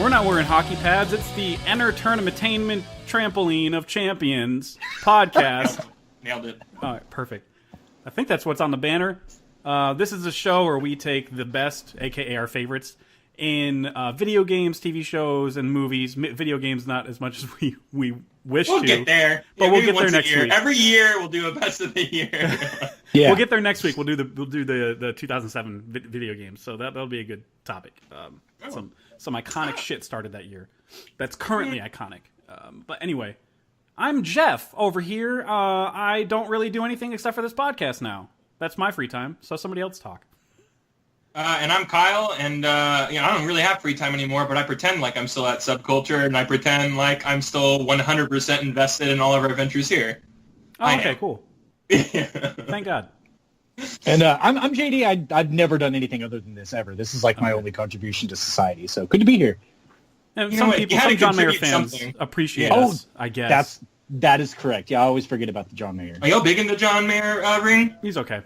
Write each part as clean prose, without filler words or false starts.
We're not wearing hockey pads. It's the Entertainment Trampoline of Champions podcast. Nailed it. All right, perfect. I think that's what's on the banner. This is a show where we take the best, aka our favorites, in video games, TV shows, and movies. Video games not as much as we wish we'll to. We'll get there. But we'll get there next week. Every year we'll do a best of the year. Yeah. We'll get there next week. We'll do the 2007 video games. So that'll be a good topic. Some iconic shit started that year. That's currently iconic. But anyway, I'm Jeff over here. I don't really do anything except for this podcast now. That's my free time. So somebody else talk. And I'm Kyle, and I don't really have free time anymore, but I pretend like I'm still at Subculture, and I pretend like I'm still 100% invested in all of our adventures here. Oh, okay, cool. Thank God. And I'm JD. I've never done anything other than this ever. This is like my only contribution to society, so good to be here. And some John Mayer fans appreciate us, I guess. That is correct. Yeah, I always forget about the John Mayer. Are y'all big into John Mayer ring? He's okay.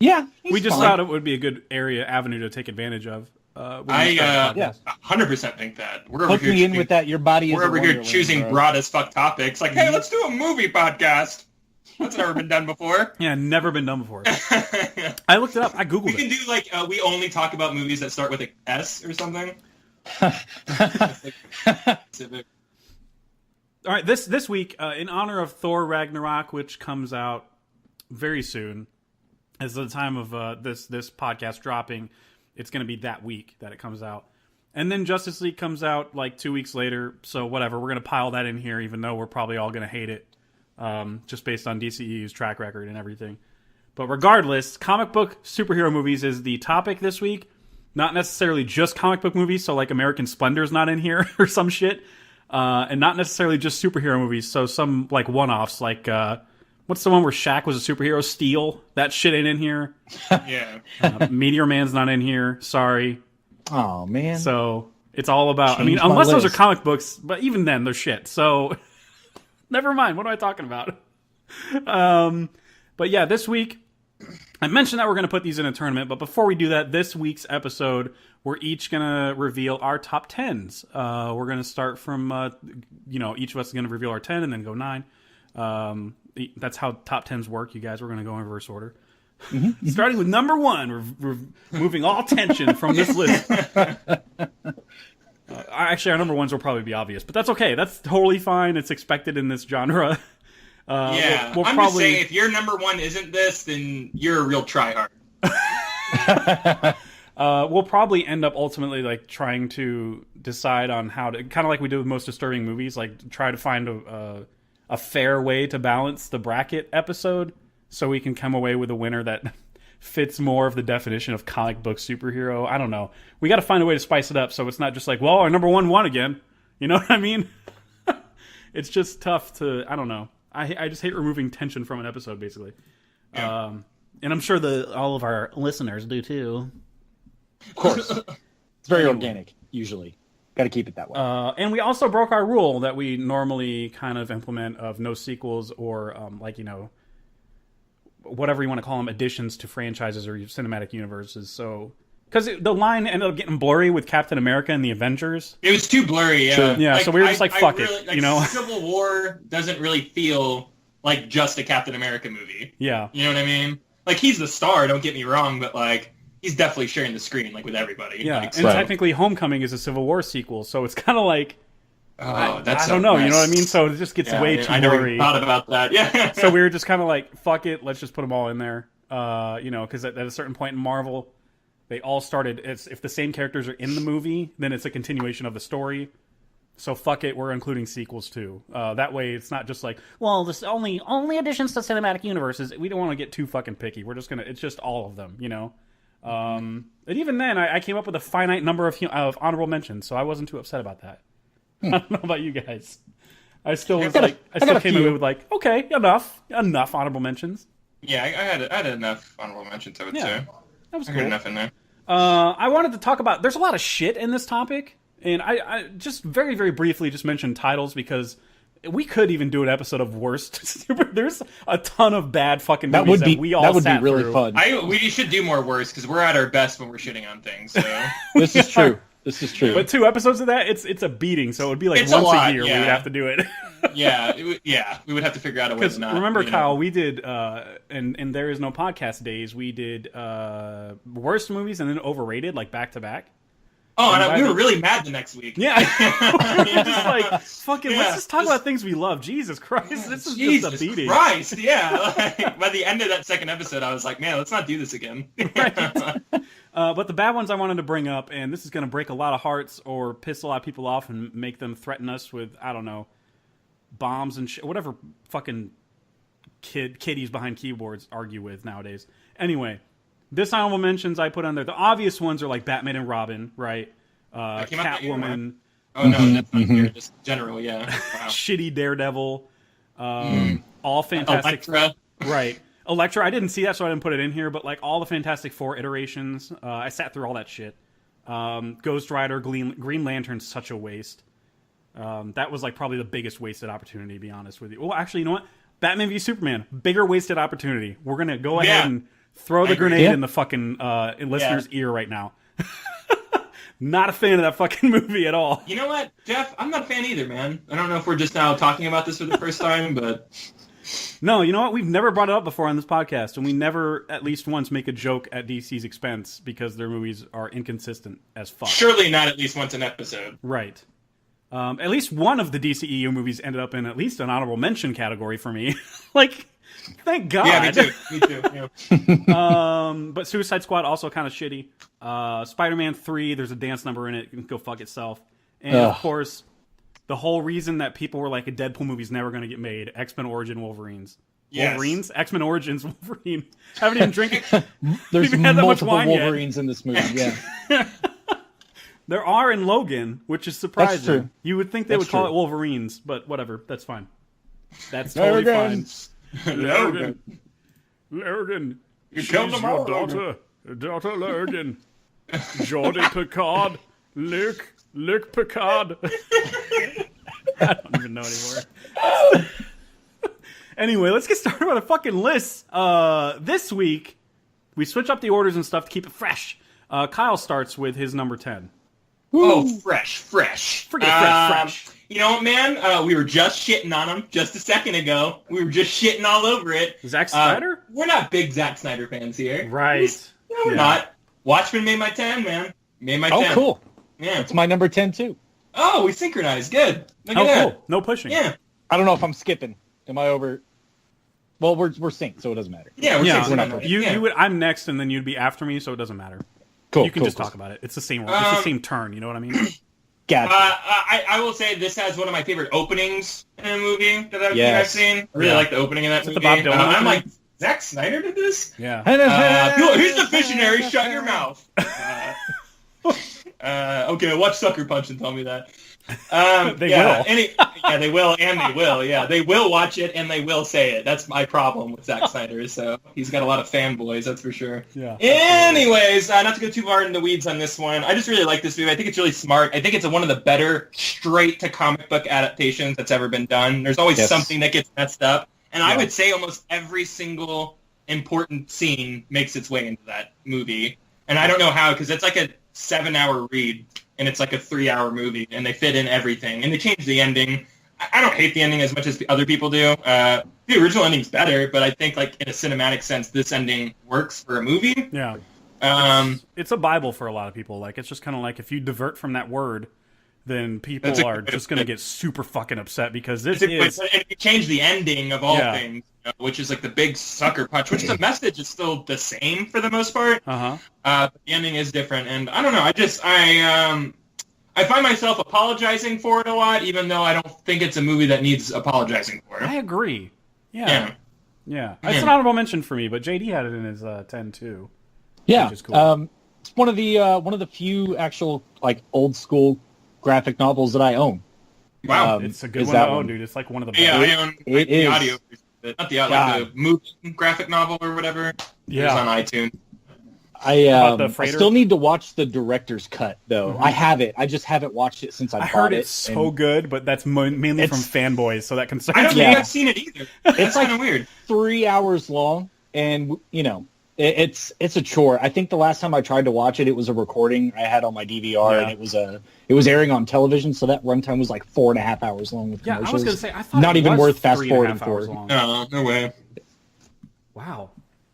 Yeah, we just thought it would be a good avenue to take advantage of. I 100% think that. We're over here in with that. Your body is. We're over here choosing broad as fuck topics. Like, hey, let's do a movie podcast. That's never been done before. Yeah, never been done before. I looked it up. I googled it. We can do like we only talk about movies that start with an S or something. All right, this week, in honor of Thor Ragnarok, which comes out very soon, as the time of this podcast dropping, it's going to be that week that it comes out. And then Justice League comes out like 2 weeks later, so whatever. We're going to pile that in here, even though we're probably all going to hate it, just based on DCEU's track record and everything. But regardless, comic book superhero movies is the topic this week. Not necessarily just comic book movies, so like American Splendor's not in here or some shit. And not necessarily just superhero movies, so some like one-offs, like what's the one where Shaq was a superhero? Steel? That shit ain't in here. Yeah. Meteor Man's not in here. Sorry. Oh, man. So it's all about... unless those are comic books, but even then, they're shit. So never mind. What am I talking about? But yeah, this week, I mentioned that we're going to put these in a tournament, but before we do that, this week's episode, we're each going to reveal our top 10s. We're going to start from, each of us is going to reveal our 10 and then go 9. That's how top 10s work, you guys. We're going to go in reverse order. Mm-hmm. Starting with number 1, we're removing all tension from this list. Actually, our number 1s will probably be obvious, but that's okay. That's totally fine. It's expected in this genre. We'll I'm just saying, if your number 1 isn't this, then you're a real tryhard. We'll probably end up ultimately like trying to decide on how to, kind of like we do with most disturbing movies, like try to find a fair way to balance the bracket episode so we can come away with a winner that fits more of the definition of comic book superhero. I don't know. We got to find a way to spice it up so it's not just like, well, our number 1 won again. You know what I mean? It's just tough to, I don't know. I just hate removing tension from an episode, basically. Yeah. And I'm sure all of our listeners do, too. Of course. It's very organic, usually. Got to keep it that way. And we also broke our rule that we normally kind of implement of no sequels or, whatever you want to call them, additions to franchises or cinematic universes. So... Because the line ended up getting blurry with Captain America and the Avengers. It was too blurry, yeah. Sure. Yeah, so we were just fuck it, you know? Civil War doesn't really feel like just a Captain America movie. Yeah. You know what I mean? Like, he's the star, don't get me wrong, but, like, he's definitely sharing the screen, like, with everybody. Yeah, like, and technically Homecoming is a Civil War sequel, so it's kind of like... I don't know, you know what I mean? So it just gets way too blurry. I never thought about that, yeah. So we were just kind of like, fuck it, let's just put them all in there. Because at a certain point in Marvel... They all started, if the same characters are in the movie, then it's a continuation of the story. So fuck it, we're including sequels too. That way it's not just like, well, this only additions to cinematic universes. We don't want to get too fucking picky. We're just it's just all of them, you know? And even then, I came up with a finite number of honorable mentions, so I wasn't too upset about that. I don't know about you guys. I still came away with like, okay, enough honorable mentions. Yeah, I had enough honorable mentions, I would say. That was cool. I got enough in there. I wanted to talk about... There's a lot of shit in this topic, and I just very, very briefly just mentioned titles because we could even do an episode of worst. There's a ton of bad fucking movies that we all sat through. That would be really fun. We should do more worst because we're at our best when we're shitting on things. So. This is true. This is true. But 2 episodes of that, it's a beating. So it would be like It's once a lot, year we yeah. would have to do it. We would have to figure out a way to not. Remember, you know. Kyle, we did, and there is no podcast days. We did worst movies and then overrated, like back to back. Oh, and we were really mad the next week. Yeah, we were just like, fucking, Yeah, let's just talk about things we love. Jesus Christ, this is Jesus just a beating. Christ, yeah. Like, by the end of that second episode, I was like, man, let's not do this again. But the bad ones I wanted to bring up, and this is going to break a lot of hearts or piss a lot of people off and make them threaten us with, I don't know, bombs and whatever fucking kiddies behind keyboards argue with nowadays. Anyway, this honorable mentions I put on there. The obvious ones are like Batman and Robin, right? Catwoman. Oh, no, that's not here. Just general, yeah. Wow. Shitty Daredevil. All Fantastic... Elektra. Right. Elektra, I didn't see that, so I didn't put it in here, but like all the Fantastic Four iterations, I sat through all that shit. Ghost Rider, Green Lantern's such a waste. That was like probably the biggest wasted opportunity, to be honest with you. Well, actually, you know what? Batman v Superman, bigger wasted opportunity. We're going to go ahead and throw the grenade in the fucking listener's ear right now. Not a fan of that fucking movie at all. You know what, Jeff? I'm not a fan either, man. I don't know if we're just now talking about this for the first time, but... No, you know what? We've never brought it up before on this podcast, and we never at least once make a joke at DC's expense because their movies are inconsistent as fuck. Surely not at least once an episode. Right. At least one of the DCEU movies ended up in at least an honorable mention category for me. Like, thank God. Yeah, me too. Yeah. But Suicide Squad also kind of shitty. Spider-Man 3, there's a dance number in it. It can go fuck itself. And, of course, the whole reason that people were like, a Deadpool movie's never going to get made, X-Men Origin Wolverines. Yes. Wolverines? X-Men Origins Wolverine. Haven't even drank There's had that much multiple wine yet. Wolverines in this movie, yeah. There are in Logan, which is surprising. That's true. You would think they That's would call true. it Wolverines, but whatever. That's fine. That's totally fine. Logan. Logan. You killed them all, Daughter Logan. Jordy Picard. Luke Picard. I don't even know anymore. Anyway, let's get started with the fucking list. This week, we switch up the orders and stuff to keep it fresh. Kyle starts with his number 10. Oh, fresh. Forget fresh. You know what, man? We were just shitting on him just a second ago. We were just shitting all over it. Zack Snyder? We're not big Zack Snyder fans here. Right. No, we're not. Watchmen made my 10, man. Made my 10. Oh, cool. Yeah. It's my number 10, too. Oh, we synchronized. Good. Look at Oh, that. cool. No pushing. Yeah. I don't know if I'm skipping. Am I over? Well, we're synced, so it doesn't matter. Yeah, we're Yeah, synced. we're not Right. pushing. You Yeah. would. I'm next, and then you'd be after me, so it doesn't matter. Cool. You can just talk about it. It's the same. It's the same turn. You know what I mean? Gotcha. I will say this has one of my favorite openings in a movie that I've seen. I really like the opening of that movie. the Bob Dylan I'm opening? like, Zack Snyder did this? Yeah. Who's the visionary? Shut your mouth. Okay, watch Sucker Punch and tell me that. They will. They will, and they will. Yeah, they will watch it, and they will say it. That's my problem with Zack Snyder. So he's got a lot of fanboys, that's for sure. Yeah. Anyways, not to go too far into the weeds on this one, I just really like this movie. I think it's really smart. I think it's one of the better straight-to-comic book adaptations that's ever been done. There's always something that gets messed up, and I would say almost every single important scene makes its way into that movie. And I don't know how, because it's like a 7-hour read, and it's like a 3-hour movie, and they fit in everything. And they changed the ending. I don't hate the ending as much as other people do. The original ending's better, but I think, like, in a cinematic sense, this ending works for a movie. Yeah. It's a Bible for a lot of people. Like, it's just kind of like if you divert from that word, then people are just going to get super fucking upset because this is... And it changed the ending of all things, which is like the big sucker punch, which the message is still the same for the most part. But the ending is different, and I don't know. I find myself apologizing for it a lot, even though I don't think it's a movie that needs apologizing for. I agree. Yeah. It's an honorable mention for me, but JD had it in his 10 too. Yeah. Which is cool. It's one of the few actual like old school graphic novels that I own. Wow, it's a good one to own, dude. It's like one of the best. Yeah, I own the is. audio, not the audio, like the movie graphic novel or whatever. Yeah, it's on iTunes. I still need to watch the director's cut, though. Mm-hmm. I have it. I just haven't watched it since I bought it. I heard it's so good, but that's mainly from fanboys, so that concerns me. I don't think I've seen it either. That's It's like kind of weird. 3 hours long, and, you know, It's a chore. I think the last time I tried to watch it, it was a recording I had on my DVR, and it was airing on television, so that runtime was like 4.5 hours long with commercials. I was going to say, I thought not it even was worth fast 3.5 forwarding hours for. long. No way. Wow.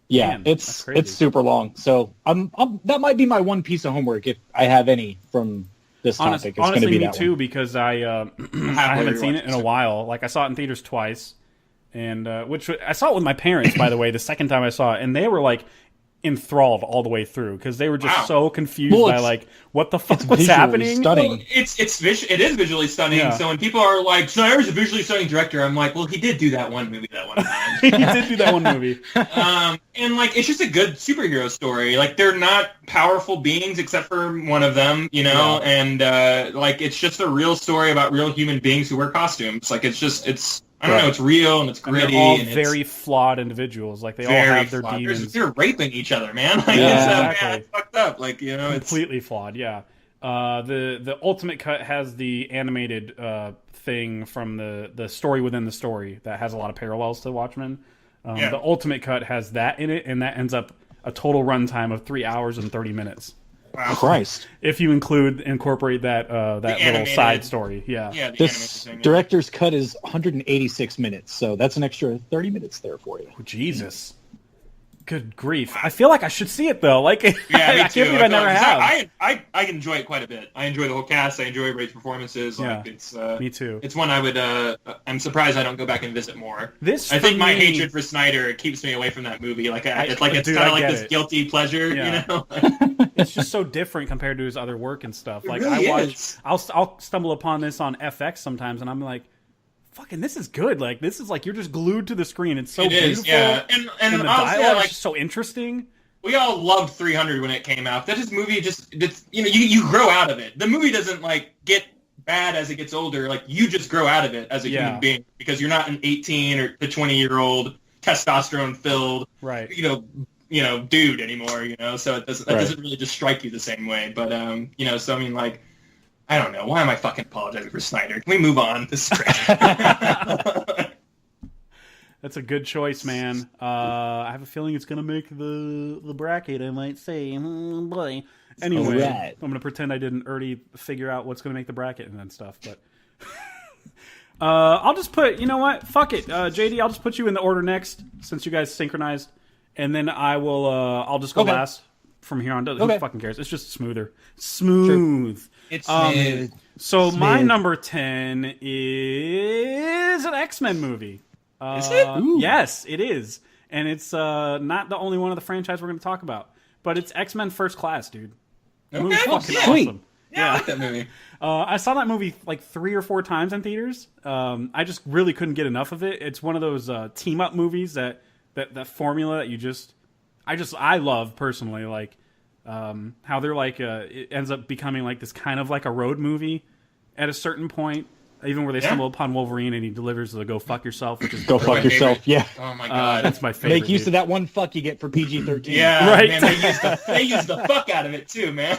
Yeah, Man, it's super long. So that might be my one piece of homework if I have any from this topic. It's going to honestly, be me that too, one. because I haven't seen it in a while. Like, I saw it in theaters twice, and which I saw it with my parents, by the way, the second time I saw it, and they were like enthralled all the way through because they were just so confused by like what the fuck was happening. Stunning. Well, it is visually stunning. Yeah. So when people are like, Snyder's a visually stunning director, I'm like, well, he did do that one movie that one time. He did do that one movie. And like, it's just a good superhero story. Like, they're not powerful beings except for one of them, you know, and like, it's just a real story about real human beings who wear costumes. Like, it's I don't know, it's real and it's gritty. And they're all and very flawed individuals. Like, they all have their demons. They're raping each other, man. Like, exactly. It's fucked up. Like, you know, it's completely flawed. Yeah. The ultimate cut has the animated thing from the story within the story that has a lot of parallels to Watchmen. The ultimate cut has that in it, and that ends up a total runtime of 3 hours and 30 minutes. Wow. Christ. If you incorporate that little side story. Yeah. This director's cut is 186 minutes, so that's an extra 30 minutes there for you. Oh, Jesus. Good grief. I feel like I should see it, though. Like, yeah, me too. I can't believe I never have. I enjoy it quite a bit. I enjoy the whole cast. I enjoy Ray's performances. Like, me too. It's one I would. I'm surprised I don't go back and visit more. I think my hatred for Snyder keeps me away from that movie. Like, it's kind of like this guilty pleasure, you know? It's just so different compared to his other work and stuff. Like, really I'll stumble upon this on FX sometimes, and I'm like, fucking, this is good. Like, this is like, you're just glued to the screen. It's so beautiful. Yeah. And the honestly, dialogue is just so interesting. We all loved 300 when it came out. That movie you grow out of it. The movie doesn't like get bad as it gets older. Like, you just grow out of it as a human being because you're not an 18 or to 20-year-old testosterone filled, right? You know, dude anymore. You know, so it doesn't really just strike you the same way. But so I mean, like, I don't know. Why am I fucking apologizing for Snyder? Can we move on? This is great. That's a good choice, man. I have a feeling it's going to make the bracket, I might say. Boy. Anyway, I'm going to pretend I didn't already figure out what's going to make the bracket and stuff. But I'll just put, you know what? Fuck it. JD, I'll just put you in the order next since you guys synchronized. And then I'll just go last from here on. Who fucking cares? It's just smoother. Smooth. Sure. It's smooth. So my number 10 is an X-Men movie. Is it? Yes, it is. And it's not the only one of the franchise we're going to talk about. But it's X-Men First Class, dude. The movie's fucking awesome. Yeah, I like that movie. I saw that movie like 3 or 4 times in theaters. I just really couldn't get enough of it. It's one of those team-up movies that formula that you I love personally, like how they're like it ends up becoming like this kind of like a road movie at a certain point, even where they stumble upon Wolverine and he delivers the "Go fuck yourself," which is go fuck yourself. Yeah. Oh my god, that's my favorite. Make use of that one fuck you get for PG-13. Yeah, right. Man, they use the fuck out of it too, man.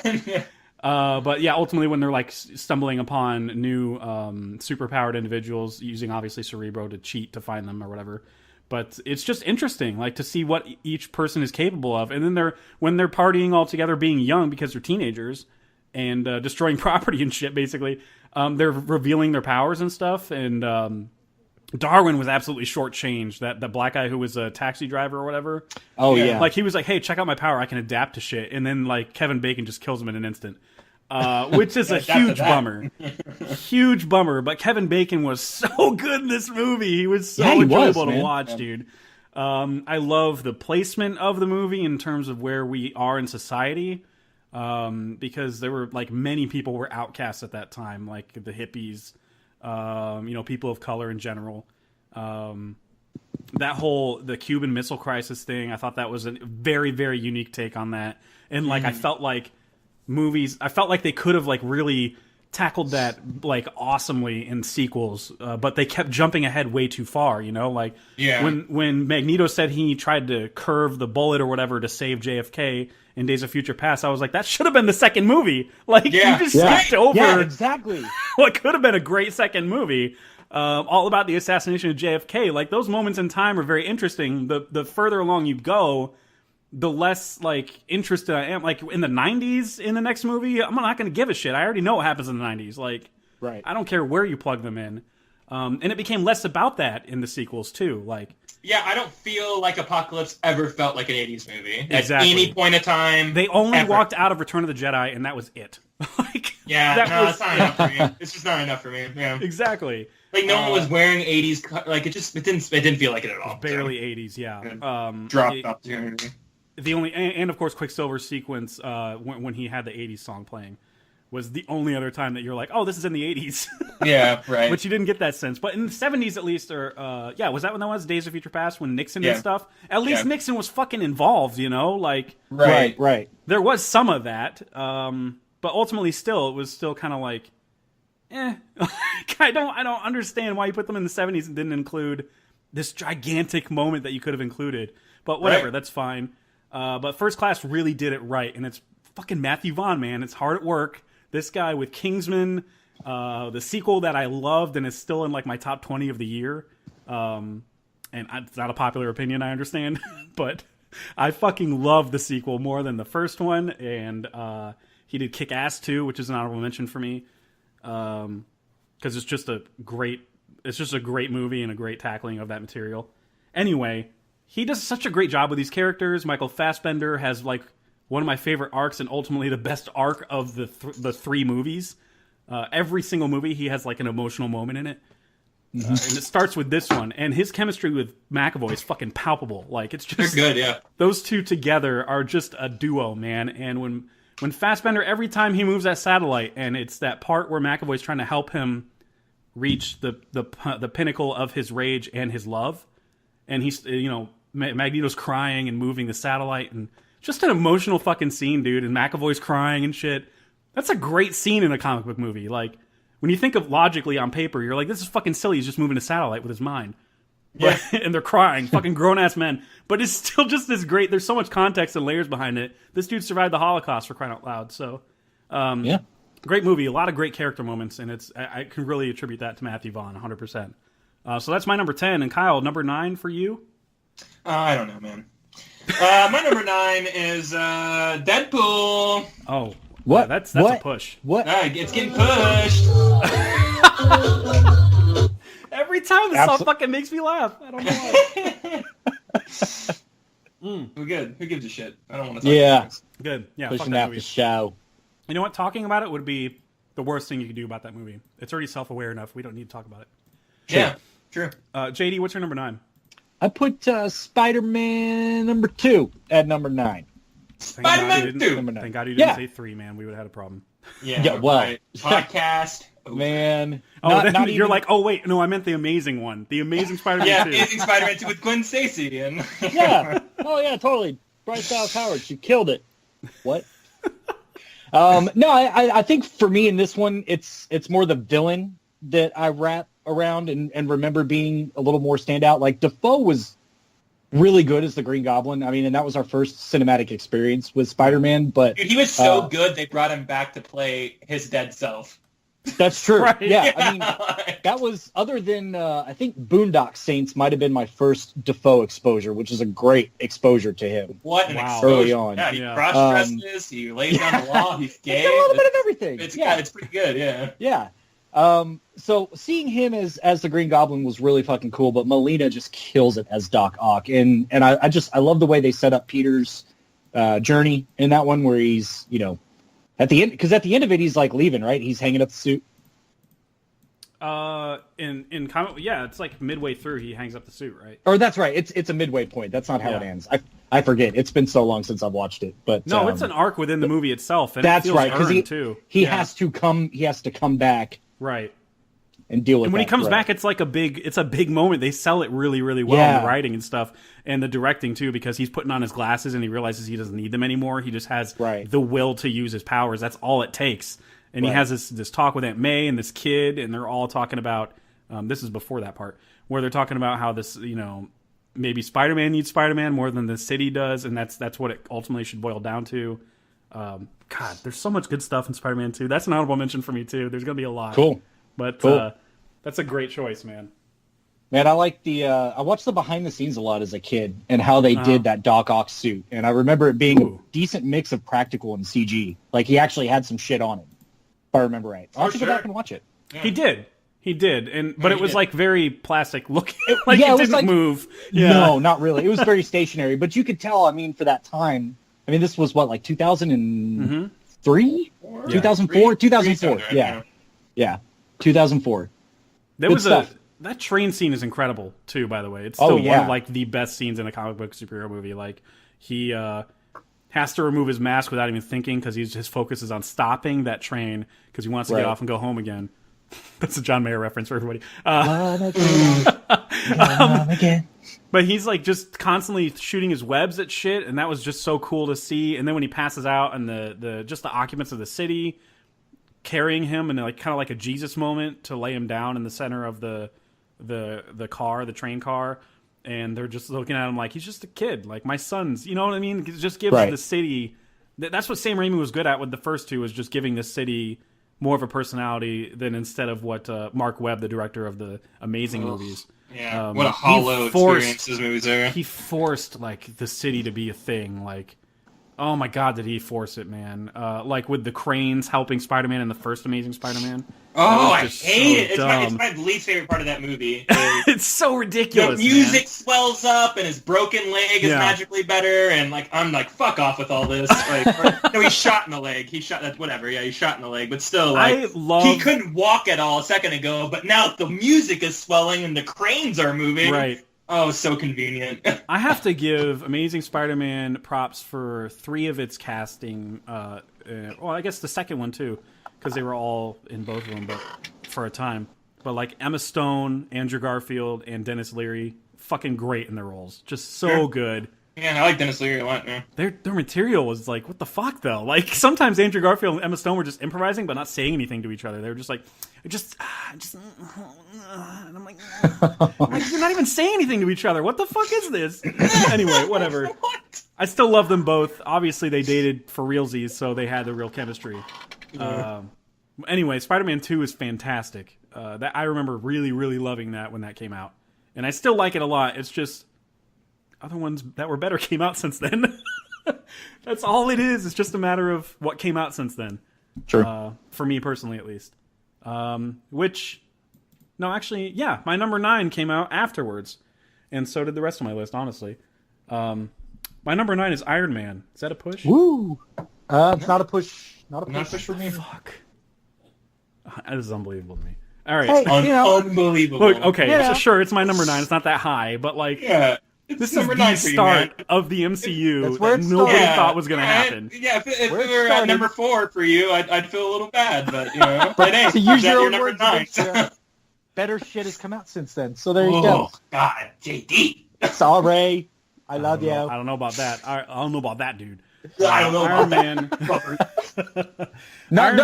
But yeah, ultimately when they're like stumbling upon new superpowered individuals, using obviously Cerebro to cheat to find them or whatever. But it's just interesting, like, to see what each person is capable of. And then when they're partying all together, being young because they're teenagers and destroying property and shit, basically, they're revealing their powers and stuff. And Darwin was absolutely shortchanged. That black guy who was a taxi driver or whatever. Oh, yeah. Like, he was like, hey, check out my power. I can adapt to shit. And then, like, Kevin Bacon just kills him in an instant. Which is a huge bummer. Huge bummer. But Kevin Bacon was so good in this movie. He was so enjoyable to watch, dude. I love the placement of the movie in terms of where we are in society. Because there were, like, many people were outcasts at that time, like the hippies, people of color in general. The Cuban Missile Crisis thing, I thought that was a very, very unique take on that. And, like, I felt like they could have, like, really tackled that, like, awesomely in sequels, but they kept jumping ahead way too far, you know? Like, when Magneto said he tried to curve the bullet or whatever to save JFK in Days of Future Past, I was like, that should have been the second movie. Like, you just skipped over exactly what could have been a great second movie. All about the assassination of JFK. Like, those moments in time are very interesting. The further along you go, the less like interested I am. Like in the 90s in the next movie, I'm not going to give a shit. I already know what happens in the 90s. Like, right. I don't care where you plug them in. And it became less about that in the sequels too. Like, yeah, I don't feel like Apocalypse ever felt like an 80s movie. Exactly. At any point in time. They only ever. walked out of Return of the Jedi, and that was it. Like, yeah, it's not enough for me. It's just not enough for me. Yeah, exactly. Like no one was wearing 80s. Like it didn't feel like it at all. Barely 80s. Yeah. Dropped opportunity. The only and of course Quicksilver's sequence when he had the 80s song playing was the only other time that you're like, oh, this is in the 80s. Yeah, right. But you didn't get that sense. But in the 70s, at least, or was that when that was Days of Future Past when Nixon did stuff? At least Nixon was fucking involved, you know, like right. There was some of that, but ultimately, still, it was still kind of like, I don't understand why you put them in the 70s and didn't include this gigantic moment that you could have included. But whatever, that's fine. But First Class really did it right, and it's fucking Matthew Vaughn, man. It's hard at work. This guy with Kingsman, the sequel that I loved and is still in like my top 20 of the year. And it's not a popular opinion, I understand, but I fucking love the sequel more than the first one. And he did Kick-Ass 2, which is an honorable mention for me, because it's just a great movie and a great tackling of that material. Anyway, he does such a great job with these characters. Michael Fassbender has like one of my favorite arcs and ultimately the best arc of the three movies. Every single movie, he has like an emotional moment in it. And it starts with this one. And his chemistry with McAvoy is fucking palpable. Like, it's just... They're good, yeah. Those two together are just a duo, man. And when Fassbender, every time he moves that satellite, and it's that part where McAvoy's trying to help him reach the pinnacle of his rage and his love, and he's, you know, Magneto's crying and moving the satellite, and just an emotional fucking scene, dude. And McAvoy's crying and shit. That's a great scene in a comic book movie. Like, when you think of logically on paper, you're like, this is fucking silly. He's just moving a satellite with his mind. But, and they're crying, fucking grown-ass men. But it's still just this great... There's so much context and layers behind it. This dude survived the Holocaust, for crying out loud. So, great movie. A lot of great character moments, and I can really attribute that to Matthew Vaughn, 100%. So that's my number 10. And Kyle, number 9 for you? I don't know, man. My number 9 is Deadpool. Oh, what? Yeah, that's a push. What? It's getting pushed. Every time this song fucking makes me laugh. I don't know why. We're good. Who gives a shit? I don't want to talk about this. Good. Yeah, pushing fuck that out movie. the show. You know what? Talking about it would be the worst thing you could do about that movie. It's already self-aware enough. We don't need to talk about it. Yeah, true. JD, what's your number 9? I put Spider-Man number 2 at number 9. Spider-Man 2. Thank God you didn't say 3, man. We would have had a problem. Yeah, well. right. Podcast. Man. You're even... like, oh, wait. No, I meant the amazing one. The Amazing Spider-Man 2. Yeah, Amazing Spider-Man 2 with Gwen Stacy. And... yeah. Oh, yeah, totally. Bryce Dallas Howard. She killed it. What? No, I think for me in this one, it's more the villain that I wrap around and remember being a little more standout. Like, Dafoe was really good as the Green Goblin. I mean, and that was our first cinematic experience with Spider-Man. But dude, he was so good, they brought him back to play his dead self. That's true. Right. Yeah, I mean, that was, other than, I think Boondock Saints might have been my first Dafoe exposure, which is a great exposure to him. What an exposure. Early on. Yeah, he cross-dresses, he lays down the law, he's gay. He's got a little bit of everything. It's pretty good, yeah. Yeah. So seeing him as the Green Goblin was really fucking cool, but Molina just kills it as Doc Ock. And I love the way they set up Peter's journey in that one, where he's, you know, at the end, because at the end of it, he's like leaving, right? He's hanging up the suit. In comic, yeah, it's like midway through he hangs up the suit, right? Or that's right. It's a midway point. That's not how it ends. I forget. It's been so long since I've watched it, but no, it's an arc within the movie itself. And that's right, because he has to come back, right, and deal with. And when he comes back, it's like a big moment. They sell it really, really well in the writing and stuff, and the directing too, because he's putting on his glasses and he realizes he doesn't need them anymore. He just has the will to use his powers. That's all it takes. And he has this talk with Aunt May and this kid, and they're all talking about. This is before that part where they're talking about how this, you know, maybe Spider-Man needs Spider-Man more than the city does, and that's what it ultimately should boil down to. God, there's so much good stuff in Spider-Man 2. That's an honorable mention for me too. There's gonna be a lot. Cool. But that's a great choice, man. Man, I like I watched the behind the scenes a lot as a kid and how they did that Doc Ock suit. And I remember it being a decent mix of practical and CG. Like, he actually had some shit on him, if I remember right. I'll have to go back and watch it. Yeah. He did. But it was like very plastic looking. Like it didn't like, move. Yeah. No, not really. It was very stationary. But you could tell, I mean, for that time, I mean, this was what, like 2003? 2004? 2004. Yeah. Yeah. 2004. There was that train scene is incredible too, by the way. It's still one of like the best scenes in a comic book superhero movie. Like he has to remove his mask without even thinking because his focus is on stopping that train because he wants to get off and go home again. That's a John Mayer reference for everybody. But he's like just constantly shooting his webs at shit, and that was just so cool to see. And then when he passes out, and the occupants of the city carrying him, and like kind of like a Jesus moment to lay him down in the center of the train car, and they're just looking at him like he's just a kid, like my son's. You know what I mean? It just gives the city. That's what Sam Raimi was good at with the first two, was just giving the city more of a personality than instead of what Mark Webb, the director of the Amazing movies. Yeah, what a hollow experience those movies are. He forced like the city to be a thing. Like, oh my god, did he force it, man? Like with the cranes helping Spider-Man in the first Amazing Spider-Man. Oh, I hate it. It's my least favorite part of that movie. It's so ridiculous. The music swells up, and his broken leg is magically better, and like I'm like, fuck off with all this. Like, no, he's shot in the leg. He's shot in the leg, but still, like, he couldn't walk at all a second ago, but now the music is swelling and the cranes are moving. Right. Oh, so convenient. I have to give Amazing Spider-Man props for 3 of its casting. Well, I guess the second one too, because they were all in both of them, but for a time. But like Emma Stone, Andrew Garfield, and Dennis Leary, fucking great in their roles. Just so good. Yeah, I like Dennis Leary a lot, man. Their material was like, what the fuck, though? Like, sometimes Andrew Garfield and Emma Stone were just improvising, but not saying anything to each other. They were just like, and I'm like, you're not even saying anything to each other. What the fuck is this? Anyway, whatever. I still love them both. Obviously, they dated for realsies, so they had the real chemistry. Anyway, Spider-Man 2 is fantastic. That I remember really, really loving that when that came out. And I still like it a lot. It's just other ones that were better came out since then. That's all it is. It's just a matter of what came out since then. Sure. For me personally, at least. My number 9 came out afterwards. And so did the rest of my list, honestly. My number 9 is Iron Man. Is that a push? Woo! Not a push. Not a push for me. Fuck. That is unbelievable to me. All right. Hey, unbelievable. Look, okay, so sure, it's my number 9. It's not that high, but like, this is the start of the MCU that nobody thought was going to happen. If it were at number 4 for you, I'd feel a little bad, but you know, it ain't. To use your own number words, 9. Better shit has come out since then. So there you go. God, JD. Sorry, I love you. I don't know about that. I don't know about that, dude. I don't know Iron about Man. Not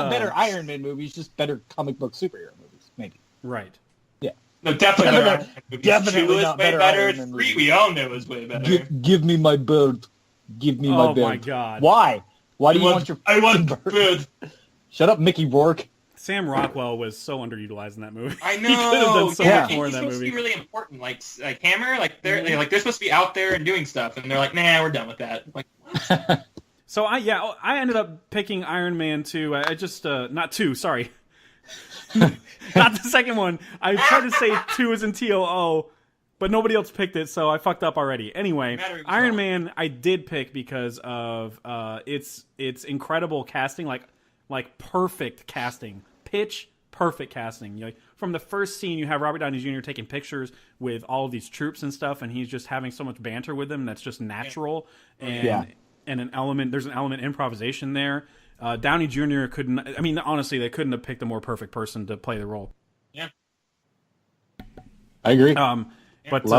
better Iron Man movies, just better comic book superhero movies, maybe. Right. Yeah. No, definitely better. Iron Man movies. Definitely 2 is not way better better. Iron Man 3 movies. we all knew was way better. Give me my bird. Give me my bird. Oh my god. Why? Why do you want your I want bird? bird. Shut up, Mickey Rourke. Sam Rockwell was so underutilized in that movie. I know. He could have done so much more in He's that supposed movie. to be really important, like Hammer, like they're supposed to be out there and doing stuff, and they're like, nah, we're done with that. Like, what? So I ended up picking Iron Man 2. I just not 2, sorry. Not the second one. I tried to say 2 is in TOO, but nobody else picked it, so I fucked up already. Anyway, Iron Man I did pick because of its incredible casting, like perfect casting. Pitch perfect casting. Like from the first scene, you have Robert Downey Jr. taking pictures with all of these troops and stuff, and he's just having so much banter with them that's just natural. And an element, there's an element of improvisation there. Downey Jr. couldn't. I mean, honestly, they couldn't have picked a more perfect person to play the role. Yeah, I agree. But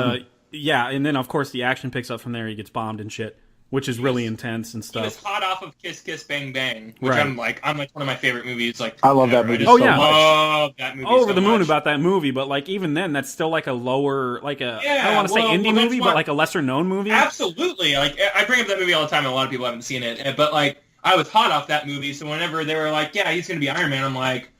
and then of course the action picks up from there. He gets bombed and shit, which is really intense and stuff. He was hot off of Kiss Kiss Bang Bang, which I'm like one of my favorite movies. Like I love that movie. Oh so yeah, much. love that movie. Over so the moon much. about that movie, but like even then, that's still like a lower, like a I Yeah, don't want to say indie that's movie, why- but like a lesser known movie. Absolutely. Like I bring up that movie all the time, and a lot of people haven't seen it. But like I was hot off that movie, so whenever they were like, "Yeah, he's gonna be Iron Man," I'm like,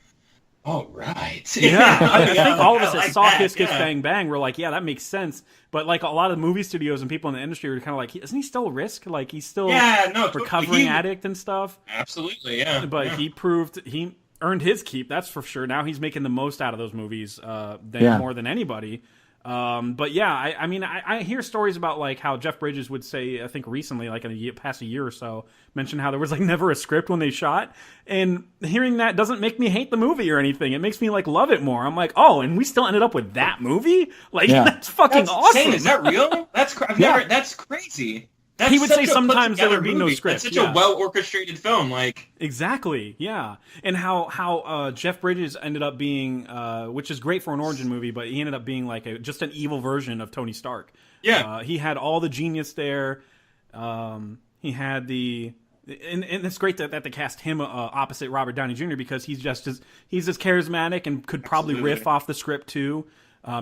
All right. Yeah, I think all of us I that like saw that, Kiss Kiss yeah. Bang Bang were like, yeah, that makes sense. But like a lot of movie studios and people in the industry were kind of like, isn't he still a risk? Like he's still recovering addict and stuff. Absolutely, yeah. But yeah. he earned his keep, that's for sure. Now he's making the most out of those movies more than anybody. But yeah, I mean, I hear stories about like how Jeff Bridges would say, I think recently, like in a past a year or so, mentioned how there was like never a script when they shot, and hearing that doesn't make me hate the movie or anything. It makes me like love it more. I'm like, oh, and we still ended up with that movie? Like that's fucking awesome. Insane. Is that real? That's crazy. That's he would say sometimes there would be no script. That's such a well orchestrated film, like exactly, yeah. And how Jeff Bridges ended up being, which is great for an origin movie, but he ended up being like just an evil version of Tony Stark. Yeah, he had all the genius there. He had and it's great that they cast him opposite Robert Downey Jr. because he's as charismatic and could probably riff off the script too.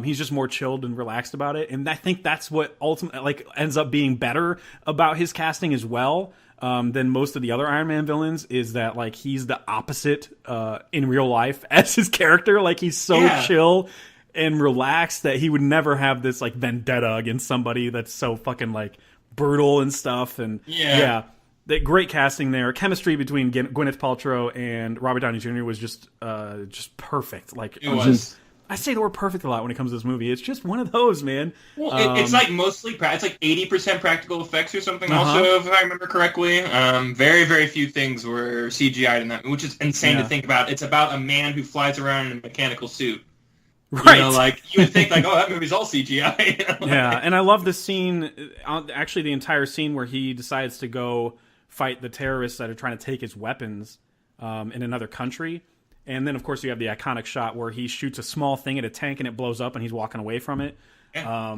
He's just more chilled and relaxed about it, and I think that's what ultimately like ends up being better about his casting as well than most of the other Iron Man villains. Is that like he's the opposite in real life as his character? Like he's so chill and relaxed that he would never have this like vendetta against somebody that's so fucking like brutal and stuff. And that great casting there. Chemistry between Gwyneth Paltrow and Robert Downey Jr. was just perfect. Like it was. I say the word perfect a lot when it comes to this movie. It's just one of those, man. Well, it's like mostly it's like 80% practical effects or something. Also, if I remember correctly, very very few things were CGI'd in that, which is insane to think about. It's about a man who flies around in a mechanical suit. Right. You know, like you would think like, oh, that movie's all CGI. Yeah, and I love the scene. Actually, the entire scene where he decides to go fight the terrorists that are trying to take his weapons in another country. And then, of course, you have the iconic shot where he shoots a small thing at a tank and it blows up and he's walking away from it. Yeah.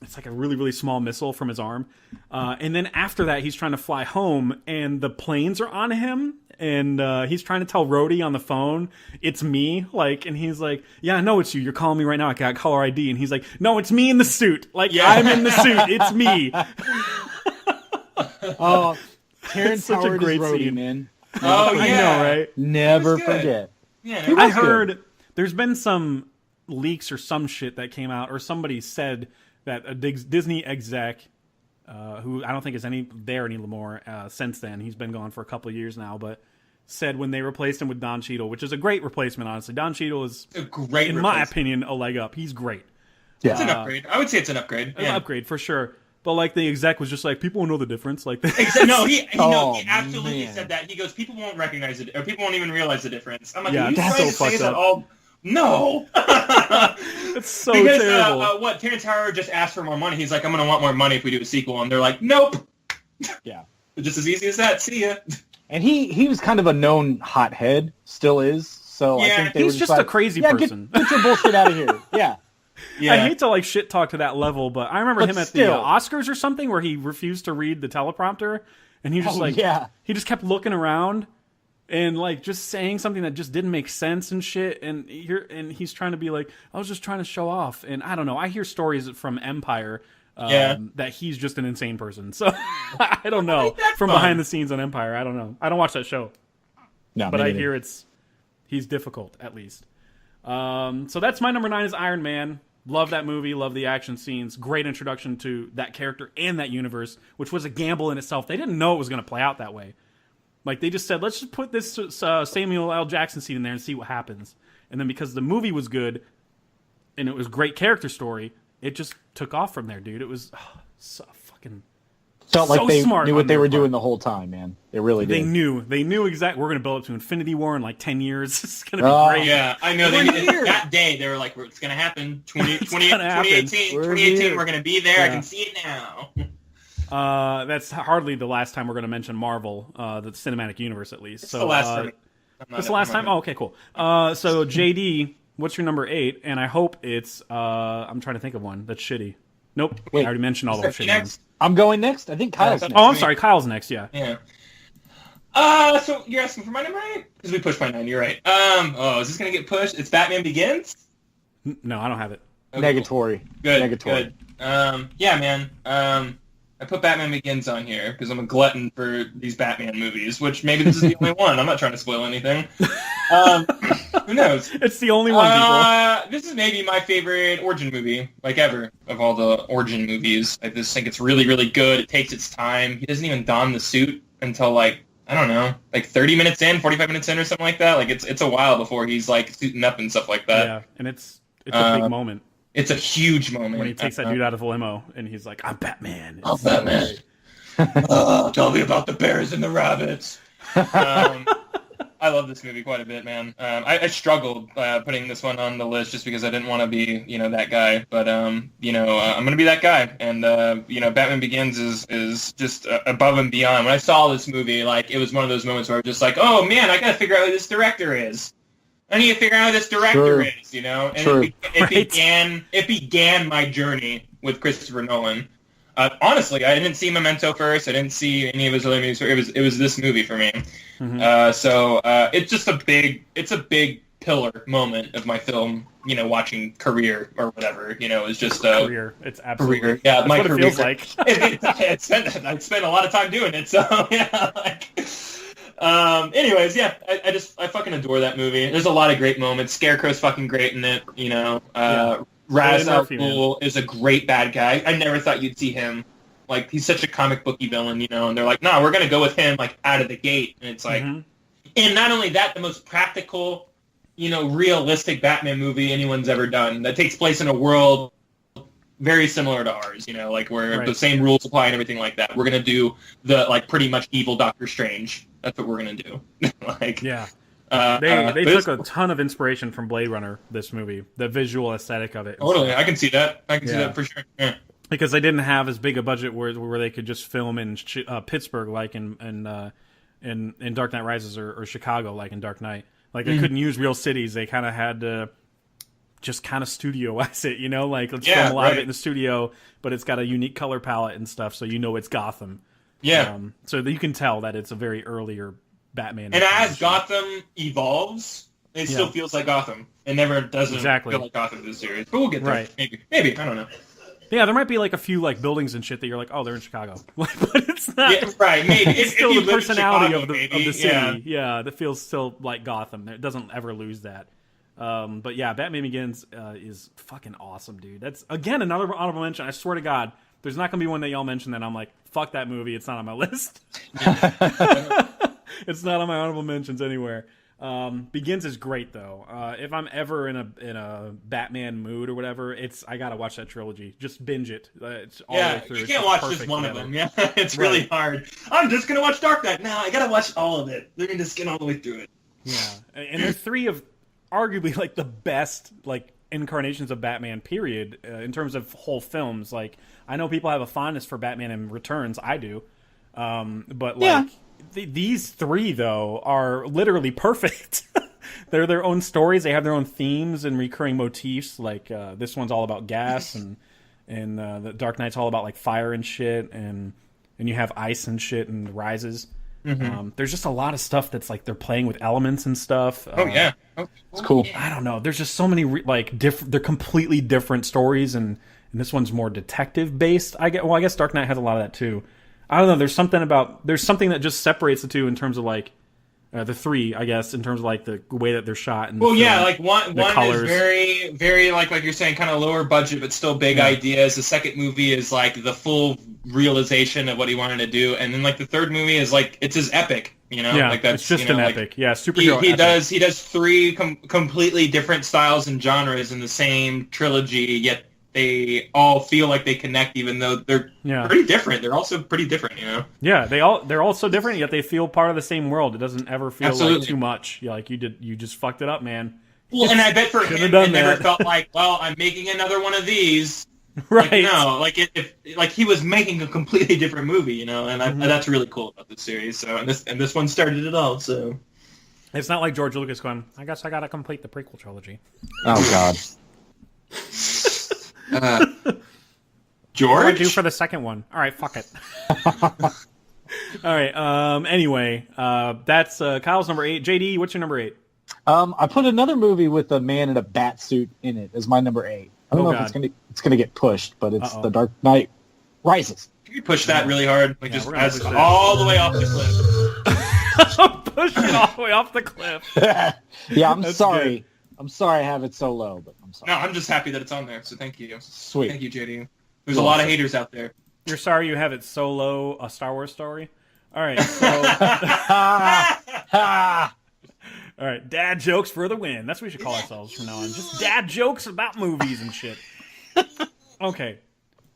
It's like a really, really small missile from his arm. And then after that, he's trying to fly home and the planes are on him. And he's trying to tell Rhodey on the phone, it's me. Like, and he's like, yeah, I know it's you. You're calling me right now. I got caller ID. And he's like, no, it's me in the suit. Like, I'm in the suit. It's me. Oh, Terrence Howard is Rhodey, man. Oh, yeah. I know, right? Never forget. Yeah, I heard there's been some leaks or some shit that came out, or somebody said that a Disney exec, who I don't think is there anymore since then, he's been gone for a couple of years now, but said when they replaced him with Don Cheadle, which is a great replacement, honestly. Don Cheadle is, a great in my opinion, a leg up. He's great. Yeah. It's an upgrade. I would say it's an upgrade. An upgrade, for sure. But like the exec was just like, people will know the difference. Like no, he absolutely said that. He goes, people won't recognize it, or people won't even realize the difference. I'm like, are you trying to say that all? No. It's so because, terrible. Terrence Howard just asked for more money. He's like, I'm going to want more money if we do a sequel. And they're like, nope. Yeah. Just as easy as that. See ya. And he was kind of a known hothead, still is. So I think he's just like, a crazy person. Get your bullshit out of here. Yeah. Yeah. I hate to like shit talk to that level, but I remember him at the Oscars or something where he refused to read the teleprompter, and he just he just kept looking around and like just saying something that just didn't make sense and shit. And he's trying to be like, I was just trying to show off. And I don't know. I hear stories from Empire that he's just an insane person. So I don't know from behind the scenes on Empire. I don't know. I don't watch that show. No, but I hear he's difficult at least. So that's my number 9 is Iron Man. Love that movie. Love the action scenes. Great introduction to that character and that universe, which was a gamble in itself. They didn't know it was going to play out that way. Like they just said, let's just put this Samuel L. Jackson scene in there and see what happens. And then because the movie was good and it was great character story, it just took off from there, dude. It was so fucking felt like they smart knew what they were doing the whole time, man. They really did. They knew exactly. We're going to build up to Infinity War in like 10 years. It's going to be great. Yeah, I know. That day, they were like, it's going to happen. 2018, we're going to be there. Yeah. I can see it now. That's hardly the last time we're going to mention Marvel, the cinematic universe at least. It's the last time. It's the last time? Oh, okay, cool. So, JD, what's your number 8? And I hope it's, I'm trying to think of one that's shitty. Nope. Wait, I already mentioned all those shitty ones. I'm going next? I think Kyle's next. Oh, I'm sorry. Kyle's next, yeah. Yeah. So you're asking for my number 8? Because we pushed my 9, you're right. Is this going to get pushed? It's Batman Begins? No, I don't have it. Okay, Negatory. Cool. Good, Negatory. good. Yeah, man. I put Batman Begins on here because I'm a glutton for these Batman movies, which maybe this is the only one. I'm not trying to spoil anything. Who knows? It's the only one, people. This is maybe my favorite origin movie, like ever, of all the origin movies. I just think it's really, really good. It takes its time. He doesn't even don the suit until, like, I don't know, like 30 minutes in, 45 minutes in or something like that. Like, it's a while before he's, like, suiting up and stuff like that. Yeah, and it's a big moment. It's a huge moment. When he takes that dude out of a limo, and he's like, I'm Batman. I'm Batman. Tell me about the bears and the rabbits. I love this movie quite a bit, man. I struggled putting this one on the list just because I didn't want to be, that guy. But, I'm going to be that guy. And, Batman Begins is just above and beyond. When I saw this movie, like, it was one of those moments where I was just like, oh, man, I got to figure out who this director is. I need to figure out who this director is, And Sure. it began my journey with Christopher Nolan. Honestly, I didn't see Memento first. I didn't see any of his other movies. It was this movie for me. Mm-hmm. So it's just a big pillar moment of my film, watching career or whatever. It's just a career. It's absolutely career. Yeah, that's my what career. it feels like. I spent a lot of time doing it. So yeah, anyways, yeah, I fucking adore that movie. There's a lot of great moments. Scarecrow's fucking great in it. Ra's al Ghul is a great bad guy. I never thought you'd see him. Like, he's such a comic booky villain, and they're like, no, we're gonna go with him like out of the gate. And it's like, and not only that, the most practical, realistic Batman movie anyone's ever done that takes place in a world very similar to ours, where the same rules apply and everything like that. We're gonna do the pretty much evil Doctor Strange. That's what we're gonna do. They took a ton of inspiration from Blade Runner. This movie, the visual aesthetic of it. Totally, I can see that. I can see that for sure. Yeah. Because they didn't have as big a budget where they could just film in Pittsburgh, like in Dark Knight Rises, or Chicago, like in Dark Knight. Like they couldn't use real cities. They kind of had to just kind of studio-ize it, Like, let's film a lot of it in the studio, but it's got a unique color palette and stuff, so it's Gotham. Yeah. So that you can tell that it's a very earlier Batman. And as Gotham evolves, it still feels like Gotham. It never doesn't feel like Gotham in this series. But we'll get there. Right. Maybe. I don't know. Yeah, there might be like a few like buildings and shit that you're like, oh, they're in Chicago, but it's not. Yeah, right? Maybe it's still the personality Chicago, of the city. Yeah, that feels still like Gotham. It doesn't ever lose that. But yeah, Batman Begins is fucking awesome, dude. That's again another honorable mention. I swear to God, there's not gonna be one that y'all mention that I'm like, fuck that movie. It's not on my list. It's not on my honorable mentions anywhere. Begins is great though. If I'm ever in a Batman mood or whatever, I gotta watch that trilogy. Just binge it. It's all the way through. You can't watch just one of them. Yeah, it's really hard. I'm just gonna watch Dark Knight. No, I gotta watch all of it. They're gonna skin all the way through it. Yeah, and they're three of arguably like the best like incarnations of Batman. Period. In terms of whole films, like I know people have a fondness for Batman and Returns. I do, but like. These three, though, are literally perfect. They're their own stories. They have their own themes and recurring motifs. Like this one's all about gas, and the Dark Knight's all about like fire and shit, and you have ice and shit and Rises. There's just a lot of stuff that's like they're playing with elements and stuff. It's cool. I don't know. There's just so many they're completely different stories, and this one's more detective based. I guess Dark Knight has a lot of that too. I don't know. There's something that just separates the two in terms of like the three, I guess, in terms of like the way that they're shot. And like one is very, very like you're saying, kind of lower budget but still big ideas. The second movie is like the full realization of what he wanted to do, and then like the third movie is like it's his epic. Yeah, like that's it's just an epic. Yeah, superhero. He does three completely different styles and genres in the same trilogy, yet they all feel like they connect, even though they're pretty different. They're also pretty different, Yeah, they're all so different, yet they feel part of the same world. It doesn't ever feel like too much. You're like you just fucked it up, man. Well, and I bet for him, it never felt like, well, I'm making another one of these. Right? Like, no, like he was making a completely different movie, and that's really cool about this series. So, and this one started it all. So, it's not like George Lucas going, I guess I got to complete the prequel trilogy. Oh God. George? What do I do for the second one? All right, fuck it. All right. Anyway, that's Kyle's number 8. JD, what's your number 8? I put another movie with a man in a bat suit in it as my number 8. I don't know if it's gonna get pushed, but it's The Dark Knight Rises. You push that really hard, like Yeah, just we're gonna as push that. all the way off the cliff. Push it all the way off the cliff. Yeah, I'm That's sorry. good. I'm sorry I have it so low, but I'm sorry. No, I'm just happy that it's on there. So thank you. Sweet. Thank you, JD. There's a lot of haters out there. You're sorry you have it so low, a Star Wars story? All right, so... All right, dad jokes for the win. That's what we should call ourselves from now on. Just dad jokes about movies and shit. Okay,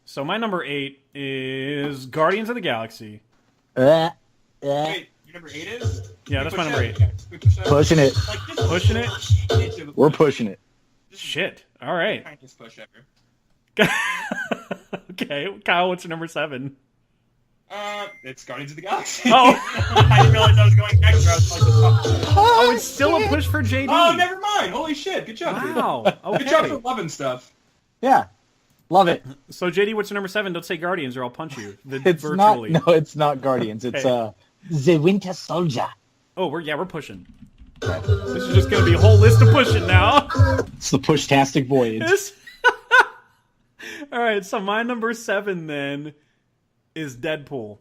so my number 8 is Guardians of the Galaxy. Wait, your number 8 is? Yeah, that's my number 8. Pushing it. Like, just Pushing it? We're pushing it. Shit. All right. Kindest push ever. Okay, Kyle, what's your number 7? It's Guardians of the Galaxy. Oh. I didn't realize I was going next. I was like, Oh, it's still a push for JD. oh, never mind. Holy shit. Good job, dude. Wow. Good job for Okay. loving stuff. Yeah. Love it. So JD, what's your number 7? Don't say Guardians or I'll punch you. It's Virtually. not. No, it's not Guardians. It's Okay. The Winter Soldier. Oh, we're pushing. This is just gonna be a whole list of pushing now. It's the Pushtastic Voyage. All right, so my number 7 then is Deadpool.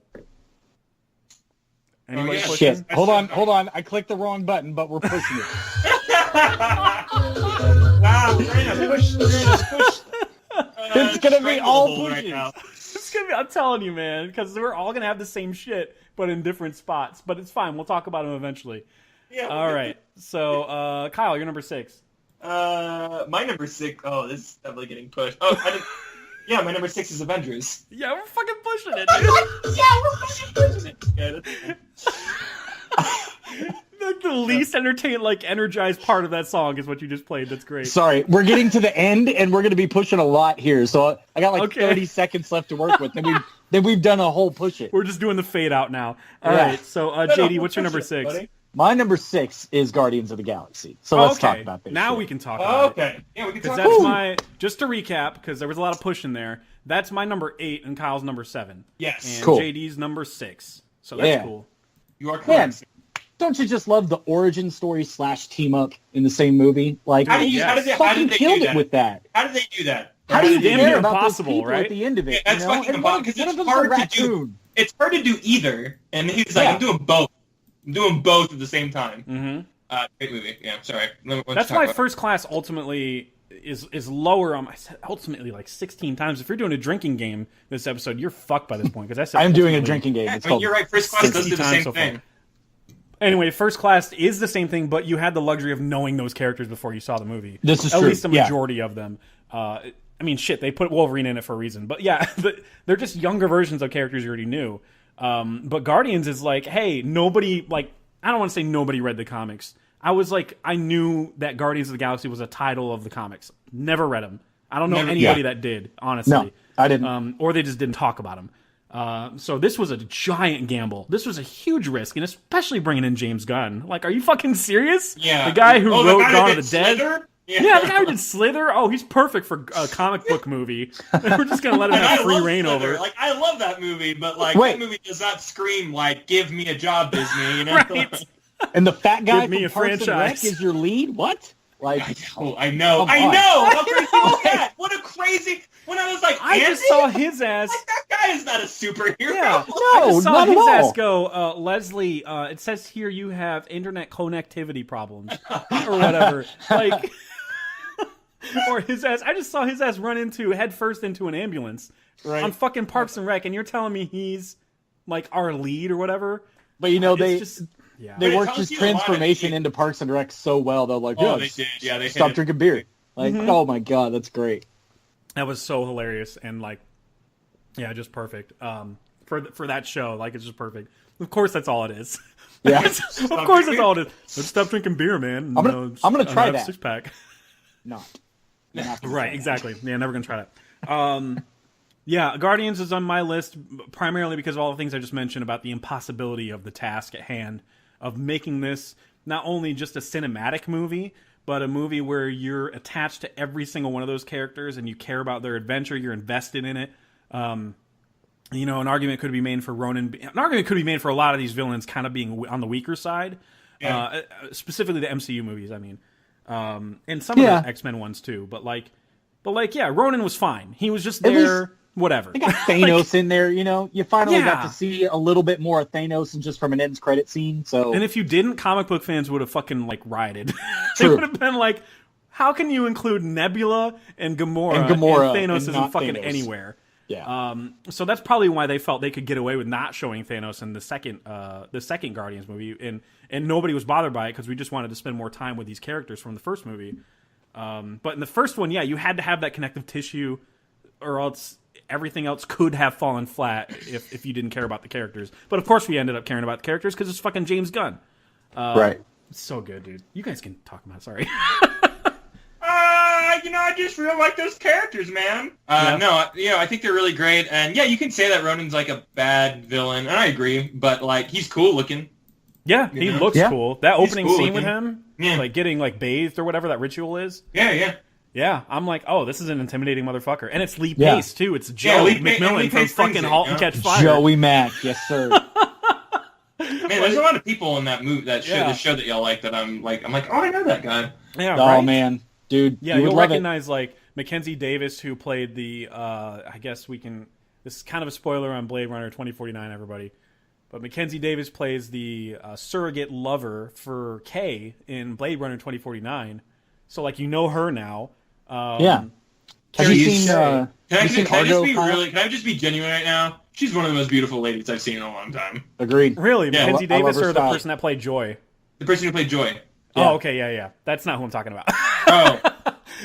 Anybody yeah. pushing? Shit. Hold on. I clicked the wrong button, but we're pushing it. Wow, Serena, push. It's gonna be all Stranglehold pushes. now. It's gonna be, I'm telling you, man, because we're all gonna have the same shit, but in different spots. But it's fine. We'll talk about them eventually. Yeah, All right. So, Kyle, you're number 6. My number 6. Oh, this is definitely getting pushed. Oh, I didn't. Yeah, my number 6 is Avengers. Yeah, we're fucking pushing it, dude. Yeah, we're pushing it. Yeah, Like the least energized part of that song is what you just played. That's great. Sorry, we're getting to the end, and we're going to be pushing a lot here. So I got like 30 seconds left to work with. Then we've done a whole push it. We're just doing the fade out now. All Yeah. right. So, JD, what's your number 6? buddy. My number 6 is Guardians of the Galaxy. So let's talk about this. Now shit. we can talk about it. Okay. Yeah, we can Because talk that's about just to recap, because there was a lot of push in there. That's my number 8 and Kyle's number 7. Yes. And Cool. JD's number 6. So that's Yeah. cool. You are Man, correct. don't you just love the origin story / team up in the same movie? Like, How did fucking they killed do it that? with that. How did they do that? How do you Damn care near about those impossible, people right? at the end of it? Yeah, that's you know? fucking And one impossible, 'cause of it's them's a hard to do. raccoon. It's hard to do either, and he's like, Yeah. I'm doing both. I'm doing both at the same time. Mm-hmm. Great movie. Yeah, sorry. That's why First Class ultimately is lower on. I said ultimately like 16 times. If you're doing a drinking game this episode, you're fucked by this point. Because I said I'm doing a ultimately. drinking game. Yeah, It's but called you're right. First Class does 60 do the times same so far. thing. Anyway, First Class is the same thing, but you had the luxury of knowing those characters before you saw the movie. This is at true. least the Yeah. majority of them. I mean, shit, they put Wolverine in it for a reason. But yeah, they're just younger versions of characters you already knew. But Guardians is like, hey, nobody, like, I don't want to say nobody read the comics. I was like, I knew that Guardians of the Galaxy was a title of the comics. Never read them. I don't know anybody that did, honestly. No, I didn't. Or they just didn't talk about them. So this was a giant gamble. This was a huge risk, and especially bringing in James Gunn. Like, are you fucking serious? Yeah. The guy who wrote guy Dawn that of the did Dead. Slither? Yeah, the guy who did Slither. Oh, he's perfect for a comic book movie. We're just gonna let him And have I free love reign Slither. over. Like, I love that movie, but like Wait. that movie does not scream like "Give me a job, Disney." You know? Right. And the fat guy Give me from a Parks and franchise. Rec is your lead? What? Like, I know. Come on. How crazy was that? What a crazy! When I was like, I just Andy? saw his ass. Like, that guy is not a superhero. Yeah, No, I just saw not at his all. ass go, Leslie, it says here you have internet connectivity problems, or whatever. Like, or his ass, I just saw his ass run head first into an ambulance on fucking Parks and Rec, and you're telling me he's, like, our lead or whatever? but you know, It's they just, yeah. they But it worked tells his you a lot of transformation shit. into Parks and Rec so well. They're like, Oh, yeah, they did. Yeah, they hit stop it. drinking beer. Like, oh my god, that's great. That was so hilarious and like, yeah, just perfect. For that show, like it's just perfect. Of course, that's all it is. Yeah. Of course, that's all it is. Let's stop drinking beer, man. I'm gonna try that. 6-pack. Not. Right, exactly. Yeah, never gonna try that. Yeah, Guardians is on my list primarily because of all the things I just mentioned about the impossibility of the task at hand of making this not only just a cinematic movie, but a movie where you're attached to every single one of those characters and you care about their adventure, you're invested in it. You know, an argument could be made for Ronan. An argument could be made for a lot of these villains kind of being on the weaker side, specifically the MCU movies. I mean, and some of the X-Men ones too. But yeah, Ronan was fine. He was just there whatever. They got Thanos in there, you know. You finally got to see a little bit more of Thanos than just from an end credit scene. So, and if you didn't, comic book fans would have fucking like rioted. They True. would have been like, "How can you include Nebula and Gamora and Thanos isn't fucking Thanos anywhere?" Yeah. So that's probably why they felt they could get away with not showing Thanos in the second Guardians movie, and nobody was bothered by it because we just wanted to spend more time with these characters from the first movie. But in the first one, you had to have that connective tissue, or else everything else could have fallen flat if you didn't care about the characters. But of course, we ended up caring about the characters because it's fucking James Gunn. Right. It's so good, dude. You guys can talk about it. Sorry. I just really like those characters, man. No, I think they're really great. And yeah, you can say that Ronan's like a bad villain, and I agree, but like he's cool looking. Yeah, he looks cool. That opening cool scene looking. with him, like getting like bathed or whatever that ritual is. Yeah, I'm like, oh, this is an intimidating motherfucker. And it's Lee Pace, too. It's Joe McMillan from fucking *Halt and Catch Fire*. Joey Mack, yes, sir. Man, there's a lot of people in that movie, the show that y'all like, that I'm like, oh, I know that guy. Yeah, oh, right? man. Dude, yeah, you'll recognize, like, Mackenzie Davis, who played the, I guess we can, this is kind of a spoiler on Blade Runner 2049, everybody. But Mackenzie Davis plays the surrogate lover for Kay in Blade Runner 2049. So, like, you know her now. Yeah. Have you seen Can I just be genuine right now? She's one of the most beautiful ladies I've seen in a long time. Agreed. Really? Yeah. Mackenzie Davis or the person that played Joy? The person who played Joy. Yeah. Oh, okay, yeah. That's not who I'm talking about. Oh.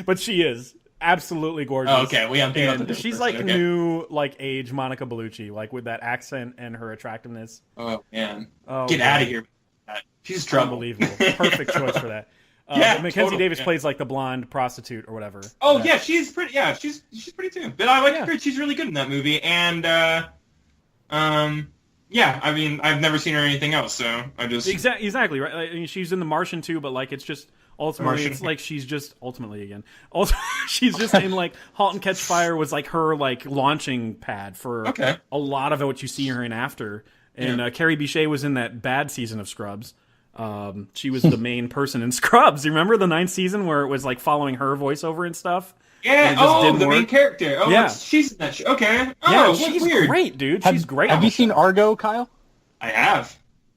But she is absolutely gorgeous. Oh, okay. I'm thinking about the she's person. like new, like age Monica Bellucci, like with that accent and her attractiveness. Oh man, get out of here. She's trouble. Unbelievable. Perfect choice for that. Mackenzie Davis plays like the blonde prostitute or whatever. Oh yeah, she's pretty. Yeah, she's pretty too. But I like her. She's really good in that movie. And yeah, I mean, I've never seen her in anything else, so I just exactly right. I mean, she's in The Martian too, but like it's just ultimately it's like she's just also she's just in like *Halt and Catch Fire* was like her like launching pad for a lot of what you see her in after. And Carrie Bichet was in that bad season of Scrubs. She was the main person in Scrubs. You remember the 9th season where it was like following her voiceover and stuff? Yeah. The main character. Oh, yeah. She's in that show. Okay. Oh, yeah, she's weird. Great, dude. She's great. Have you seen Argo, Kyle? I have.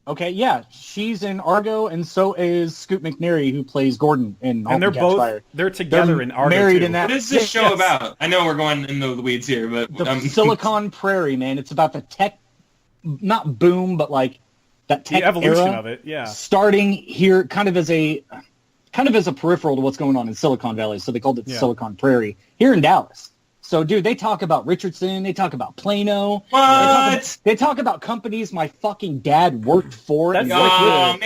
Okay, yeah, she's in Argo, and so is Scoot McNairy, who plays Gordon in *Halt and Catch Fire*. They're together in Argo. Married too. in that. What is this show about? I know we're going into the weeds here, but the Silicon Prairie, man. It's about the tech, not boom, but like that tech the evolution era of it. Yeah, starting here, kind of as a peripheral to what's going on in Silicon Valley. So they called it Silicon Prairie here in Dallas. So, dude, they talk about Richardson. They talk about Plano. What? They talk about companies my fucking dad worked for. That's man,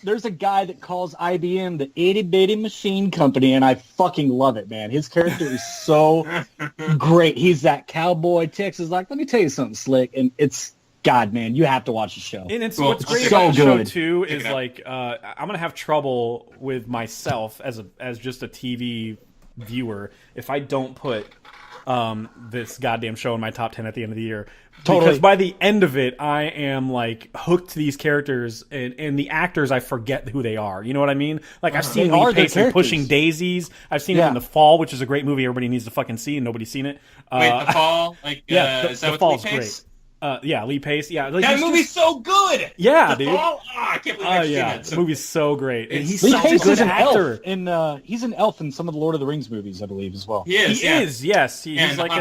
There's a guy that calls IBM the itty bitty machine company, and I fucking love it, man. His character is so great. He's that cowboy Texas, like, let me tell you something, Slick, and it's God, man, you have to watch the show. And it's what's great so about the show good. too is like I'm gonna have trouble with myself as just a TV viewer if I don't put this goddamn show in my top 10 at the end of the year. Totally. Because by the end of it, I am like hooked to these characters, and the actors, I forget who they are. You know what I mean? Like I've seen Lee Pace in Pushing Daisies. I've seen him in The Fall, which is a great movie everybody needs to fucking see, and nobody's seen it. Wait, The Fall? Like, is that The Fall's great. Yeah, Lee Pace. Yeah, like, that movie's so good. Yeah, the dude. Fall? Oh, I can't believe I've seen it. The movie's so great, and he's Lee such a Pace good is an actor. elf he's an elf in some of the Lord of the Rings movies, I believe, as well. He is. Yes. He's like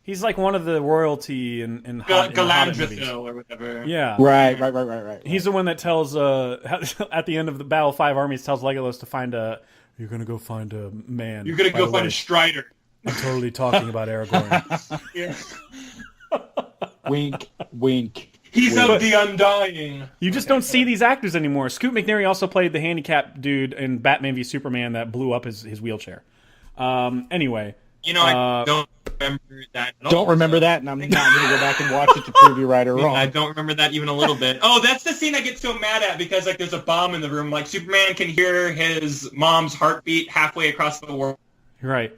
he's like one of the royalty in Galadriel or whatever. Yeah. Right. He's the one that tells at the end of the Battle of Five Armies tells Legolas to find you're gonna go find a man. You're gonna go find a Strider. I'm totally talking about Aragorn. Yeah. Wink, wink. He's of the Undying. You just don't see these actors anymore. Scoot McNairy also played the handicapped dude in Batman v Superman that blew up his wheelchair. Anyway. You know, I don't remember that at all. Don't remember that, and I'm not going to go back and watch it to prove you right or wrong. I don't remember that even a little bit. Oh, that's the scene I get so mad at because, like, there's a bomb in the room. Like, Superman can hear his mom's heartbeat halfway across the world. Right.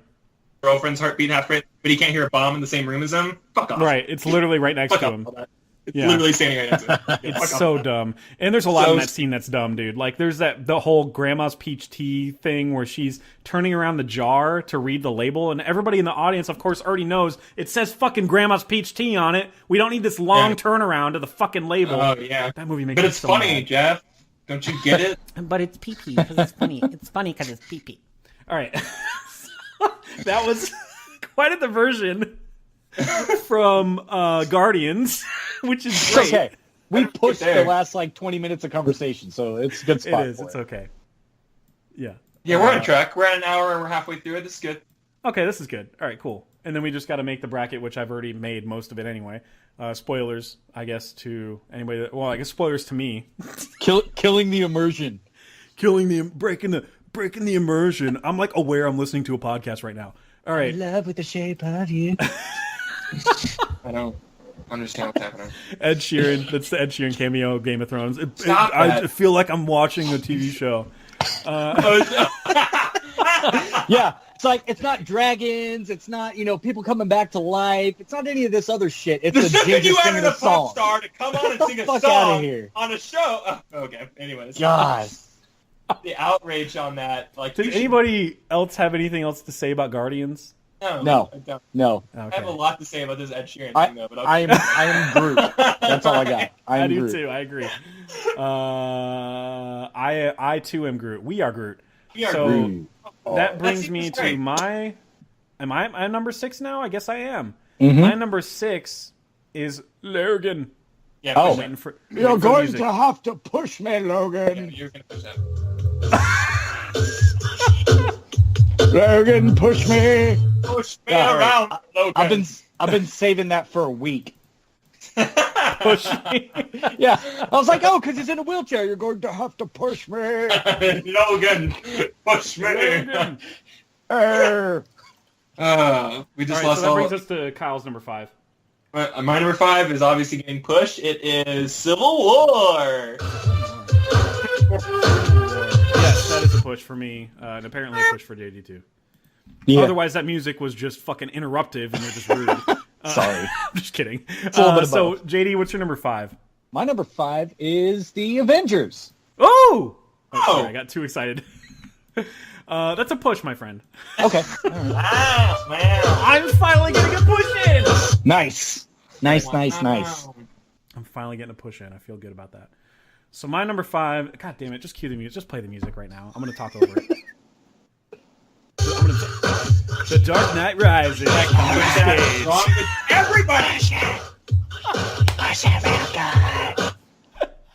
Girlfriend's heartbeat halfway, but he can't hear a bomb in the same room as him. Fuck off. Right. It's literally right next to him. It's literally standing right next to it. It's so dumb. And there's a lot in that scene that's dumb, dude. Like, there's the whole grandma's peach tea thing where she's turning around the jar to read the label, and everybody in the audience, of course, already knows it says fucking grandma's peach tea on it. We don't need this long turnaround to the fucking label. Oh, yeah. That movie makes But me it's so funny, mad. Jeff. Don't you get it? But it's pee-pee because it's funny. It's funny because it's pee-pee. All right. That was quite a diversion from Guardians, which is It's great. okay. We pushed there. the last 20 minutes of conversation, so it's a good It spot. is. for It's it. okay. Yeah. Yeah, we're on track. We're at an hour and we're halfway through it. This is good. Okay, this is good. All right, cool. And then we just got to make the bracket, which I've already made most of it anyway. Spoilers, I guess, to anybody. I guess spoilers to me. Killing the immersion. Breaking the immersion. I'm like aware I'm listening to a podcast right now. All right. Love with the shape of you. I don't understand what's happening. Ed Sheeran. That's the Ed Sheeran cameo of Game of Thrones. Stop I that. feel like I'm watching a TV show. Yeah, it's like, it's not dragons, it's not, people coming back to life, it's not any of this other shit. It's The a second ginger you singing added a a pop song. star to come on and sing a Fuck outta song here. on a show. Oh, okay, anyways. God. The outrage on that. Like, Did you should- anybody else have anything else to say about Guardians? No. I don't. No. I have a lot to say about this Ed Sheeran I thing, though. But I am Groot. That's all I got. I I am do Groot. too. I agree. I too am Groot. We are Groot. We are So Groot. that brings That me seems to great. my. Am I number 6 now? I guess I am. Mhm. My number 6 is Logan. Yeah, Oh. push Waiting that. for, You're waiting for going music. to have to push me, Yeah, Logan. you're gonna push that. Logan, push me. Push me Yeah, around, Logan. I've been saving that for a week. Push me. Yeah, I was like, because he's in a wheelchair. You're going to have to push me. Logan, push me. Logan. Err. We just All right, lost so that all. brings us to Kyle's number 5. My number 5 is obviously getting pushed. It is Civil War. Yes, that is a push for me, and apparently a push for JD too. Yeah. Otherwise, that music was just fucking interruptive, and you're just rude. Sorry. I'm just kidding. a little bit of So, both. JD, what's your number 5? My number 5 is the Avengers. Oh! Oh. Sorry, I got too excited. That's a push, my friend. Okay. Wow, man. I'm finally getting a push in! Nice. Nice. I'm finally getting a push in. I feel good about that. So my number 5... God damn it, just cue the music. Just play the music right now. I'm going to talk over it. The Dark Knight Rises. What's wrong with everybody?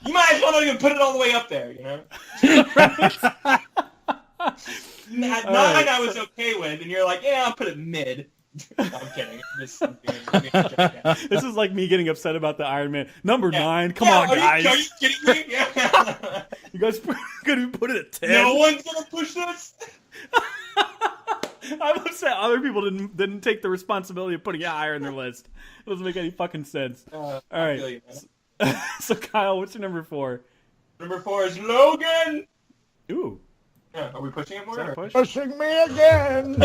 You might as well not even put it all the way up there, you know? Nine I was okay with, and you're like, yeah, I'll put it mid. No, I'm kidding. I'm being a jackass. This is like me getting upset about the Iron Man. Number 9. Come Yeah, on, guys. Are you kidding me? Yeah. You guys going to put it at 10? No one's gonna push this. I'm upset other people didn't take the responsibility of putting it higher in their list. It doesn't make any fucking sense. All I feel right. you, man. So, Kyle, what's your number 4? Number 4 is Logan. Ooh. Yeah, are we pushing it Is more? that a or- push? Pushing me again.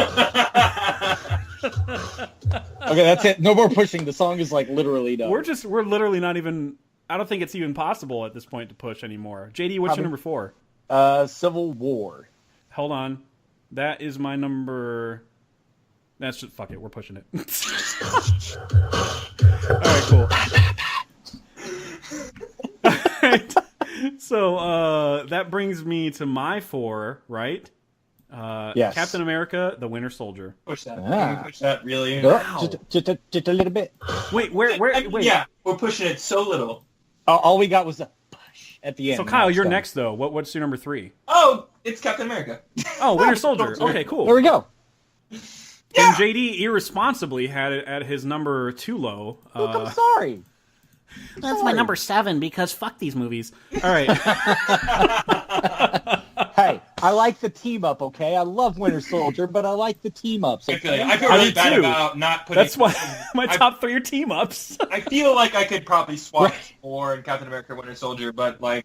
Okay, that's it. No more pushing. The song is like literally done. We're literally not even... I don't think it's even possible at this point to push anymore. JD, what's your number 4? Civil War. Hold on. That is my number... That's just... Fuck it. We're pushing it. Alright, cool. Alright. So, that brings me to my 4, right? Yes. Captain America, the Winter Soldier. Push that. Ah. Can we push that really? Just a little bit. Wait, wait. Yeah, we're pushing it so little. All we got was a push at the end. So, Kyle, you're Done. next, though. What's your number 3? Oh, it's Captain America. Oh, Winter Soldier. Okay, cool. There we go. And JD irresponsibly had it at his number 2 low. Look, I'm sorry. That's my number 7 because fuck these movies. All right. Hey, I like the team up, okay? I love Winter Soldier, but I like the team ups. I feel Okay? really do bad too. about not putting. That's why my top 3 are team ups. I feel like I could probably swap more in Captain America: Winter Soldier, but like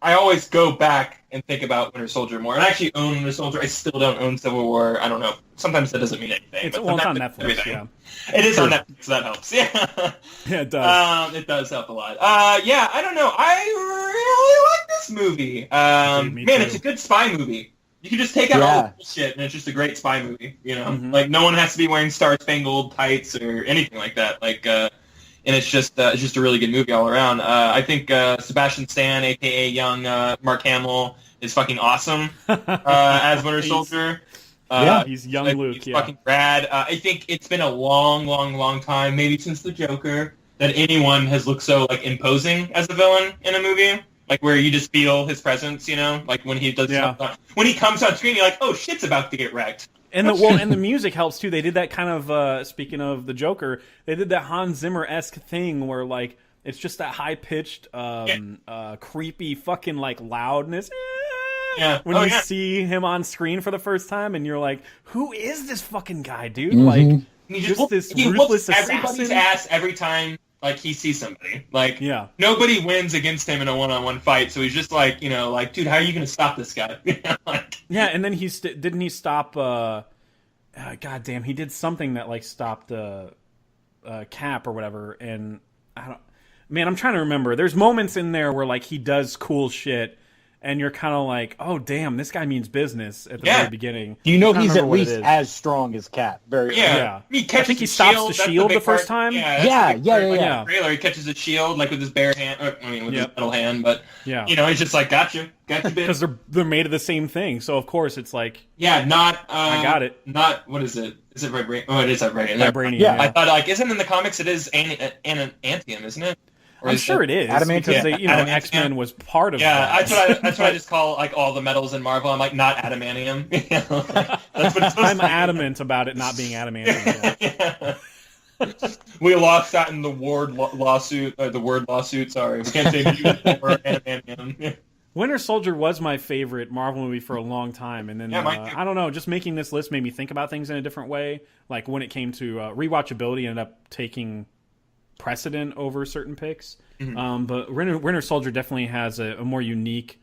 I always go back and think about Winter Soldier more. And I actually own Winter Soldier. I still don't own Civil War. I don't know. Sometimes that doesn't mean anything. It's on Netflix. Everything. Yeah, it is on Netflix. So that helps. Yeah, yeah, it does. It does help a lot. Yeah, I don't know. I really like this movie. Dude, man, too. It's a good spy movie. You can just take out all the bullshit, and it's just a great spy movie. You know, like no one has to be wearing star-spangled tights or anything like that. Like, and it's just a really good movie all around. I think Sebastian Stan, aka young Mark Hamill, is fucking awesome as Winter Soldier. He's young Luke. He's fucking rad. I think it's been a long time, maybe since the Joker, that anyone has looked so like imposing as a villain in a movie. Like where you just feel his presence, you know, like when he does when he comes on screen, you're like, oh, shit's about to get wrecked. And the music helps too. They did that kind of speaking of the Joker, they did that Hans Zimmer-esque thing where like it's just that high pitched, creepy fucking like loudness. Yeah. When you see him on screen for the first time, and you're like, who is this fucking guy, dude? Mm-hmm. Like he this he ruthless whoops everybody's assassin. ass every time. Like he sees somebody, like nobody wins against him in a one-on-one fight, so he's just like, you know, like, dude, how are you gonna stop this guy? Like, and then didn't he stop? God damn, he did something that like stopped Cap or whatever. And I'm trying to remember. There's moments in there where like he does cool shit, and you're kind of like, oh damn, this guy means business at the very beginning. You know, he's at least as strong as Cap. I think he stops the shield the first time. Yeah. Trailer, he catches the shield like with his bare hand. With his metal hand. But you know, he's just like, gotcha, because they're made of the same thing. So of course it's like, I got it. Not what is it? Is it vibranium? Oh, it is vibranium. Vibranium. Yeah, I thought like, isn't in the comics it is anamantium, isn't it? I'm sure it is because X-Men was part of that. That's what I just call like all the metals in Marvel. I'm like, not adamantium. That's what it's I'm adamant about it not being adamantium. We lost that in the Ward lawsuit. Sorry, we can't say or adamantium. Winter Soldier was my favorite Marvel movie for a long time, and then I don't know, just making this list made me think about things in a different way. Like when it came to rewatchability, ended up taking precedent over certain picks. But Winter Soldier definitely has a more unique,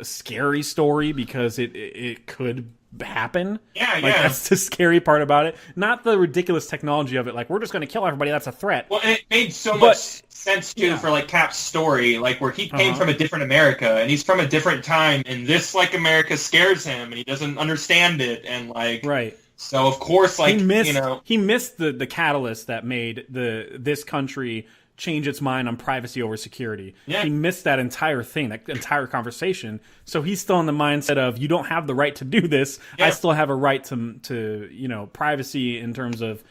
scary story because it could happen. That's the scary part about it. Not the ridiculous technology of it. Like, we're just going to kill everybody. That's a threat. Well, and it made so much sense too for like Cap's story, like where he came from a different America and he's from a different time, and this like America scares him and he doesn't understand it, and like So of course, like, he missed the catalyst that made this country change its mind on privacy over security. Yeah. He missed that entire thing, that entire conversation. So he's still in the mindset of, you don't have the right to do this. Yeah. I still have a right to privacy in terms of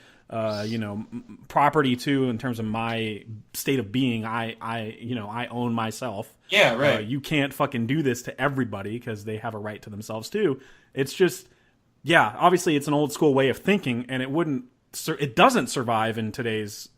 property too, in terms of my state of being. I own myself. Yeah, right. You can't fucking do this to everybody because they have a right to themselves too. It's just, obviously it's an old school way of thinking, and it doesn't survive in today's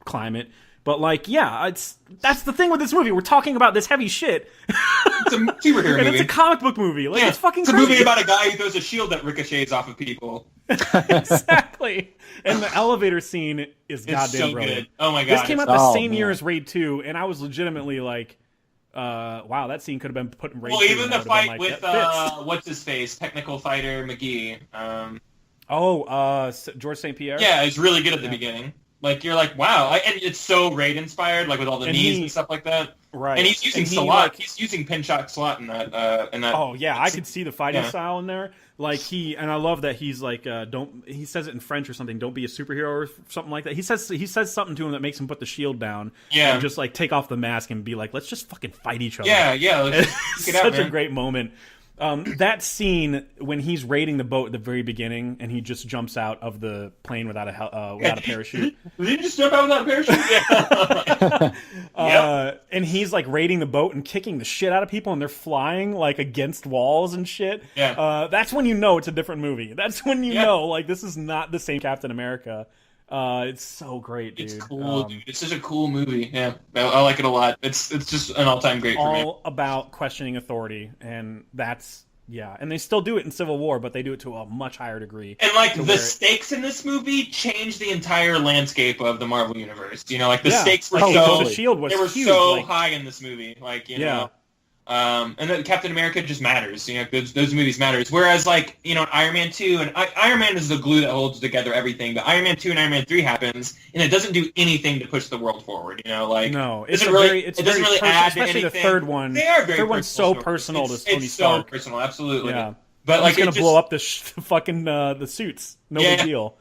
climate. But that's the thing with this movie. We're talking about this heavy shit. It's a superhero movie. It's a comic book movie. Like, it's fucking crazy. It's a movie about a guy who throws a shield that ricochets off of people. Exactly. And the elevator scene is goddamn so brilliant. Good. Oh my god. This came out the same year as Raid 2, and I was legitimately like, wow, that scene could have been put in Raid 2. Well, even the fight with what's his face, technical fighter McGee. George St. Pierre. Yeah, he's really good at the beginning. Like, you're like, wow, and it's so Raid inspired, like with all the knees and stuff like that. Right. And he's using slot. He's using pin shot slot in that. Oh yeah, I could see the fighting style in there. Like and I love that he's like, he says it in French or something. Don't be a superhero or something like that. He says something to him that makes him put the shield down. Yeah. And just like take off the mask and be like, let's just fucking fight each other. Yeah. It's such a great moment. That scene when he's raiding the boat at the very beginning and he just jumps out of the plane without a parachute. Did he just jump out without a parachute? Yeah. And he's like raiding the boat and kicking the shit out of people, and they're flying like against walls and shit. Yeah. That's when you know it's a different movie. That's when you know like this is not the same Captain America. It's so great, dude. It's cool, dude. It's such a cool movie. Yeah, I like it a lot. It's just an all-time great for me. All about questioning authority, and that's Yeah, and they still do it in Civil War, but they do it to a much higher degree. And like the stakes in this movie changed the entire landscape of the Marvel universe. You know, like the stakes were the Shield was they were huge, so high in this movie. Like you Yeah. know. And then Captain America just matters, you know. Those movies matters. Whereas, like, you know, Iron Man 2 and Iron Man is the glue that holds together everything. But Iron Man 2 and Iron Man 3 happens, and it doesn't do anything to push the world forward. You know, like no, it doesn't really add to especially anything. the third one. They are very third one's so personal personal to Tony it's Stark. so personal, absolutely. Yeah, but like he's gonna blow up the fucking the suits. No big deal.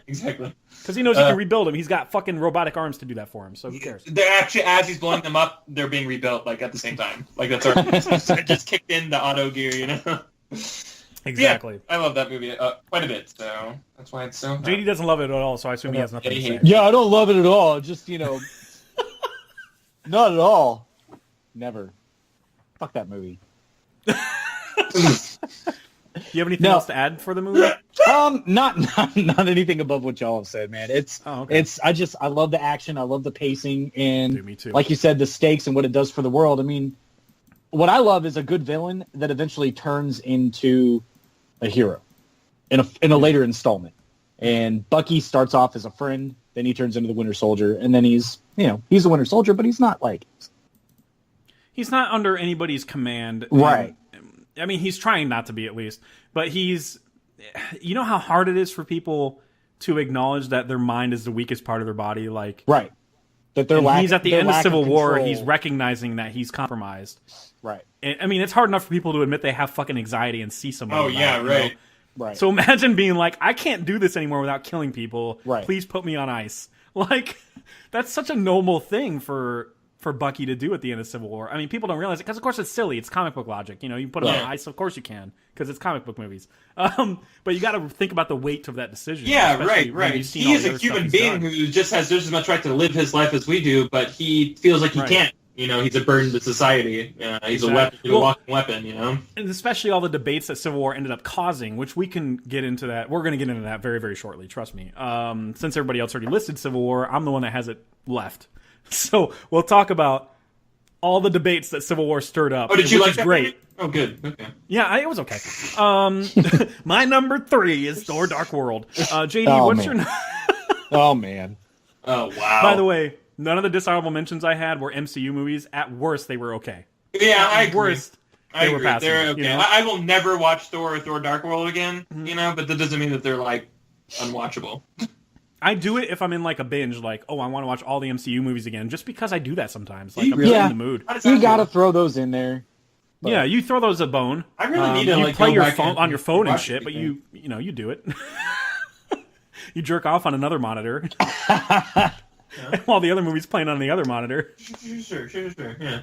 Exactly. Because he knows he can rebuild them. He's got fucking robotic arms to do that for him. So who cares? They're actually, as he's blowing them up, they're being rebuilt like at the same time. Like that's our just kicked in the auto gear, you know. Exactly. Yeah, I love that movie quite a bit, so that's why it's so. JD doesn't love it at all, so I assume he has nothing to say. Yeah, I don't love it at all. Just, you know, not at all. Never. Fuck that movie. Do you have anything else to add for the movie? Not anything above what y'all have said, man. I love the action, I love the pacing, and Dude, me too. like you said, the stakes and what it does for the world. I mean, what I love is a good villain that eventually turns into a hero in a later installment. And Bucky starts off as a friend, then he turns into the Winter Soldier, and then he's a Winter Soldier, but he's not like he's not under anybody's command, right? I mean, he's trying not to be, at least, but he's. You know how hard it is for people to acknowledge that their mind is the weakest part of their body, like right. That they're he's at the end of Civil War. control. He's recognizing that he's compromised. Right. And, I mean, it's hard enough for people to admit they have fucking anxiety and see somebody. Oh yeah, right. Right. So imagine being like, I can't do this anymore without killing people. Right. Please put me on ice. Like, that's such a noble thing for Bucky to do at the end of Civil War. I mean, people don't realize it because, of course, it's silly. It's comic book logic. You know, you put him on ice, of course you can, because it's comic book movies. But you got to think about the weight of that decision. Yeah, right. He is a human being who just has just as much right to live his life as we do, but he feels like he can't. You know, he's a burden to society. He's a weapon, a walking weapon, you know? And especially all the debates that Civil War ended up causing, which we can get into that. We're going to get into that very, very shortly, trust me. Since everybody else already listed Civil War, I'm the one that has it left. So we'll talk about all the debates that Civil War stirred up. Oh, did you like that? Great. Oh, good. Okay. Yeah, it was okay. My number 3 is Thor: Dark World. JD, what's your... Oh, man. Oh, wow. By the way, none of the dishonorable mentions I had were MCU movies. At worst, they were okay. Yeah, I agree. Worst, they were passing. They're okay. You know? I will never watch Thor or Thor: Dark World again, you know, but that doesn't mean that they're, like, unwatchable. I do it if I'm in like a binge, like, oh, I want to watch all the MCU movies again, just because I do that sometimes. Like, I'm really in the mood. You got to throw those in there. But... Yeah, you throw those a bone. I really need to you like play go your back phone on your phone and shit, but anything. you do it. You jerk off on another monitor while the other movie's playing on the other monitor. Sure, yeah.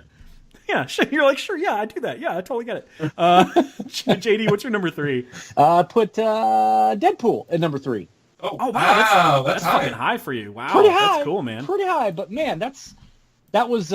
Yeah, sure. You're like, sure, yeah, I do that. Yeah, I totally get it. JD, what's your number 3? Put Deadpool at number 3. Oh wow, that's high. fucking high for you. Wow, Pretty high. That's cool, man. Pretty high, but man, that was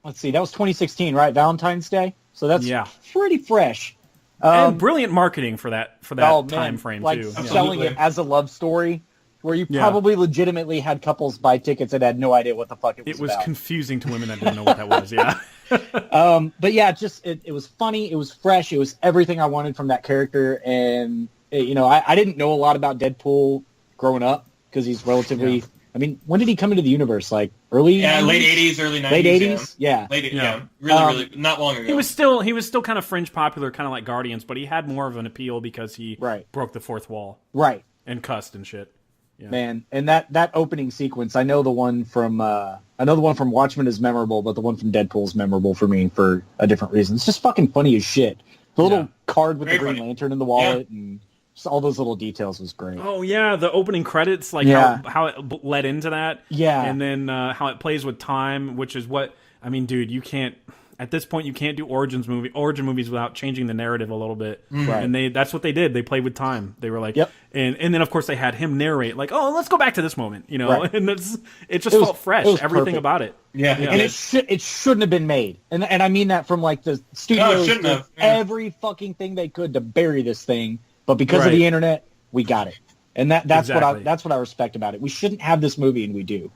let's see, that was 2016, right? Valentine's Day. So that's pretty fresh. And brilliant marketing for that time frame like too. Selling it as a love story, where you probably legitimately had couples buy tickets and had no idea what the fuck it was. It was about. Confusing to women that didn't know what that was. Yeah. But yeah, it was funny. It was fresh. It was everything I wanted from that character. And I didn't know a lot about Deadpool growing up because he's relatively. Yeah. I mean, when did he come into the universe? Like early? Yeah, 90s? Late 80s, early 90s. Late 80s? Yeah. Really, not long ago. He was still kind of fringe popular, kind of like Guardians, but he had more of an appeal because he broke the fourth wall. Right. And cussed and shit. Yeah. Man, and that opening sequence, I know the one from Watchmen is memorable, but the one from Deadpool is memorable for me for a different reason. It's just fucking funny as shit. The little card with the Green Lantern in the wallet and just all those little details was great. Oh yeah, the opening credits, like how it led into that. Yeah. And then how it plays with time, which is what I mean, dude. You can't at this point. You can't do origin movies without changing the narrative a little bit. Right. And that's what they did. They played with time. They were like, and then of course they had him narrate, like, oh, let's go back to this moment, and it just felt fresh. Everything perfect. About it. Yeah. And it shouldn't have been made. And I mean that from like the studios did every fucking thing they could to bury this thing, but because of the internet, we got it. And that's what I respect about it. We shouldn't have this movie, and we do.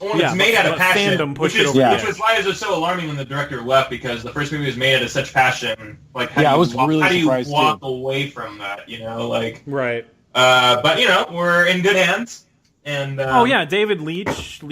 Well, it's made out of passion, fandom pushed which it over. Which was why it was so alarming when the director left, because the first movie was made out of such passion. Like, how do you walk away from that? You know, like right. But you know, we're in good hands. And David Leitch,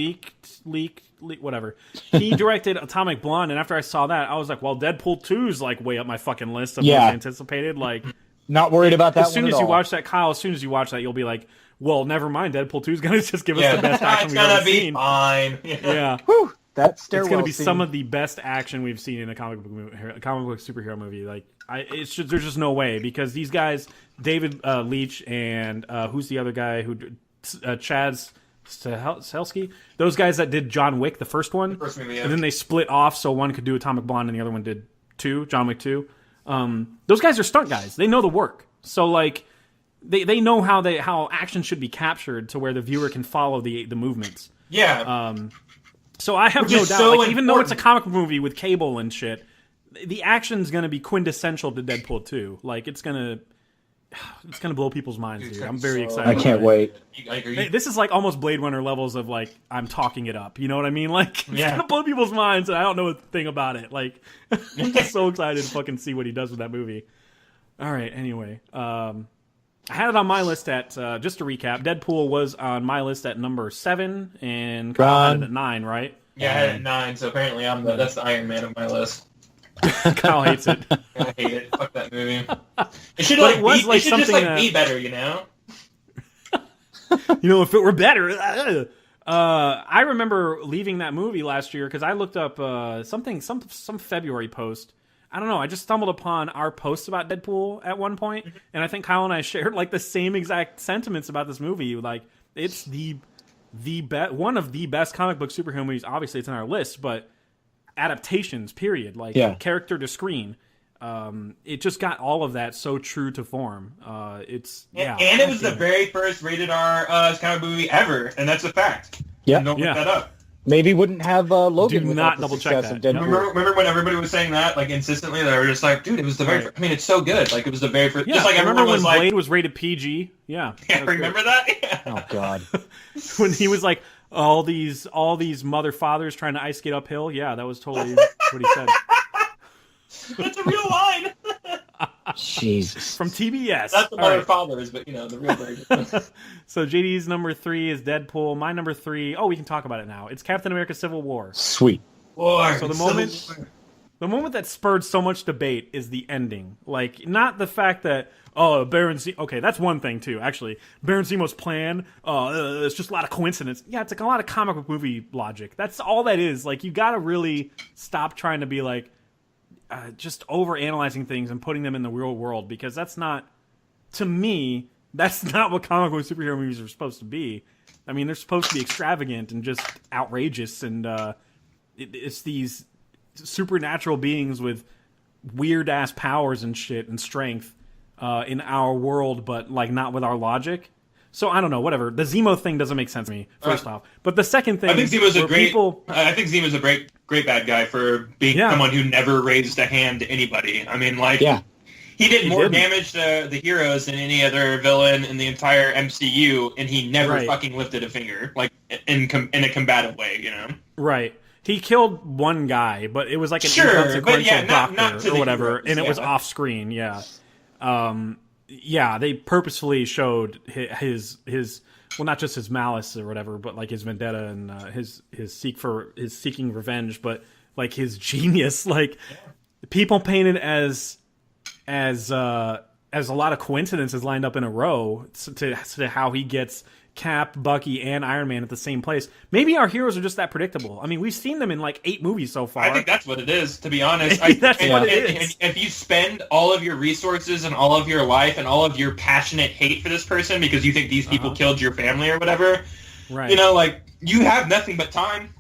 whatever. He directed Atomic Blonde, and after I saw that, I was like, well, Deadpool 2 is like way up my fucking list of most anticipated. Like, not worried about that. As soon as you watch that, Kyle, you'll be like, well, never mind. Deadpool 2 is gonna just give us the best action we've ever seen. It's gonna be fine. Yeah. Whew, that stairwell It's gonna be scene. some of the best action we've seen in a comic book superhero movie. Like, there's just no way, because these guys, David Leitch and who's the other guy who Chaz Stahelski, those guys that did John Wick, the first one, movie, and then they split off so one could do Atomic Blonde and the other one did John Wick 2. Those guys are stunt guys. They know the work. So like they know how action should be captured to where the viewer can follow the movements. Yeah. So I have no doubt, so even though it's a comic book movie with Cable and shit, the action's going to be quintessential to Deadpool 2. Like, it's going to blow people's minds, dude. I'm very excited. I can't wait. Hey, this is like almost Blade Runner levels of like, I'm talking it up. You know what I mean? Like, it's going to blow people's minds, and I don't know a thing about it. Like, I'm just so excited to fucking see what he does with that movie. All right, anyway. I had it on my list at, just to recap, Deadpool was on my list at number 7, and Kyle had it at 9, right? Yeah, I had it at 9, so apparently that's the Iron Man of my list. Kyle hates it. I hate it. Fuck that movie. It should be better, you know? You know, if it were better. I remember leaving that movie last year because I looked up some February post. I don't know. I just stumbled upon our posts about Deadpool at one point, and I think Kyle and I shared like the same exact sentiments about this movie. Like, it's one of the best comic book superhero movies. Obviously, it's on our list, but adaptations, period. Like, character to screen. It just got all of that so true to form. And it was the very first rated R comic book movie ever, and that's a fact. Yeah, don't look that up. Maybe wouldn't have Logan. Do not double check that. Remember when everybody was saying that, like, insistently? They were just like, dude, it was the very first. I mean, it's so good. Like, it was the very first. Yeah, just like I remember when Blade was rated PG. Yeah. Yeah, remember that? Yeah. Oh God. When he was like, all these mother fathers trying to ice skate uphill. Yeah, that was totally what he said. That's a real line. Jesus. From TBS. That's the mother fathers, but the real version. So JD's number 3 is Deadpool. My number 3, we can talk about it now. It's Captain America: Civil War. Sweet. So the moment that spurred so much debate is the ending. Like, not the fact that Baron Zemo. Okay, that's one thing too. Actually, Baron Zemo's plan. It's just a lot of coincidence. Yeah, it's like a lot of comic book movie logic. That's all that is. Like, you got to really stop trying to be like just over analyzing things and putting them in the real world, because that's not, to me, that's not what comic book superhero movies are supposed to be. I mean, they're supposed to be extravagant and just outrageous, and it's these supernatural beings with weird ass powers and shit and strength in our world, but like not with our logic. So I don't know, whatever. The Zemo thing doesn't make sense to me, first off. But the second thing, I think Zemo's a great bad guy for being someone who never raised a hand to anybody. I mean, like, he did more damage to the heroes than any other villain in the entire MCU, and he never fucking lifted a finger, like in a combative way, you know? Right. He killed one guy, but it was like an inconsequential doctor or whatever, and it was off screen. Yeah. They purposefully showed his well, not just his malice or whatever, but like his vendetta and his seeking revenge, but like his genius. Like, people painted as a lot of coincidences lined up in a row to how he gets Cap, Bucky, and Iron Man at the same place. Maybe our heroes are just that predictable. I mean, we've seen them in like 8 movies so far. I think that's what it is, to be honest. That's what it is. If you spend all of your resources and all of your life and all of your passionate hate for this person because you think these people killed your family or whatever, right? Like, you have nothing but time,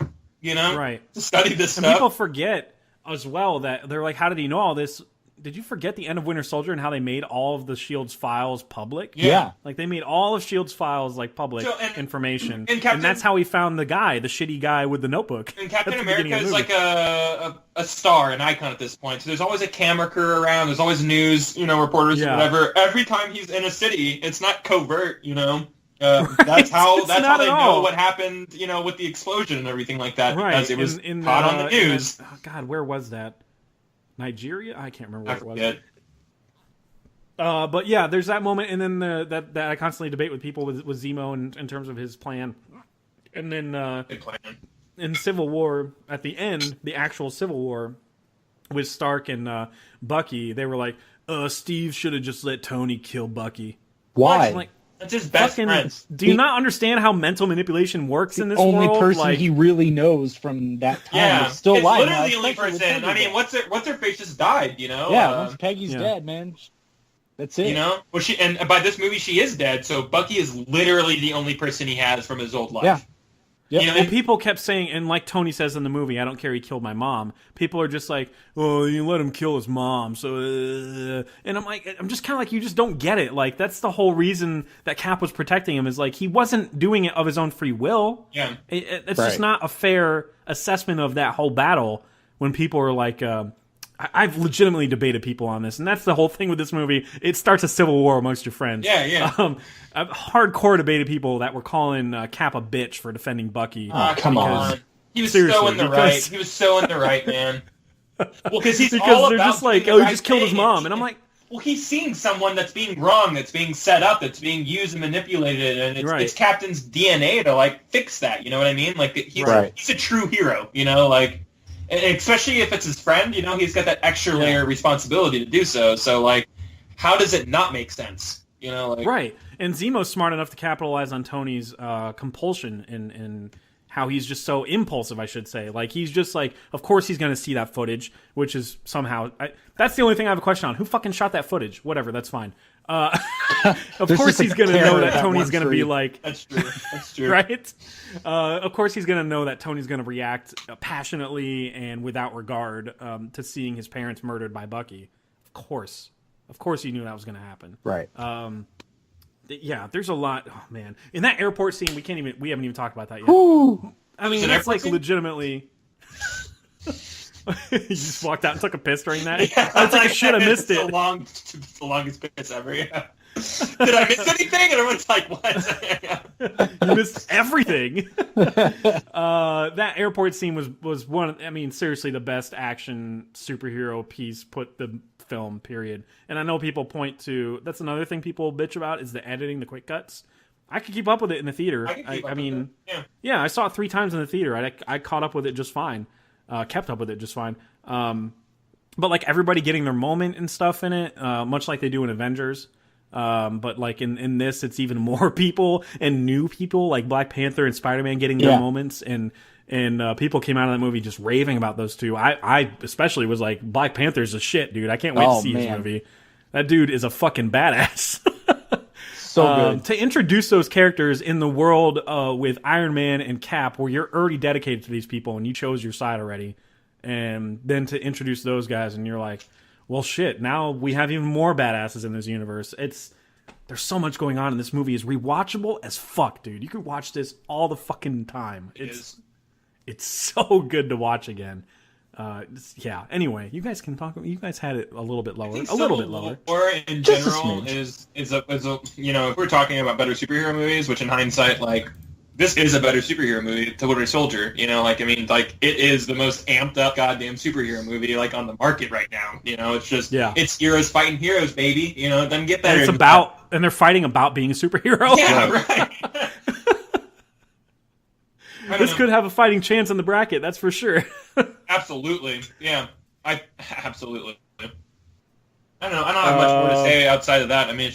to study this stuff. And people forget as well that they're like, how did he know all this? Did you forget the end of Winter Soldier and how they made all of the S.H.I.E.L.D.'s files public? Yeah. Like, they made all of S.H.I.E.L.D.'s files, like, public information. And that's how he found the shitty guy with the notebook. And Captain America is like a star, an icon at this point. So there's always a camera crew around. There's always news, reporters or whatever. Every time he's in a city, it's not covert, That's how It's not they at know all. what happened, with the explosion and everything like that, Right. because it was caught on the news. God, where was that? Nigeria? I can't remember I where it was. forget. But yeah, there's that moment, and then that I constantly debate with people with Zemo in terms of his plan. And then Good plan. in Civil War, at the end, the actual Civil War, with Stark and Bucky, they were like, Steve should have just let Tony kill Bucky. Why? Like, That's his best friend. do you not understand how mental manipulation works in this only world? person Like, he really knows from that time Yeah, is still it's alive. literally now, the only especially with person. Peggy I mean, dead. what's her face just died, Yeah, once Peggy's yeah. dead, man. That's it. Well, and by this movie she is dead, so Bucky is literally the only person he has from his old life. Yeah. Yep. You know, well, people kept saying, and like Tony says in the movie, I don't care, he killed my mom. People are just like, oh, you let him kill his mom. So, and I'm just kind of like, you just don't get it. Like, that's the whole reason that Cap was protecting him, is like, he wasn't doing it of his own free will. Yeah. It's just not a fair assessment of that whole battle when people are like, I've legitimately debated people on this, and that's the whole thing with this movie. It starts a civil war amongst your friends. Yeah. I've hardcore debated people that were calling Cap a bitch for defending Bucky. Come on. He was Seriously, so in the right. He was so in the right, man. Well, because he's because all they're about just like, doing the he right just killed his thing. mom, and I'm like, well, he's seeing someone that's being wrong, that's being set up, that's being used and manipulated, and it's, Right. it's Captain's DNA to like fix that. You know what I mean? Like he's a true hero. Like. And especially if it's his friend, he's got that extra layer of responsibility to do so. So, like, how does it not make sense? Right. And Zemo's smart enough to capitalize on Tony's compulsion and how he's just so impulsive, I should say. Like, he's just like, of course he's going to see that footage, which is somehow... that's the only thing I have a question on. Who fucking shot that footage? Whatever, that's fine. Of course he's going to know that Tony's going to be like... That's true. Right? Of course he's going to know that Tony's going to react passionately and without regard to seeing his parents murdered by Bucky. Of course he knew that was going to happen. Right. Yeah, there's a lot. Oh, man. In that airport scene, we haven't even talked about that yet. Woo. I mean, that's like legitimately... You just walked out and took a piss during that? Yeah, I was like, shit, I missed it. It's the longest piss ever, yeah. Did I miss anything? And everyone's like, what? You missed everything. That airport scene was one, I mean, seriously, the best action superhero piece put the film, period. And I know people point to, that's another thing people bitch about, is the editing, the quick cuts. I could keep up with it in the theater. I mean, yeah, I saw it 3 times in the theater. I caught up with it just fine. Kept up with it just fine. But like everybody getting their moment and stuff in it, much like they do in Avengers. But like in this, it's even more people and new people, like Black Panther and Spider-Man getting their moments, and people came out of that movie just raving about those two. I especially was like, Black Panther's a shit, dude. I can't wait to see his movie. That dude is a fucking badass. So good. To introduce those characters in the world with Iron Man and Cap, where you're already dedicated to these people and you chose your side already, and then to introduce those guys and you're like, well, shit, now we have even more badasses in this universe. There's so much going on, and this movie is rewatchable as fuck, dude. You could watch this all the fucking time. It's so good to watch again. Yeah. Anyway, you guys can talk. You guys had it a little bit lower. A little bit lower. War in general is a if we're talking about better superhero movies, which in hindsight, like, this is a better superhero movie to Winter Soldier. It is the most amped up goddamn superhero movie like on the market right now. It's just it's heroes fighting heroes, baby. It doesn't get better. And they're fighting about being a superhero. Yeah, right. This could have a fighting chance in the bracket, that's for sure. Absolutely, yeah. Absolutely. I don't know. I don't have much more to say outside of that. I mean,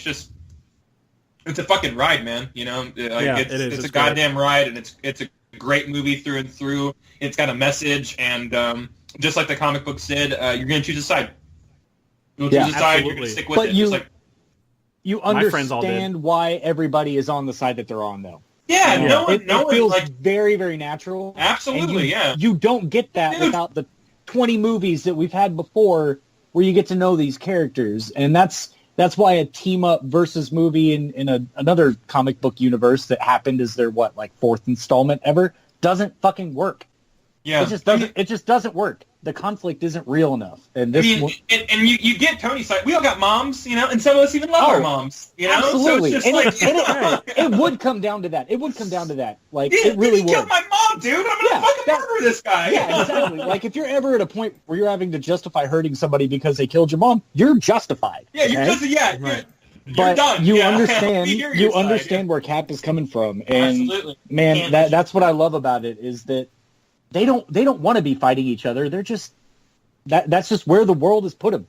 it's a fucking ride, man. It's a goddamn ride, and it's a great movie through and through. It's got a message, and just like the comic books did, you're going to choose a side. You'll choose a side. You're going to stick with it. You understand why everybody is on the side that they're on, though. Yeah, it feels very, very natural. Absolutely, You don't get that without the 20 movies that we've had before where you get to know these characters. And that's why a team-up versus movie in another comic book universe that happened as their, 4th installment ever, doesn't fucking work. Yeah. It just doesn't work. the conflict isn't real enough. And I this mean, and you get Tony's side. We all got moms, and some of us even love our moms, Absolutely. So it's just it would come down to that. It would come down to that. Like, yeah, it really he would. killed my mom, dude. I'm going to fucking murder this guy. Yeah, exactly. Like, if you're ever at a point where you're having to justify hurting somebody because they killed your mom, you're justified. Yeah, you're okay? just, Right. You're But done. you Yeah. understand, We hear you your side, understand where Cap is coming from, and Absolutely. man, that's what I love about it is that they don't want to be fighting each other. They're just that's just where the world has put them.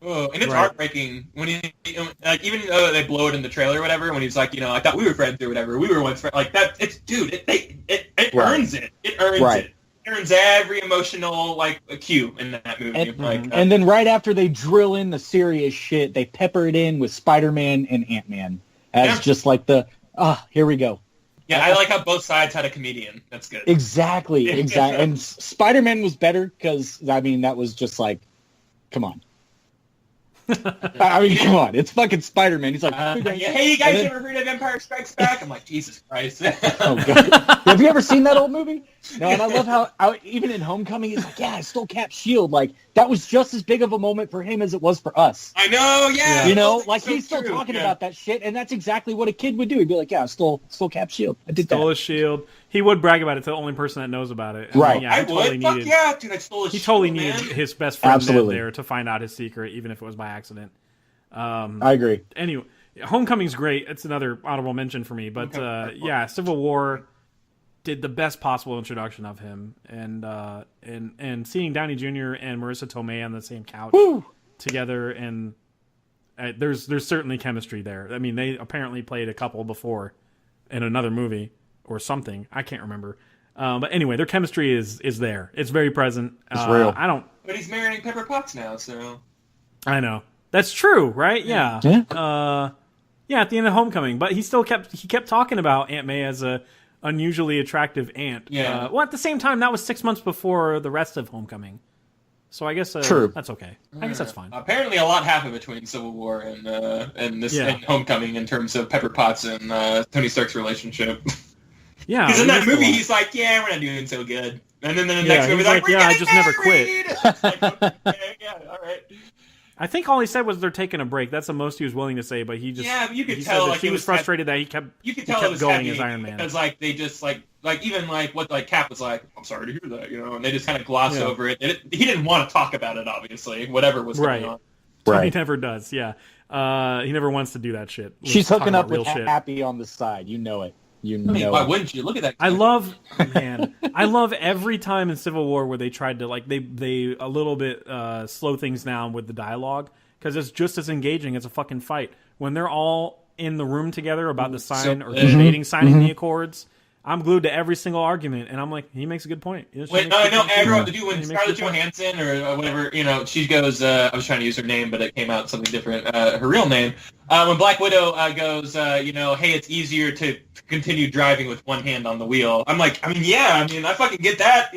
Oh, and it's heartbreaking when he, like, even though they blow it in the trailer or whatever, when he's like, I thought we were friends or whatever, we were once friends. Like that, it earns it. It earns it. It earns every emotional cue in that movie. And then right after they drill in the serious shit, they pepper it in with Spider-Man and Ant-Man as just like here we go. Yeah, I like how both sides had a comedian. That's good. Exactly. And Spider-Man was better because, I mean, that was just like, come on. I mean, come on. It's fucking Spider-Man. He's like, hey, you guys ever heard of Empire Strikes Back? I'm like, Jesus Christ. Oh, God. Have you ever seen that old movie? No, and I love how even in Homecoming, he's like, I stole Cap's shield. Like, that was just as big of a moment for him as it was for us. I know, yeah. He's still talking about that shit, and that's exactly what a kid would do. He'd be like, I stole Cap's shield. I did stole his shield. He would brag about it to the only person that knows about it. Right. I would. Fuck yeah, dude, I stole his shield, he totally needed his best friend there to find out his secret, even if it was by accident. I agree. Anyway, Homecoming's great. It's another honorable mention for me. But Civil War did the best possible introduction of him, and seeing Downey Jr. and Marissa Tomei on the same couch together, and there's certainly chemistry there. I mean, they apparently played a couple before in another movie or something. I can't remember. But anyway, their chemistry is there. It's very present. It's real. But he's marrying Pepper Potts now, so. I know. That's true, right? Yeah. At the end of Homecoming, but he kept talking about Aunt May as a unusually attractive aunt. Yeah. At the same time, that was 6 months before the rest of Homecoming, so I guess true. That's okay. I guess that's fine. Apparently, a lot happened between Civil War and and Homecoming in terms of Pepper Potts and Tony Stark's relationship. Yeah, because in that movie, he's like, "Yeah, we're not doing so good," and then the next movie, he's like, "Yeah, I just never quit." Okay, yeah, all right. I think all he said was they're taking a break. That's the most he was willing to say, but he just you could tell he was frustrated that he kept going as Iron Man. Because they just even what Cap was like, I'm sorry to hear that, and they just kind of gloss over it. He didn't want to talk about it, obviously, whatever was going on. Right. He never does. Yeah. He never wants to do that shit. She's hooking up with Happy on the side. You know it. Why wouldn't you? Look at that. I love every time in Civil War where they tried to they a little bit slow things down with the dialogue, because it's just as engaging as a fucking fight when they're all in the room together about the sign or debating signing the Accords. I'm glued to every single argument, and I'm like, he makes a good point. Wait, no, everyone to do when Scarlett Johansson or whatever, she goes. I was trying to use her name, but it came out something different. Her real name. When Black Widow goes, hey, it's easier to continue driving with one hand on the wheel. I'm like, I fucking get that.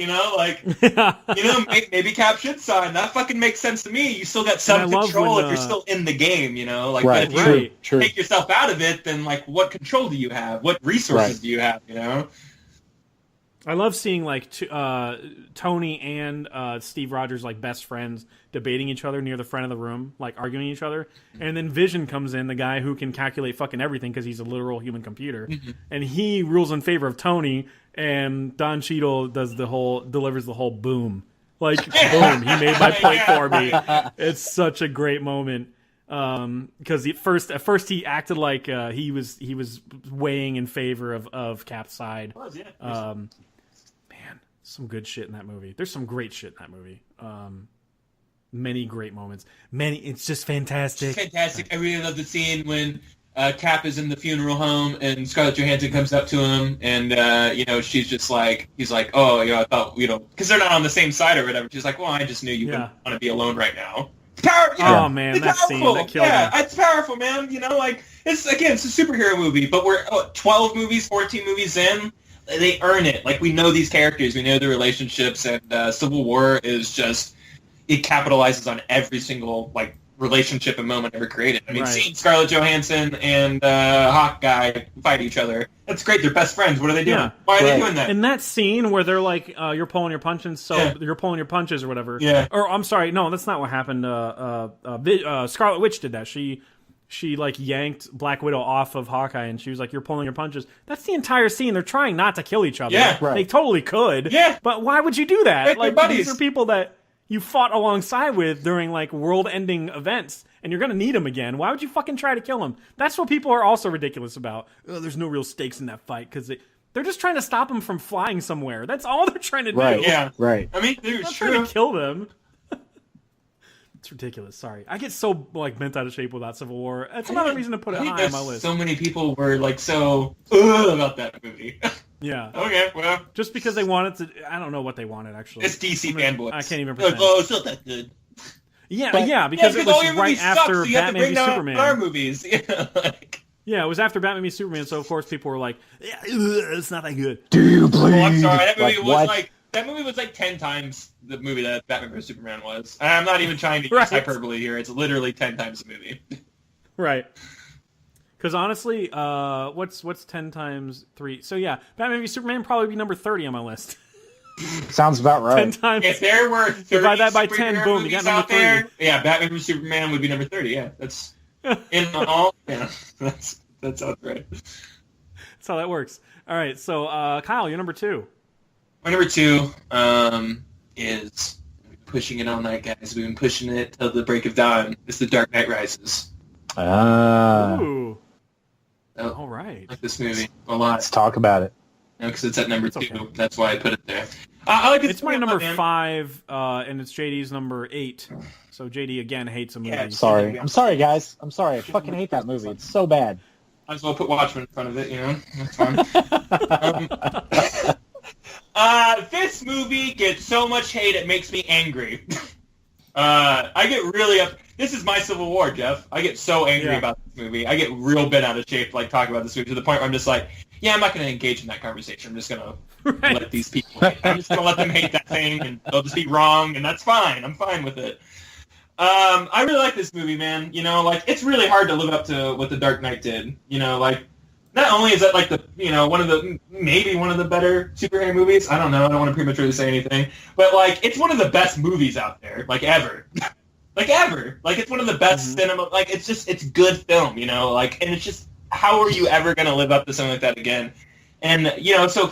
Maybe Cap should sign. That fucking makes sense to me. You still got some control if you're still in the game. But if you take yourself out of it, then what control do you have? What resources do you have? I love seeing Tony and Steve Rogers best friends debating each other near the front of the room, arguing each other, and then Vision comes in, the guy who can calculate fucking everything because he's a literal human computer, and he rules in favor of Tony, and Don Cheadle delivers the whole boom, boom, he made my point for me. It's such a great moment. Because at first he acted like he was weighing in favor of Cap's side. Man, some good shit in that movie. There's some great shit in that movie. Many great moments. It's just fantastic. It's fantastic. I really love the scene when Cap is in the funeral home and Scarlett Johansson comes up to him and she's just he's like, oh, I thought because they're not on the same side or whatever. She's like, well, I just knew you wouldn't want to be alone right now. Oh man, that scene that killed me. It's powerful, man. It's a superhero movie, but we're 12 movies, 14 movies in. They earn it. We know these characters, we know the relationships, and Civil War is just it capitalizes on every single relationship and moment ever created. I mean, Right. seeing Scarlett Johansson and Hawkeye fight each other, that's great. They're best friends. What are they doing? Yeah. Why are they Right. doing that? In that scene where they're like, "You're pulling your punches," so Yeah. you're pulling your punches or whatever. Yeah. Or I'm sorry, no, that's not what happened. Scarlet Witch did that. She like yanked Black Widow off of Hawkeye, and she was like, "You're pulling your punches." That's the entire scene. They're trying not to kill each other. Yeah. Right. They totally could. Yeah. But why would you do that? Right, they're Like buddies. these are people that you fought alongside with during like world-ending events, and you're gonna need them again. Why would you fucking try to kill them? That's what people are also ridiculous about. Oh, there's no real stakes in that fight because they're just trying to stop them from flying somewhere. That's all they're trying to Right. do. Yeah. Right. I mean, they're I'm not trying true. to kill them. It's ridiculous. Sorry, I get so like bent out of shape without Civil War. That's another reason to put it I think high on my list. so many people were like so about that movie. Yeah, Okay, well, just because they wanted to. I don't know what they wanted actually. it's DC fanboys. I can't even They're like, pretend. oh, it's not that good. Yeah, But- yeah, because it was all your right movies suck, after so you have to Batman bring v down Superman. our movies. Like, Yeah, it was after Batman v Superman, so of course people were like, yeah, it's not that good. Do you bleed? oh, I'm sorry. That movie was what? like that movie was like 10 times the movie that Batman vs Superman was. I'm not even trying to use Right. hyperbole here. It's literally 10 times the movie. Right. Because honestly, what's 10 times 3? So yeah, Batman v Superman probably be number 30 on my list. Sounds about 10 right. times. If there were 30 Divide that by 10, superhero boom, you movies got number out there, 3. yeah, Batman vs Superman would be number 30. Yeah, that's in all. Yeah, that sounds right. That's how that works. All right, so Kyle, you're number 2. My number 2 is pushing it all night, guys. We've been pushing it till the break of dawn. It's The Dark Knight Rises. Ooh. Oh, All right. I like this movie a lot. Let's talk about it. Because it's at number It's 2. okay. That's why I put it there. I like this It's my movie a lot, number man. 5, and it's JD's number 8. So JD again hates a movie. Yeah, Sorry. I'm sorry, guys. I'm sorry. I fucking hate that movie. It's so bad. Might as well put Watchmen in front of it, you know? That's fine. This movie gets so much hate, it makes me angry. I get really up. This is my Civil War, Jeff. I get so angry Yeah. about this movie. I get real bent out of shape, like, talking about this movie to the point where I'm just like, yeah, I'm not going to engage in that conversation. I'm just going to Right. let these people hate. I'm just going to let them hate that thing, and they'll just be wrong, and that's fine. I'm fine with it. I really like this movie, man. You know, like, it's really hard to live up to what The Dark Knight did. You know, like, not only is that, like, maybe one of the better superhero movies. I don't know. I don't want to prematurely say anything. But, like, it's one of the best movies out there, like, ever. Like, ever. Like, it's one of the best cinema. Like, it's good film, you know? Like, and it's just, how are you ever going to live up to something like that again? And, you know, so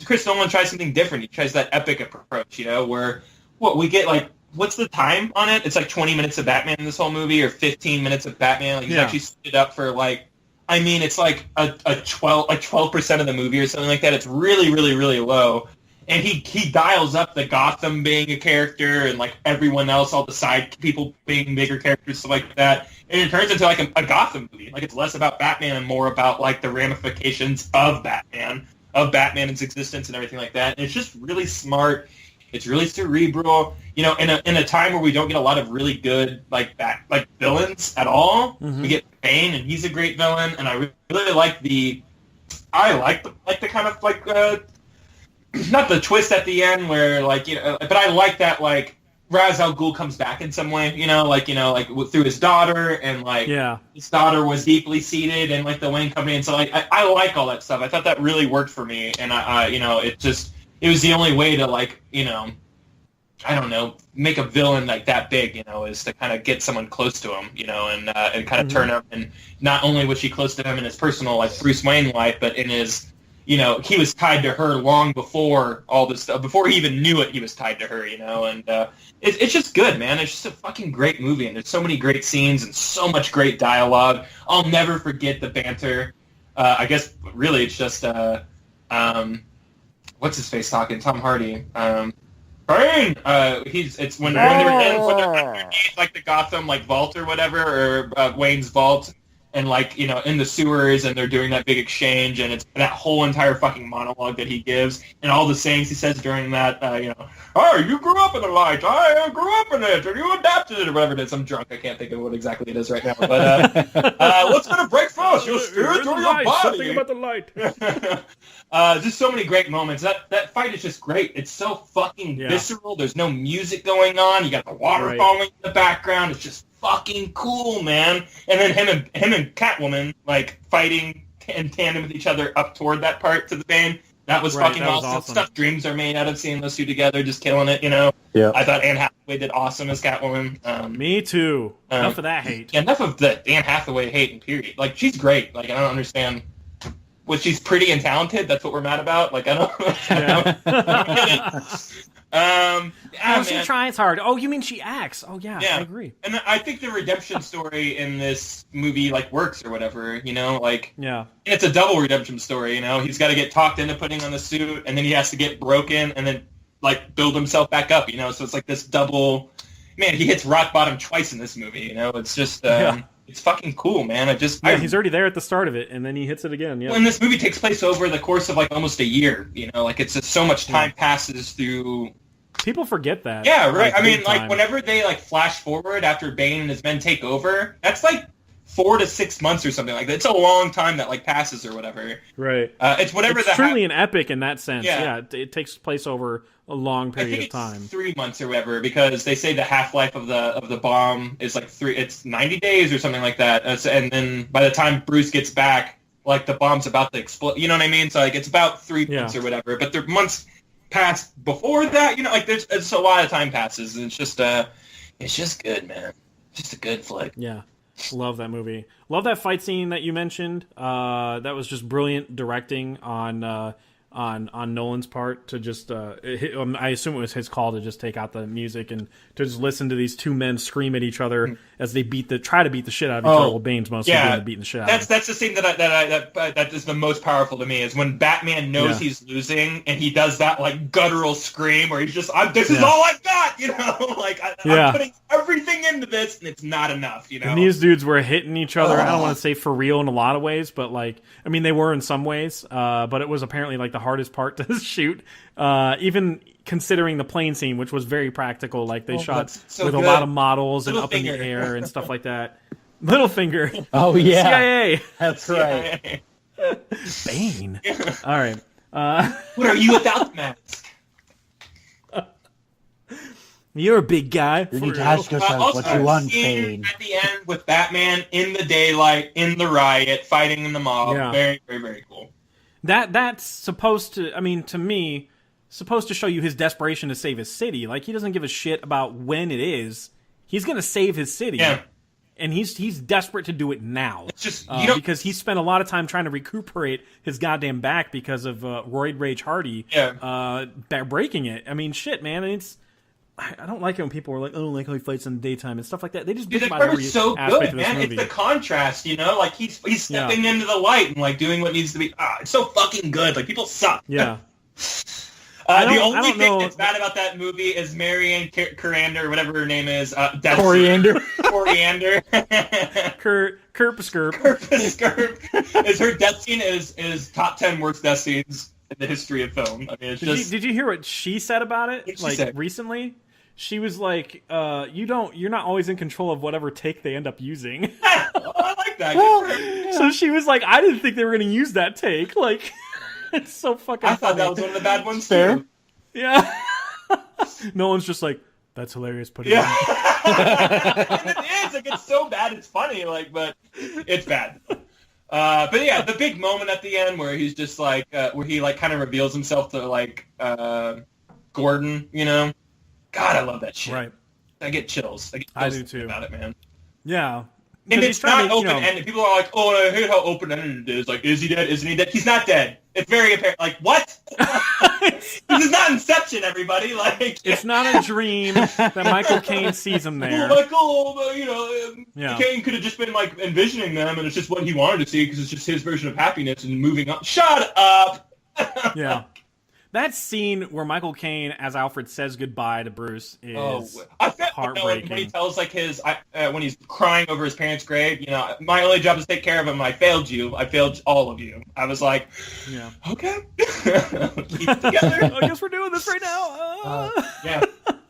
Chris Nolan tries something different. He tries that epic approach, you know, where, we get, like, what's the time on it? It's like 20 minutes of Batman in this whole movie, or 15 minutes of Batman. Like, he's actually stood up for, like, I mean, it's like a 12% of the movie or something like that. It's really, really, really low. And he dials up the Gotham being a character and, like, everyone else, all the side people being bigger characters, stuff like that. And it turns into, like, a Gotham movie. Like, it's less about Batman and more about, like, the ramifications of Batman's existence and everything like that. And it's just really smart. It's really cerebral. You know, in a time where we don't get a lot of really good, like villains at all. Mhm. We get Bane, and he's a great villain. And I really like the kind of, like, not the twist at the end where, like, you know, but I like that, like, Ra's al Ghul comes back in some way, like through his daughter, and, like, his daughter was deeply seated in, like, the Wayne Company, and so, like, I like all that stuff. I thought that really worked for me, and I you know, it was the only way to, like, you know, I don't know, make a villain like that big, you know, is to kind of get someone close to him, you know, and kind of turn him, and not only was she close to him in his personal, like, Bruce Wayne life, but in his, you know, he was tied to her long before all this stuff. Before he even knew it, he was tied to her, you know. And it's just good, man. It's just a fucking great movie, and there's so many great scenes and so much great dialogue. I'll never forget the banter. I guess really it's just what's his face talking? Tom Hardy. Bane. It's when they're in like the Gotham, like, vault or whatever, or Wayne's vault. And, like, you know, in the sewers, and they're doing that big exchange, and it's that whole entire fucking monologue that he gives, and all the sayings he says during that, you know, oh, you grew up in the light, I grew up in it, or you adapted it, or whatever it is. I'm drunk, I can't think of what exactly it is right now, but, what's going to break first? You'll steer it through your body. Something about the light. Just so many great moments. That fight is just great. It's so fucking visceral. There's no music going on. You got the water falling in the background. It's just fucking cool, man. And then him and Catwoman like fighting in tandem with each other up toward that part to the Bane. That was fucking awesome. Stuff dreams are made out of, seeing those two together, just killing it, you know? Yeah. I thought Anne Hathaway did awesome as Catwoman. Me too. Enough of that hate. Yeah, enough of the Anne Hathaway hate, and period. Like, she's great. Like, I don't understand. Well, she's pretty and talented. That's what we're mad about. Like, I don't... she tries hard. Oh, you mean she acts? Oh, yeah, I agree. And I think the redemption story in this movie, like, works or whatever, you know? Like, yeah. It's a double redemption story, you know? He's got to get talked into putting on the suit, and then he has to get broken, and then, like, build himself back up, you know? So it's like this double... Man, he hits rock bottom twice in this movie, you know? It's just... It's fucking cool, man. He's already there at the start of it, and then he hits it again. Yeah. When this movie takes place over the course of, like, almost a year, you know? Like, it's just so much time passes through... People forget that. Yeah, right. I mean, like, whenever they, like, flash forward after Bane and his men take over, that's, like, 4 to 6 months or something like that. It's a long time that, like, passes or whatever. Right. It's whatever it's truly an epic in that sense. Yeah. It takes place over a long period of time. 3 months or whatever, because they say the half-life of the bomb is, like, it's 90 days or something like that. And then by the time Bruce gets back, like, the bomb's about to explode. You know what I mean? So, like, it's about 3 months or whatever. But there are months past before that, you know, like, it's a lot of time passes, and it's just good, man. Just a good flick. Yeah. Love that movie. Love that fight scene that you mentioned. That was just brilliant directing on Nolan's part to just I assume it was his call to just take out the music and to just listen to these two men scream at each other as they try to beat the shit out of each other. Well, Bane's mostly beating the shit out of him. That's the scene that is the most powerful to me, is when Batman knows he's losing and he does that, like, guttural scream where he's just, this is all I've got, you know? Like, I'm putting everything into this and it's not enough, you know? And these dudes were hitting each other. I don't want to say for real in a lot of ways, but, like, I mean, they were in some ways, but it was apparently, like, the hardest part to shoot, even considering the plane scene, which was very practical. Like, they shot with a lot of models and up in the air and stuff like that. Littlefinger. Oh, yeah. CIA. That's right. Bane. All right. What are you without the mask? You're a big guy. You need to ask yourself what you want, Bane. At the end with Batman in the daylight, in the riot, fighting in the mob. Yeah. Very, very, very cool. That's supposed to, I mean, to me, supposed to show you his desperation to save his city. Like, he doesn't give a shit about when it is. He's going to save his city. Yeah. And he's desperate to do it now. It's just, because he spent a lot of time trying to recuperate his goddamn back because of Royd Rage Hardy breaking it. I mean, shit, man. I don't like it when people are like, I don't like how he fights in the daytime and stuff like that. They just bitch about every so aspect good, of this man. movie. It's the contrast, you know? Like, he's stepping into the light and, like, doing what needs to be... it's so fucking good. Like, people suck. Yeah. The only thing that's bad about that movie is Marianne Coriander, whatever her name is. Coriander. Kerp. Is her death scene is top 10 worst death scenes in the history of film. I mean, Did you hear what she said about it? Like, recently? She was like, you're not always in control of whatever take they end up using. I like that. So she was like, I didn't think they were going to use that take. Like, it's so fucking I thought funny. that was one of the bad ones, Fair. too. Yeah. No one's just like, that's hilarious. Put it in. It is. Like, it's so bad, it's funny. Like, but it's bad. But yeah, the big moment at the end where he's just like, where he, like, kind of reveals himself to, like, Gordon, you know? God, I love that shit. Right. I get chills. I do too. About it, man. Yeah. And it's not open-ended. People are like, oh, I hate how open-ended it is. Like, is he dead? Isn't he dead? He's not dead. It's very apparent. Like, what? This is not Inception, everybody. Like, it's not a dream that Michael Caine sees him there. Well, Michael, Caine could have just been, like, envisioning them, and it's just what he wanted to see because it's just his version of happiness and moving on. Shut up! Yeah. That scene where Michael Caine, as Alfred, says goodbye to Bruce is heartbreaking. When he tells, like, when he's crying over his parents' grave, you know, my only job is to take care of him. I failed you. I failed all of you. I was like, okay. Keep it together. I guess we're doing this right now. Yeah.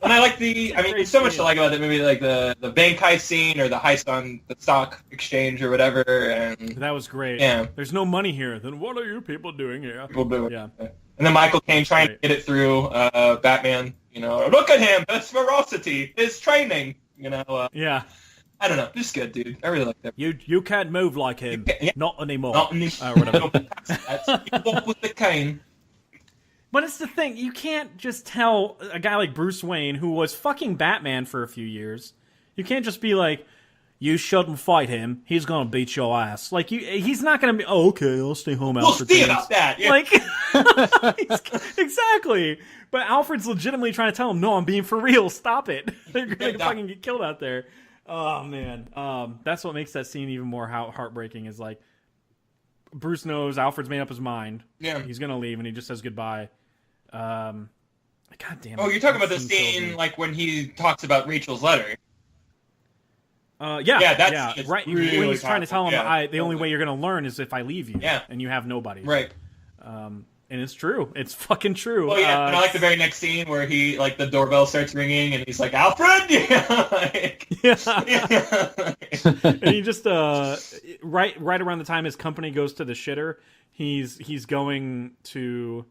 And I like there's so much to like about that movie, like the bank heist scene or the heist on the stock exchange or whatever. And that was great. Yeah. There's no money here. Then what are you people doing here? People do it. Yeah. And then Michael Caine trying to get it through Batman, you know, look at him, his ferocity, his training, you know. Yeah. I don't know. Just good, dude. I really like that. You can't move like him. Yeah. Not anymore. Not anymore. Whatever. You walk with the cane. But it's the thing, you can't just tell a guy like Bruce Wayne, who was fucking Batman for a few years, you can't just be like, you shouldn't fight him, he's gonna beat your ass. Like, he's not gonna be, oh, okay, I'll stay home, We'll Alfred. see about that. Yeah. Like, exactly. But Alfred's legitimately trying to tell him, no, I'm being for real, stop it. They're gonna fucking get killed out there. Oh, man. That's what makes that scene even more heartbreaking, is like, Bruce knows Alfred's made up his mind. Yeah. He's gonna leave, and he just says goodbye. God damn it. Oh, you're talking about the scene like when he talks about Rachel's letter. Yeah, right. Really when he's trying to tell him, powerful. the only way you're gonna learn is if I leave you. Yeah. And you have nobody. Right. And it's true. It's fucking true. Well, yeah, and I like the very next scene where he, like, the doorbell starts ringing, and he's like, Alfred? Yeah. Like, yeah. And he just right around the time his company goes to the shitter, he's going to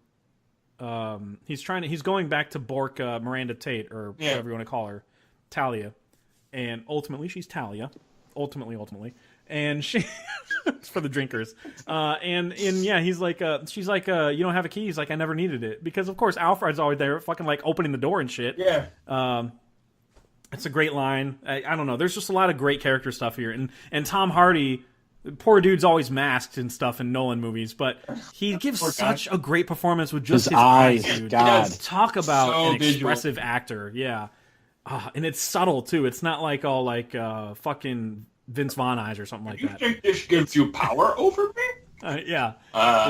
he's going back to Bork Miranda Tate, or whatever you want to call her, Talia, and ultimately she's Talia, ultimately, and she it's for the drinkers, and yeah, he's like she's like, you don't have a key? He's like, I never needed it, because of course Alfred's always there, fucking like opening the door and shit. yeah. It's a great line. I don't know. There's just a lot of great character stuff here, and Tom Hardy. Poor dude's always masked and stuff in Nolan movies, but he gives such a great performance with just his eyes, dude. God. Talk about So an visual. expressive actor, yeah. And it's subtle too. It's not like all like fucking Vince Vaughn eyes or something like You that. think this gives you power over me? Yeah,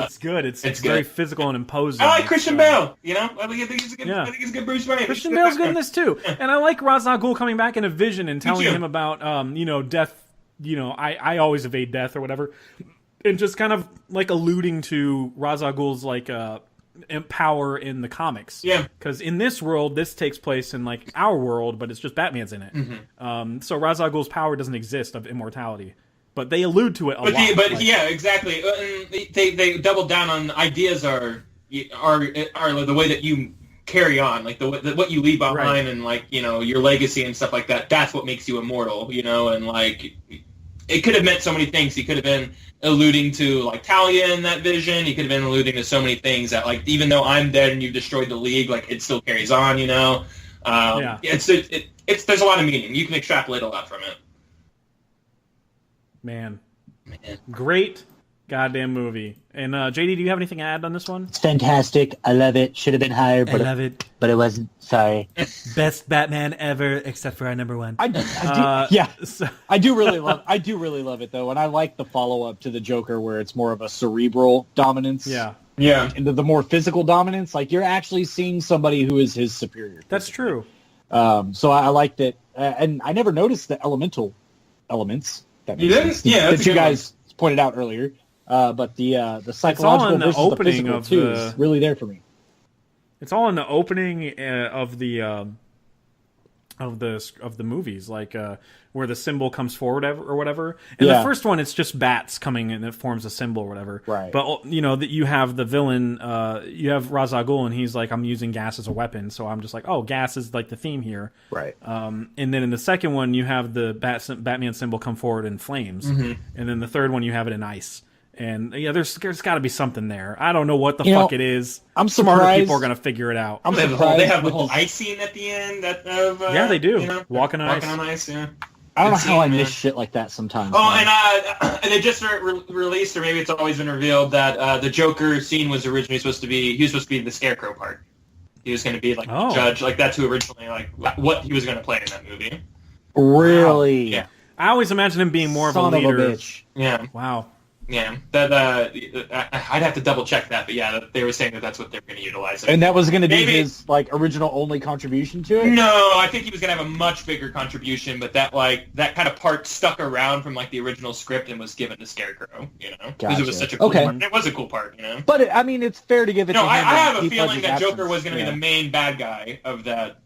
it's good. It's it's very good. physical and imposing. I like Christian Bale. You know, I think he's a good. Yeah. I think he's a good Bruce Wayne. Christian Bale's good in this too, and I like Ra's al Ghul coming back in a vision and telling too. him about death. I always evade death or whatever, and just kind of like alluding to Ra's al Ghul's like power in the comics. Yeah. Because in this world, this takes place in like our world, but it's just Batman's in it. Mm-hmm. So Ra's al Ghul's power doesn't exist of immortality, but they allude to it a lot. Yeah, exactly. And they doubled down on ideas are the way that you carry on, like what you leave behind, Right. and like your legacy and stuff like that. That's what makes you immortal, and like it could have meant so many things. He could have been alluding to like Talia in that vision. He could have been alluding to so many things that like even though I'm dead and you've destroyed the League, like it still carries on. Yeah. It's there's a lot of meaning. You can extrapolate a lot from it. Man, great goddamn movie. And JD, do you have anything to add on this one? It's fantastic. I love it. Should have been higher, but it. but it wasn't. Sorry. Best Batman ever, except for our number one. I do really love it though, and I like the follow up to the Joker where it's more of a cerebral dominance. Yeah. And the more physical dominance, like you're actually seeing somebody who is his superior. That's true. So I liked it, and I never noticed the elemental elements. That You makes didn't? sense, Yeah, that's that a you good guys pointed out earlier. But the It's all psychological in the versus the opening physical of too the- is really there for me. It's all in the opening of the movies, like where the symbol comes forward or whatever. And the first one, it's just bats coming and it forms a symbol or whatever. Right. But that you have the villain, you have Ra's al Ghul, and he's like, I'm using gas as a weapon. So I'm just like, oh, gas is like the theme here. Right. And then in the second one, you have the Batman symbol come forward in flames, and then the third one, you have it in ice. And there's got to be something there. I don't know what the fuck it is. I'm Smarter surprised. people are gonna figure it out. I'm They surprised. have the with whole this- ice scene at the end. Yeah, they do. Walking on ice. Walking on ice. Yeah. I don't know Good how I scene, miss man. shit like that sometimes. Oh, man. and they just released, or maybe it's always been revealed, that the Joker scene was originally supposed to be the Scarecrow part. He was going to be like the judge, like that's who originally what he was going to play in that movie. Really? Yeah, I always imagine him being more Son of a leader. Of a bitch. yeah, Wow. yeah. That I'd have to double check that, but yeah, they were saying that that's what they're going to utilize. And that was going to be Maybe- his original only contribution to it. No, I think he was going to have a much bigger contribution, but that kind of part stuck around from the original script and was given to Scarecrow, because it Gotcha. was such a cool Okay. part. It was a cool part, But I mean, it's fair to give it. No, to I him have a Heath feeling Ledger's that Joker absence. was going to be the main bad guy of that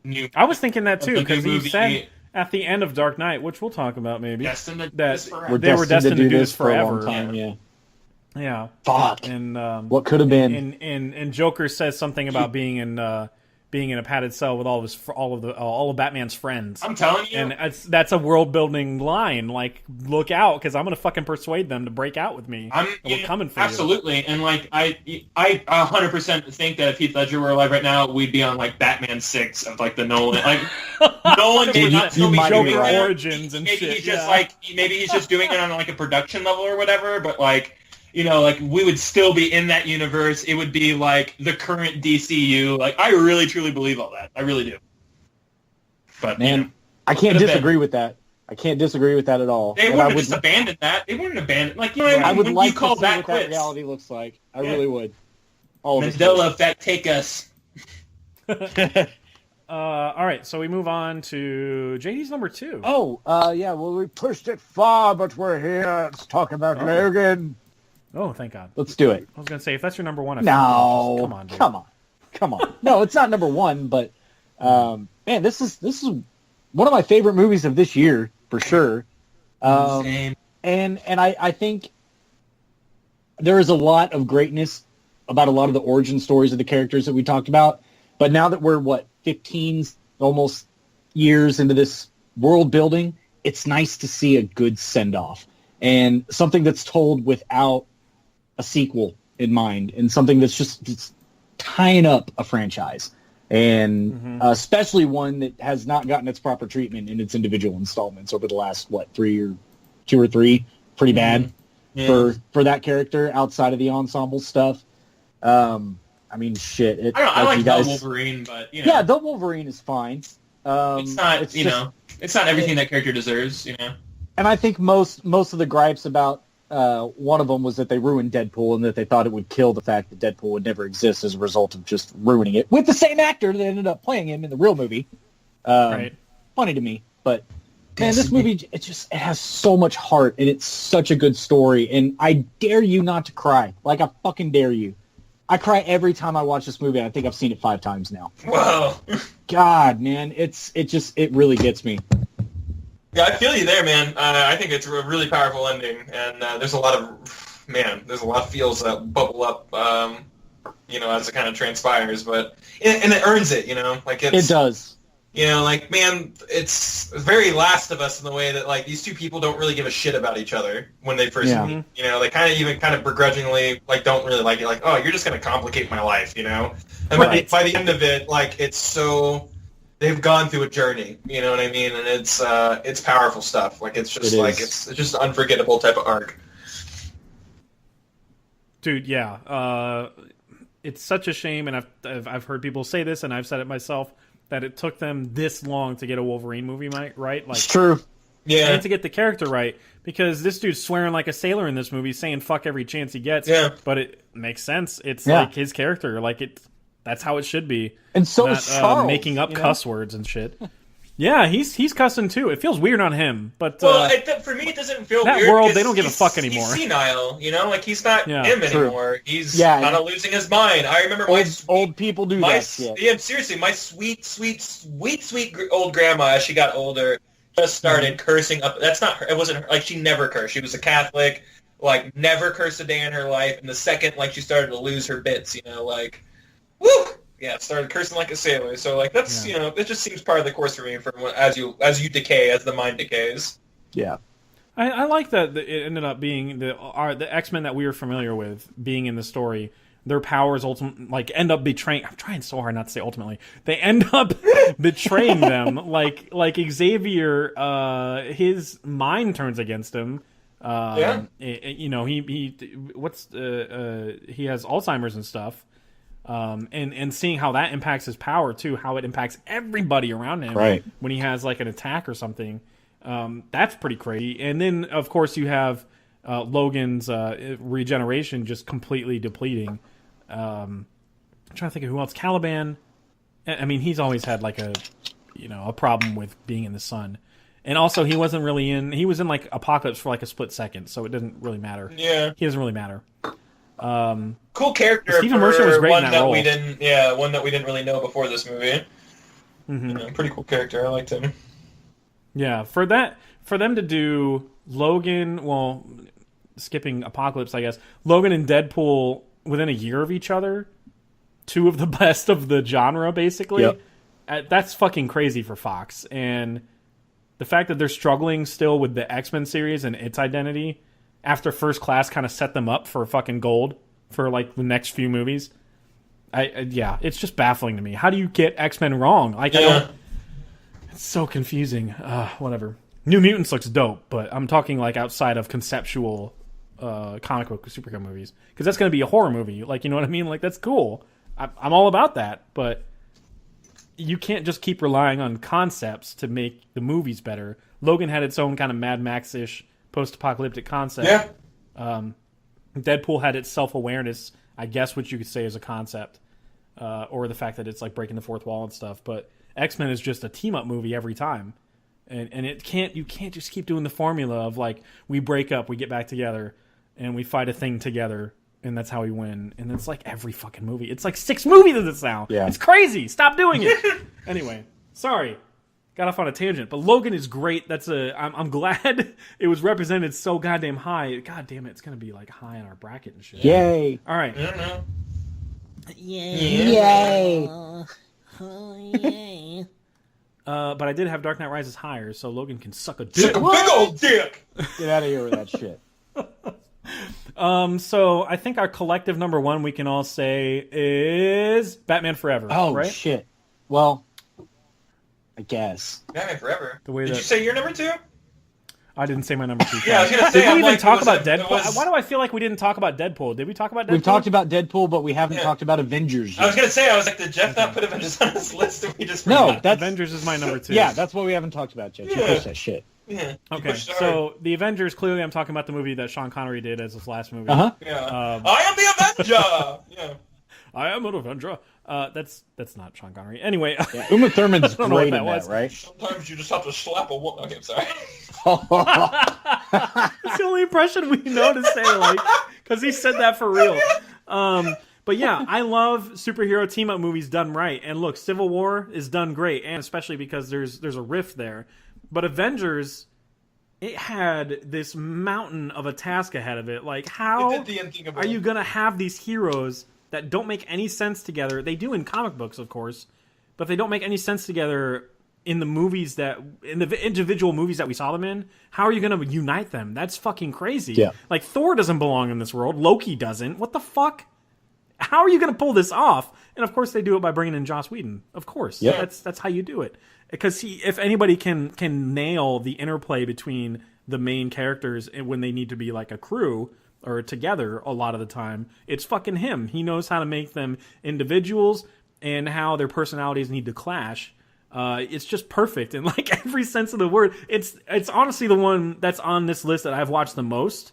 new. I was thinking that too, the because new he movie. said at the end of Dark Knight, which we'll talk about maybe, Destined to do that this forever. We're they were destined to do this for a long forever. time. Yeah. Yeah. Fuck. And What could have been? and Joker says something about being in being in a padded cell with all of Batman's friends. I'm telling you, and that's a world building line. Like, look out, because I'm gonna fucking persuade them to break out with me. We're coming for absolutely. And like, I 100% think that if Heath Ledger were alive right now, we'd be on like Batman 6 of like the Nolan. Like Nolan may not still be doing Joker it. origins and maybe shit. He's just like maybe he's just doing it on like a production level or whatever. But like, you know, like we would still be in that universe. It would be like the current DCU. Like, I really truly believe all that. I really do. But man, you know, I can't disagree with that. I can't disagree with that at all. They wouldn't just abandon that. They wouldn't abandon, like, you know what I mean? I would when like you call to see that what quits. that reality looks like. I really would. All of Mandela effect, take us. All right, so we move on to JD's number 2. Yeah. Well, we pushed it far, but we're here. Let's talk about Logan. Oh, thank God. Let's do it. I was gonna say, if that's your number 1, No, come on, dude. come on. No, it's not number 1, but man, this is one of my favorite movies of this year for sure. Same. And I think there is a lot of greatness about a lot of the origin stories of the characters that we talked about. But now that we're 15 almost years into this world building, it's nice to see a good send off and something that's told without a sequel in mind, and something that's just tying up a franchise, and especially one that has not gotten its proper treatment in its individual installments over the last 2 or 3, pretty bad for that character outside of the ensemble stuff. I mean, shit. I like the Wolverine, but you know. Yeah, the Wolverine is fine. It's not, it's not everything that character deserves, you know. And I think most of the gripes about one of them was that they ruined Deadpool, and that they thought it would kill the fact that Deadpool would never exist as a result of just ruining it with the same actor that ended up playing him in the real movie. Right. Funny to me, but man, this movie, it has so much heart, and it's such a good story, and I dare you not to cry. Like, I fucking dare you. I cry every time I watch this movie. I think I've seen it 5 times now. Whoa. God, man, it really gets me. Yeah, I feel you there, man. I think it's a really powerful ending, and there's a lot of feels that bubble up, as it kind of transpires, but and it earns it, like it does. Like, man, it's very Last of Us in the way that, like, these two people don't really give a shit about each other when they first meet. They kind of begrudgingly, like, don't really like it. Like, oh, you're just going to complicate my life, And by the end of it, like, it's so... They've gone through a journey, you know what I mean? And it's powerful stuff. Like, it's just, it's just an unforgettable type of arc. Dude, yeah. It's such a shame, and I've heard people say this, and I've said it myself, that it took them this long to get a Wolverine movie right. Like, it's true. Yeah. And to get the character right, because this dude's swearing like a sailor in this movie, saying fuck every chance he gets. Yeah. But it makes sense. It's like his character. Like, that's how it should be. And so is Charles. Making up cuss words and shit. Yeah, he's cussing too. It feels weird on him, but for me, it doesn't feel that weird. That world, they don't give a fuck anymore. He's senile, like he's not him anymore. He's kind of losing his mind. I remember old people do that shit. Yeah, seriously, my sweet old grandma, as she got older, just started cursing up. It wasn't her. Like, she never cursed. She was a Catholic, like, never cursed a day in her life. And the second, like, she started to lose her bits, like, woo. Yeah, started cursing like a sailor. So, like, that's it just seems part of the course for me. As you decay, as the mind decays. Yeah, I like that it ended up being the X-Men that we were familiar with being in the story. Their powers end up betraying. I'm trying so hard not to say ultimately. They end up betraying them. Like Xavier, his mind turns against him. He has Alzheimer's and stuff. And seeing how that impacts his power too, how it impacts everybody around him when he has like an attack or something, that's pretty crazy. And then of course you have Logan's regeneration just completely depleting. I'm trying to think of who else. Caliban. I mean, he's always had like a problem with being in the sun, and also he wasn't really in. He was in like Apocalypse for like a split second, so it doesn't really matter. Yeah, he doesn't really matter. Cool character. Stephen Mercer was great in that role. One that we didn't really know before this movie. Mm-hmm. Pretty cool character. I liked him. Yeah, for them to do Logan, well, skipping Apocalypse, I guess, Logan and Deadpool within a year of each other, two of the best of the genre, basically. Yep. That's fucking crazy for Fox. And the fact that they're struggling still with the X-Men series and its identity after First Class kind of set them up for fucking gold for like the next few movies. Yeah, it's just baffling to me. How do you get X-Men wrong? Like, it's so confusing. Whatever. New Mutants looks dope, but I'm talking like outside of conceptual comic book superhero movies, because that's going to be a horror movie. Like, you know what I mean? Like, that's cool. I'm all about that, but you can't just keep relying on concepts to make the movies better. Logan had its own kind of Mad Max-ish post-apocalyptic concept. Yeah. Deadpool had its self-awareness, I guess, which you could say is a concept, or the fact that it's like breaking the fourth wall and stuff. But X-Men is just a team-up movie every time, and you can't just keep doing the formula of like, we break up, we get back together, and we fight a thing together, and that's how we win. And it's like every fucking movie. It's like 6 movies of this now. Yeah. It's crazy. Stop doing it. Anyway, sorry. Got off on a tangent, but Logan is great. I'm glad it was represented so goddamn high. God damn it, it's gonna be like high in our bracket and shit. Yay! All right. Yay! Yay. But I did have Dark Knight Rises higher, so Logan can suck a dick. Suck a big old dick. Get out of here with that shit. So I think our collective number one we can all say is Batman Forever. Oh right? shit! Well, I guess. Batman Forever. The way Did that- you say your number 2? I didn't say my number 2. Yeah, I was gonna say. Did we I'm even like, talk was about it- Deadpool? it was- Why do I feel like we didn't talk about Deadpool? Did we talk about Deadpool? We've talked about Deadpool, but we haven't Yeah. talked about Avengers yet. I was gonna say. I was like, did Jeff not put Avengers on his list? And we just No, forgot? that's Avengers is my number 2. yeah, that's what we haven't talked about yet. You Yeah. push that shit. Yeah. you Okay, pushed hard. so the Avengers, clearly I'm talking about the movie that Sean Connery did as his last movie. Uh huh. Yeah. I am the Avenger. Yeah. I am an Avenger. That's not Sean Connery. Anyway, Yeah, Uma Thurman's don't know what great that in was. that, right? Sometimes you just have to slap a woman. Okay, I'm sorry. it's the only impression we know to say, like, because he said that for real. But yeah, I love superhero team-up movies done right. And look, Civil War is done great, and especially because there's a rift there. But Avengers, it had this mountain of a task ahead of it. Like, how It did the unthinkable. are you going to have these heroes that don't make any sense together? They do in comic books, of course, but they don't make any sense together in the movies in the individual movies that we saw them in. How are you going to unite them? That's fucking crazy. Yeah. Like, Thor doesn't belong in this world. Loki doesn't. What the fuck? How are you going to pull this off? And of course, they do it by bringing in Joss Whedon. Of course, Yeah. that's how you do it. Because if anybody can nail the interplay between the main characters and when they need to be like a crew or together, a lot of the time, it's fucking him. He knows how to make them individuals and how their personalities need to clash. It's just perfect in like every sense of the word. It's honestly the one that's on this list that I've watched the most.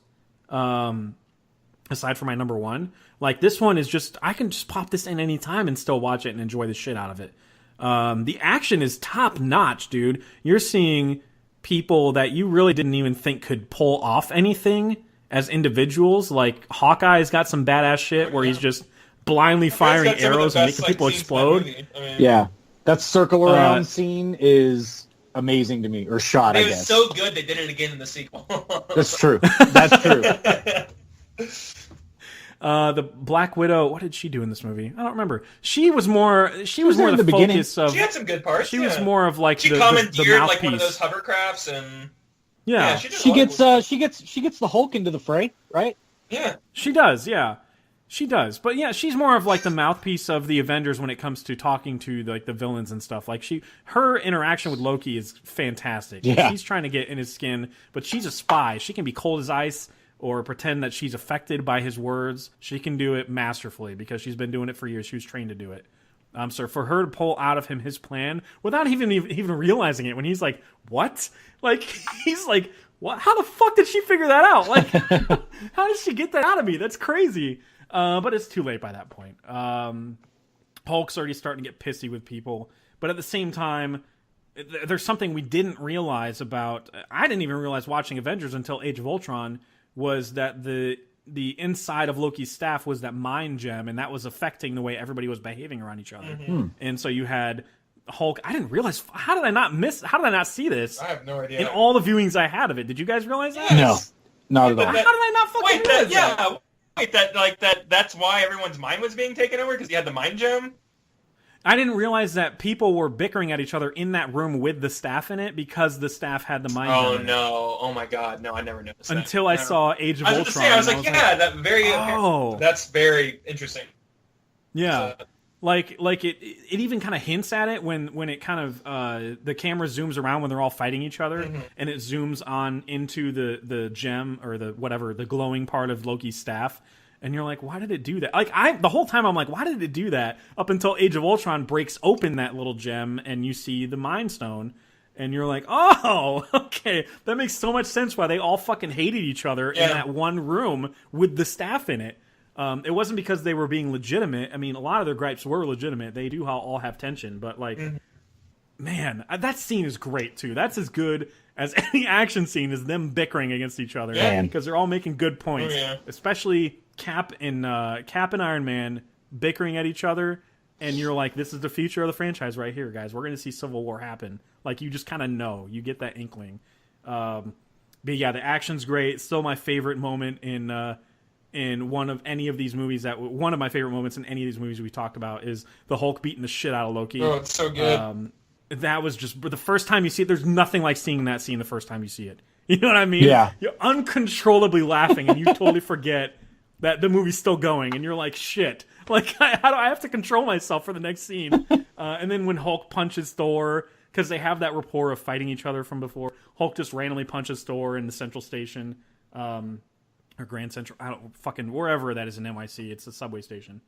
Aside from my number one, like this one is just, I can just pop this in any time and still watch it and enjoy the shit out of it. The action is top notch, dude. You're seeing people that you really didn't even think could pull off anything as individuals. Like Hawkeye's got some badass shit where he's just blindly firing It's got some of the arrows and best, making people scenes in that explode. movie. I mean, Yeah, that circle around scene is amazing to me, or shot. It I was guess so good they did it again in the sequel. that's true. That's true. The Black Widow, what did she do in this movie? I don't remember. She was more was the there in the beginning. focus of. She had some good parts. She was more of like She the commandeered mouthpiece. like one of those hovercrafts, and Yeah, she did She a lot of gets the Hulk into the fray, right? yeah. she does. Yeah, she does. But yeah, she's more of like the mouthpiece of the Avengers when it comes to talking to like the villains and stuff. Like her interaction with Loki is fantastic. Yeah. She's trying to get in his skin, but she's a spy. She can be cold as ice or pretend that she's affected by his words. She can do it masterfully because she's been doing it for years. She was trained to do it. So for her to pull out of him his plan without even realizing it, when he's like, "What?" Like he's like, "What? How the fuck did she figure that out? Like, how did she get that out of me? That's crazy." But it's too late by that point. Hulk's already starting to get pissy with people, but at the same time, there's something we didn't realize about. I didn't even realize watching Avengers until Age of Ultron was that the inside of Loki's staff was that mind gem, and that was affecting the way everybody was behaving around each other. Mm-hmm. And so you had Hulk. I didn't realize. How did I not see this I have no idea. in all the viewings I had of it? Did you guys realize that? No, not at all. How did I not fucking Wait, realize that? yeah. that's why everyone's mind was being taken over, because he had the mind gem? I didn't realize that people were bickering at each other in that room with the staff in it because the staff had the mind gem. Oh, in it. no. Oh, my God. No, I never noticed that. Until I saw Age of I was Ultron. I was like, that very... Oh. That's very interesting. Yeah. Like it even kind of hints at it when it kind of the camera zooms around when they're all fighting each other, and it zooms on into the gem or the glowing part of Loki's staff, and you're like, why did it do that? Like the whole time I'm like, why did it do that? Up until Age of Ultron breaks open that little gem and you see the Mind Stone, and you're like, oh, okay, that makes so much sense why they all fucking hated each other in that one room with the staff in it. It wasn't because they were being legitimate. I mean, a lot of their gripes were legitimate. They do all have tension, but man, that scene is great too. That's as good as any action scene is them bickering against each other because they're all making good points. Especially Cap and Iron Man bickering at each other, and you're like, this is the future of the franchise right here, guys. We're going to see Civil War happen. Like, you just kind of know. You get that inkling. But yeah, the action's great. Still my favorite moment in one of any of these movies. One of my favorite moments in any of these movies we talked about is the Hulk beating the shit out of Loki. Oh, it's so good. That was just the first time you see it. There's nothing like seeing that scene the first time you see it. You know what I mean? Yeah. You're uncontrollably laughing, and you totally forget that the movie's still going, and you're like, shit. Like, how do I have to control myself for the next scene? And then when Hulk punches Thor, because they have that rapport of fighting each other from before, Hulk just randomly punches Thor in the Central Station. Or Grand Central, I don't fucking wherever that is in NYC. It's a subway station.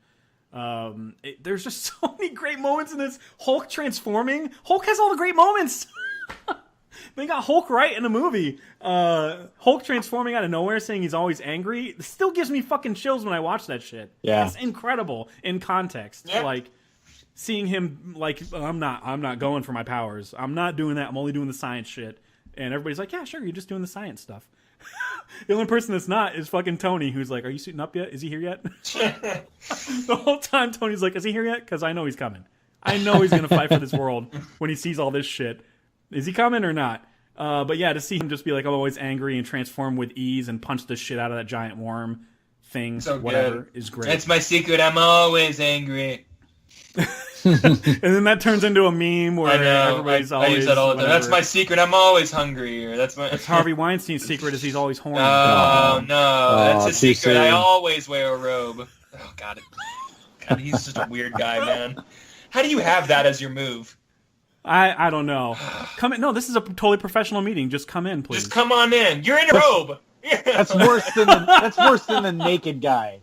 There's just so many great moments in this. Hulk transforming. Hulk has all the great moments. They got Hulk right in the movie. Hulk transforming out of nowhere, saying he's always angry. It still gives me fucking chills when I watch that shit. Yeah, it's incredible in context. Yeah. Like seeing him, like, I'm not going for my powers. I'm not doing that. I'm only doing the science shit. And everybody's like, yeah, sure, you're just doing the science stuff. The only person that's not is fucking Tony, who's like, are you suiting up yet? Is he here yet? The whole time Tony's like, is he here yet? Because I know he's coming. I know he's going to fight for this world when he sees all this shit. Is he coming or not? But yeah, to see him just be like, I'm always angry and transform with ease and punch the shit out of that giant worm thing, so whatever, is great. That's my secret. I'm always angry. And then that turns into a meme where everybody's always... I use that all the time. That's my secret. I'm always hungry. Or that's Harvey Weinstein's secret is he's always horny. Oh, no. That's his secret. Soon. I always wear a robe. Oh, God. God, he's just a weird guy, man. How do you have that as your move? I don't know. Come in. No, this is a totally professional meeting. Just come in, please. Just come on in. You're in a robe. That's worse than the naked guy.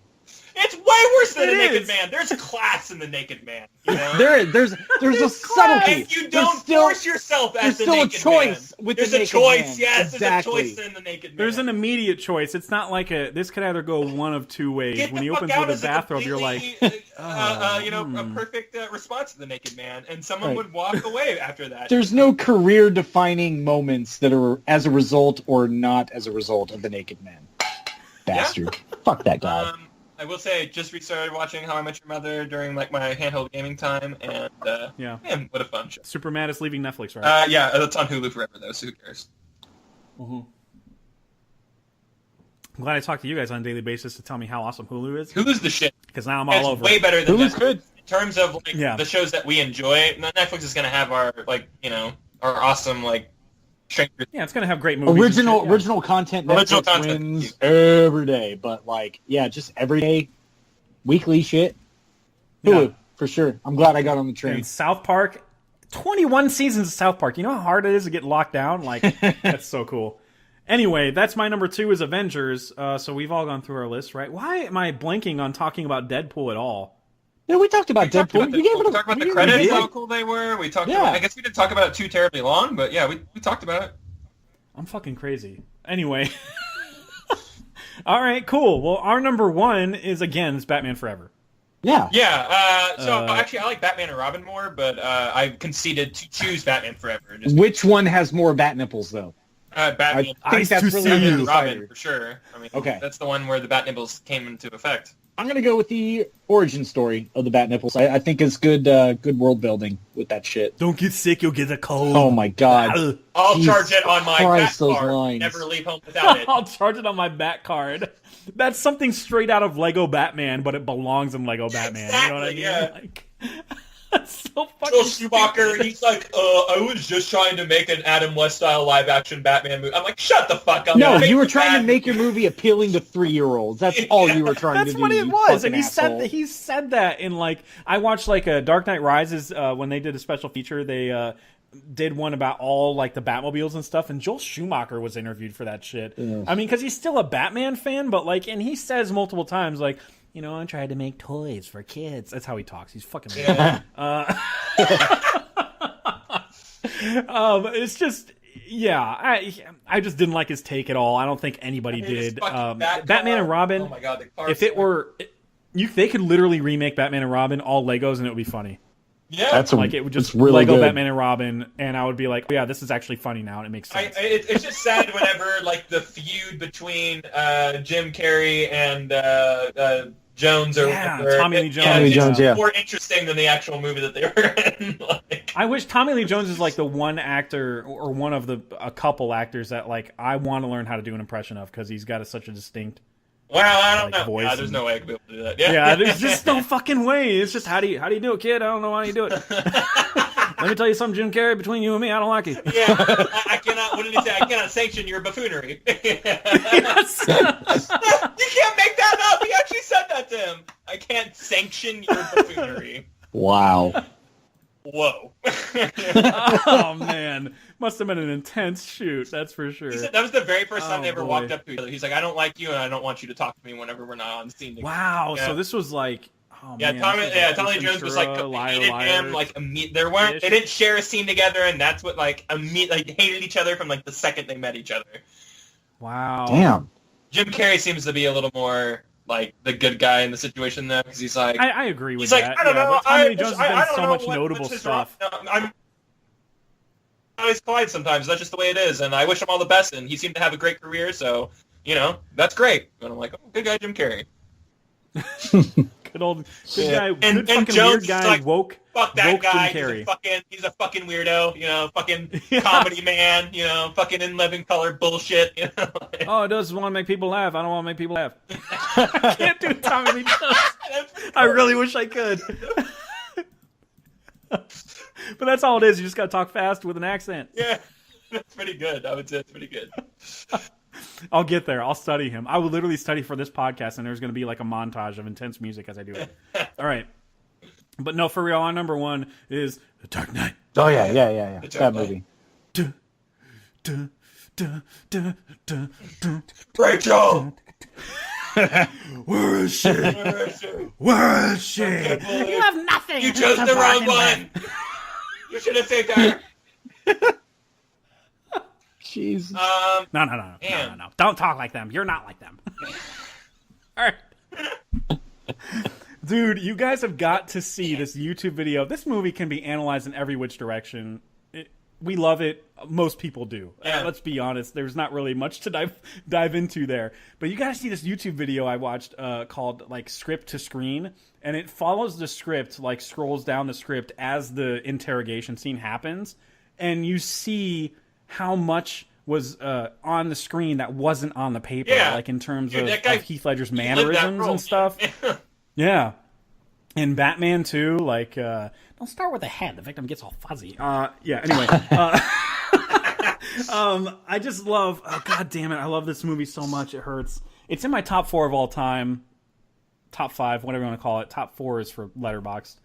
It's way worse than the naked man. There's class in the naked man. You know? There's a subtlety. If you don't force yourself as the naked man. There's still a choice with the naked man. There's a choice, yes. Exactly. There's a choice in the naked man. There's an immediate choice. It's not like this could either go one of two ways. When he opens with a bathrobe, you're like... a perfect response to the naked man, and someone would walk away after that. There's no career-defining moments that are as a result or not as a result of the naked man. Bastard. Yeah. Fuck that guy. I will say I just restarted watching How I Met Your Mother during like my handheld gaming time, and man, what a fun show. Super Mad is leaving Netflix, right? Yeah, it's on Hulu forever though, so who cares? Mm-hmm. I'm glad I talk to you guys on a daily basis to tell me how awesome Hulu is. Hulu's the shit. Because now I'm all over. Way better than Hulu's good in terms of like the shows that we enjoy. Netflix is going to have our our awesome Yeah, it's gonna have great movies. Original content. Netflix wins every day, but just everyday, weekly shit. Hulu for sure. I'm glad I got on the train. And South Park, 21 seasons of South Park. You know how hard it is to get locked down? Like that's so cool. Anyway, that's my number 2 is Avengers. So we've all gone through our list, right? Why am I blanking on talking about Deadpool at all? Yeah, we talked about Deadpool. We talked about the credits, how cool they were. We talked about, I guess we didn't talk about it too terribly long, but yeah, we talked about it. I'm fucking crazy. Anyway. All right, cool. Well, our number 1 is, again, it's Batman Forever. Yeah. Yeah, so actually I like Batman and Robin more, but I conceded to choose Batman Forever. Which one has more bat nipples, though? Batman. I think that's really Robin, for sure. I mean, that's the one where the bat nipples came into effect. I'm gonna go with the origin story of the bat nipples. I think it's good world building with that shit. Don't get sick, you'll get a cold. Oh my god! I'll Jesus charge it on my Christ, bat those card. lines. Never leave home without it. I'll charge it on my bat card. That's something straight out of Lego Batman, but it belongs in Lego Batman. Exactly, You know what I mean? yeah. Like, that's so fucking Joel Schumacher, stupid. he's like, I was just trying to make an Adam West style live action Batman movie. I'm like, shut the fuck up. No, Make you were the trying to Bat- make your movie appealing to 3-year-olds. That's all you were trying to That's do. what it you was, and fucking he said that in like I watched like a Dark Knight Rises when they did a special feature. They did one about all like the Batmobiles and stuff, and Joel Schumacher was interviewed for that shit. Yeah. I mean, because he's still a Batman fan, but like, and he says multiple times like, you know, I tried to make toys for kids. That's how he talks. He's fucking weird. Yeah. It's just, yeah, I just didn't like his take at all. I don't think anybody His did. fucking bat Batman car. and Robin. Oh my god, the car. If it were, they could literally remake Batman and Robin all Legos and it would be funny. yeah, That's Like it would just really Lego good. Batman and Robin, and I would be like, yeah, this is actually funny now, and it makes sense. It's just sad whenever like the feud between Jim Carrey and Jones or Yeah, whatever. Tommy Lee Jones. Tommy Lee it's Jones, yeah. more interesting than the actual movie that they were in. Like, I wish Tommy Lee Jones is like the one actor or one of a couple actors that like I want to learn how to do an impression of because he's got such a distinct. well, I don't Like know. voice Yeah, there's and- no way I could be able to do that. Yeah, there's just no fucking way. It's just how do you do it, kid? I don't know how you do it. Let me tell you something, Jim Carrey. Between you and me, I don't like it. Yeah, I cannot. What did he say? I cannot sanction your buffoonery. Yes. You can't make that up. He actually said that to him. I can't sanction your buffoonery. Wow. Whoa. Oh man, must have been an intense shoot. That's for sure. He said that was the very first time Oh, they ever boy. walked up to each other. He's like, I don't like you, and I don't want you to talk to me whenever we're not on scene together. Wow. Yeah. So this was like. Oh, Yeah, man, Tommy. this was Yeah, like Tommy Ace Jones was like Ventura, Liar, hated Liar. him. Like they weren't. They didn't share a scene together, and that's what like like hated each other from like the second they met each other. Wow. Damn. Jim Carrey seems to be a little more like the good guy in the situation though, because he's like. I agree with He's that. like, I don't yeah, know. but Tommy I Lee Jones I has don't done so know much what- notable what's his stuff. wrong. I'm always collide sometimes. That's just the way it is, and I wish him all the best. And he seemed to have a great career, so you know that's great. And I'm like, oh, good guy, Jim Carrey. Good Yeah. guy, And- good and fucking Jones weird is guy, like, woke. Fuck that Woke Jim guy. Carrey. He's a fucking weirdo. You know, fucking Yeah. comedy man. You know, fucking in living color bullshit. You know. Oh, it does want to make people laugh. I don't want to make people laugh. I can't do Tommy Lee Jones. I really wish I could. But that's all it is. You just got to talk fast with an accent. Yeah, that's pretty good. I would say it's pretty good. I'll get there. I'll study him. I will literally study for this podcast, and there's going to be like a montage of intense music as I do it. All right. But no, for real, our number one is The Dark Knight. Oh yeah. It's That okay. movie. Duh, duh, duh, duh, duh. Rachel. Where is she? Where is she? You have nothing. You chose to the wrong bargain one. with. You should have saved her. Jeez. No. Don't talk like them. You're not like them. All right. Dude, you guys have got to see this YouTube video. This movie can be analyzed in every which direction. We love it. Most people do. Yeah. Let's be honest. There's not really much to dive into there. But you guys see this YouTube video I watched called like Script to Screen, and it follows the script, like scrolls down the script as the interrogation scene happens, and you see how much was on the screen that wasn't on the paper, Yeah. like in terms Dude, of that guy- Heath Ledger's lived that mannerisms role. and stuff. Yeah. And Batman too, like don't start with the head. The victim gets all fuzzy. Yeah, anyway. I just love God damn it, I love this movie so much it hurts. It's in my top 4 of all time. Top 5, whatever you want to call it. Top 4 is for Letterboxd.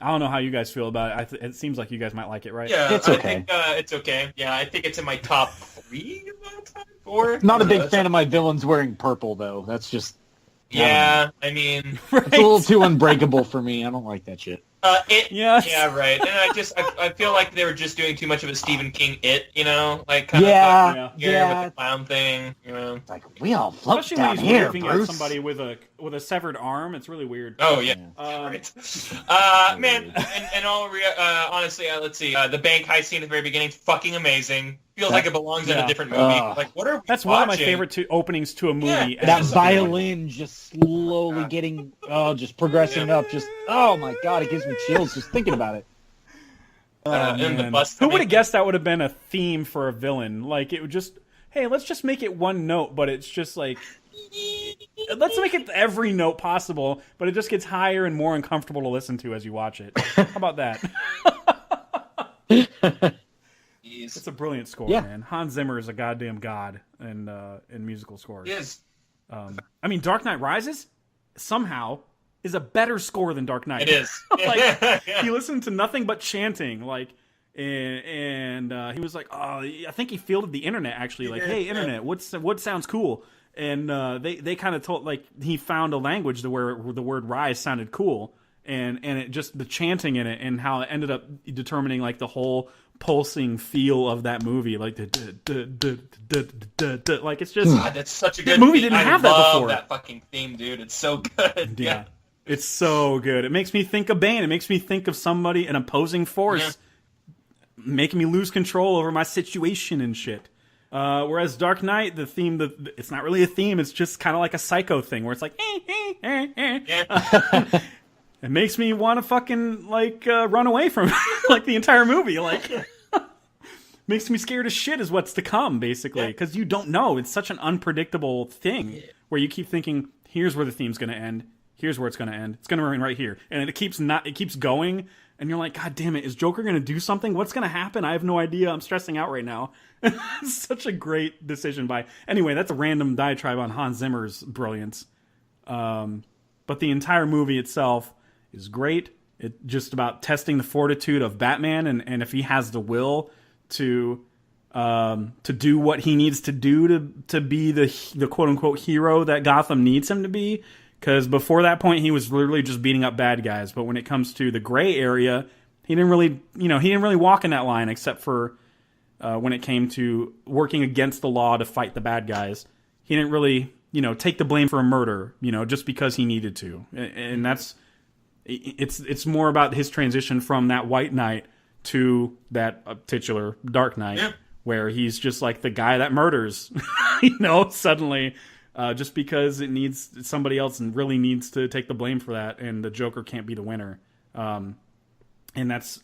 I don't know how you guys feel about it. It seems like you guys might like it, right? Yeah, It's I okay. think it's okay. Yeah, I think it's in my top 3 of all time. 4. Not a big That's- fan of my villains wearing purple though. That's just Yeah, I mean, Right? it's a little too unbreakable for me. I don't like that shit. Yes. Yeah, right. And I feel like they were just doing too much of a Stephen King you know, like kind Yeah, of with the clown thing, you know. It's like we all float Especially down when he's here, waving at Bruce. somebody with with a severed arm. It's really weird. Oh yeah, right. Man, and honestly, let's see. The bank heist scene at the very beginning, fucking amazing. Feels like it belongs in a different movie. Like, what are we That's watching? one of my favorite openings to a movie. Yeah, that violin just slowly just progressing up. Just oh my god, it gives me chills just thinking about it. And the bus. Who would have guessed that would have been a theme for a villain? Like it would just, hey, let's just make it one note, but it's just like, let's make it every note possible, but it just gets higher and more uncomfortable to listen to as you watch it. How about that? It's a brilliant score, man. Hans Zimmer is a goddamn god in musical scores. He is. I mean, Dark Knight Rises somehow is a better score than Dark Knight. It is. Like he listened to nothing but chanting, like, and he was like, oh, I think he fielded the internet actually, like, hey, internet, what sounds cool? And they kind of told, like, he found a language where the word rise sounded cool, and it just the chanting in it and how it ended up determining like the whole pulsing feel of that movie, like like it's just God, that's such a good movie. Theme. Didn't have that before. I love that fucking theme, dude. It's so good. Yeah. It's so good. It makes me think of Bane. It makes me think of somebody, an opposing force, making me lose control over my situation and shit. Whereas Dark Knight, the theme, it's not really a theme. It's just kind of like a Psycho thing where it's like, it makes me want to fucking like run away from like the entire movie. Like, makes me scared as shit is what's to come, basically, because you don't know. It's such an unpredictable thing where you keep thinking, here's where the theme's going to end. Here's where it's going to end. It's going to end right here. And it keeps going. And you're like, God damn it. Is Joker going to do something? What's going to happen? I have no idea. I'm stressing out right now. It's such a great decision anyway, that's a random diatribe on Hans Zimmer's brilliance. But the entire movie itself is great. It's just about testing the fortitude of Batman. And if he has the will to do what he needs to do to be the quote unquote hero that Gotham needs him to be. Because before that point, he was literally just beating up bad guys. But when it comes to the gray area, he didn't really walk in that line, except for when it came to working against the law to fight the bad guys. He didn't really, take the blame for a murder, just because he needed to. And it's more about his transition from that White Knight to that titular Dark Knight, where he's just like the guy that murders, suddenly. Just because it needs somebody else and really needs to take the blame for that, and the Joker can't be the winner. And that's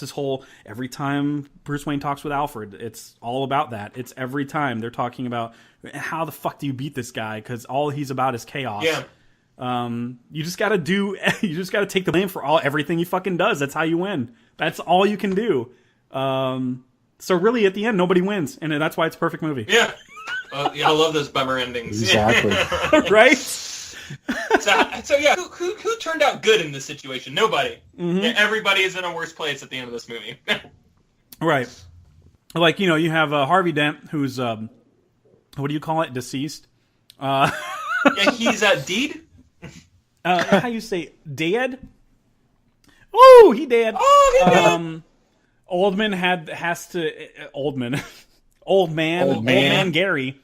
his whole, every time Bruce Wayne talks with Alfred, it's all about that. It's every time they're talking about how the fuck do you beat this guy? Because all he's about is chaos. Yeah. You just gotta take the blame for everything he fucking does. That's how you win. That's all you can do. So really at the end, nobody wins. And that's why it's a perfect movie. Yeah. I love those bummer endings. Exactly. Right? So yeah, who turned out good in this situation? Nobody. Mm-hmm. Yeah, everybody is in a worse place at the end of this movie. Right. Like, you have Harvey Dent, who's, what do you call it? Deceased? Yeah, he's dead? How you say, dead? Oh, he dead. Oh, he dead. Old man Gary.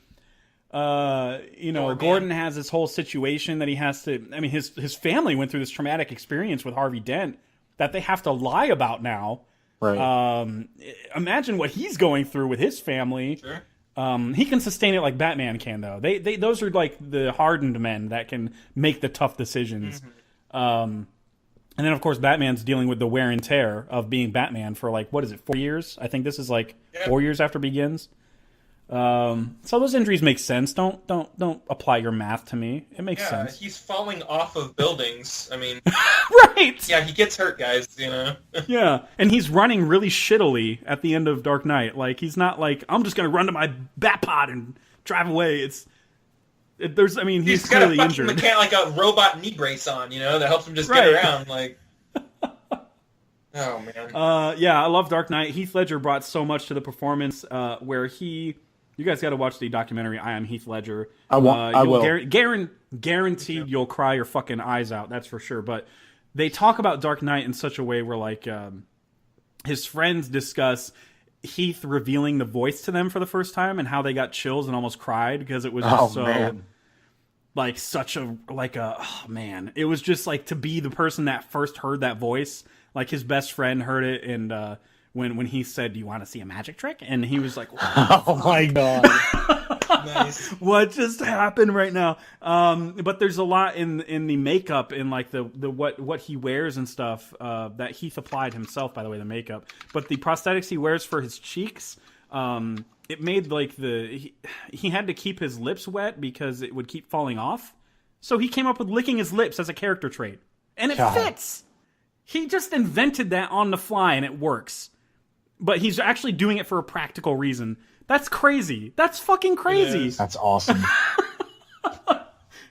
Gordon has this whole situation that he has to. I mean, his family went through this traumatic experience with Harvey Dent that they have to lie about now. Right. Imagine what he's going through with his family. Sure. He can sustain it like Batman can, though. Those are like the hardened men that can make the tough decisions. Mm-hmm. And then, of course, Batman's dealing with the wear and tear of being Batman for, 4 years? I think this is, 4 years after Begins. So those injuries make sense. Don't apply your math to me. It makes sense. He's falling off of buildings. I mean... Right! Yeah, he gets hurt, guys, Yeah, and he's running really shittily at the end of Dark Knight. He's not I'm just going to run to my Batpod and drive away. He's clearly injured. He's got a robot knee brace on, that helps him just get around. Oh man. Yeah, I love Dark Knight. Heath Ledger brought so much to the performance. Where you guys got to watch the documentary. I Am Heath Ledger. I will. Guaranteed, you'll cry your fucking eyes out. That's for sure. But they talk about Dark Knight in such a way where his friends discuss Heath revealing the voice to them for the first time and how they got chills and almost cried because it was just like such a oh man, it was just like to be the person that first heard that voice. Like his best friend heard it, and when he said, "Do you want to see a magic trick?" and he was like, "Oh my god." Nice. What just happened right now? But there's a lot in the makeup and like the what he wears and stuff that Heath applied himself. By the way, the makeup, but the prosthetics he wears for his cheeks, it made like he had to keep his lips wet because it would keep falling off. So he came up with licking his lips as a character trait, and it fits. He just invented that on the fly, and it works. But he's actually doing it for a practical reason. That's crazy. That's fucking crazy. That's awesome.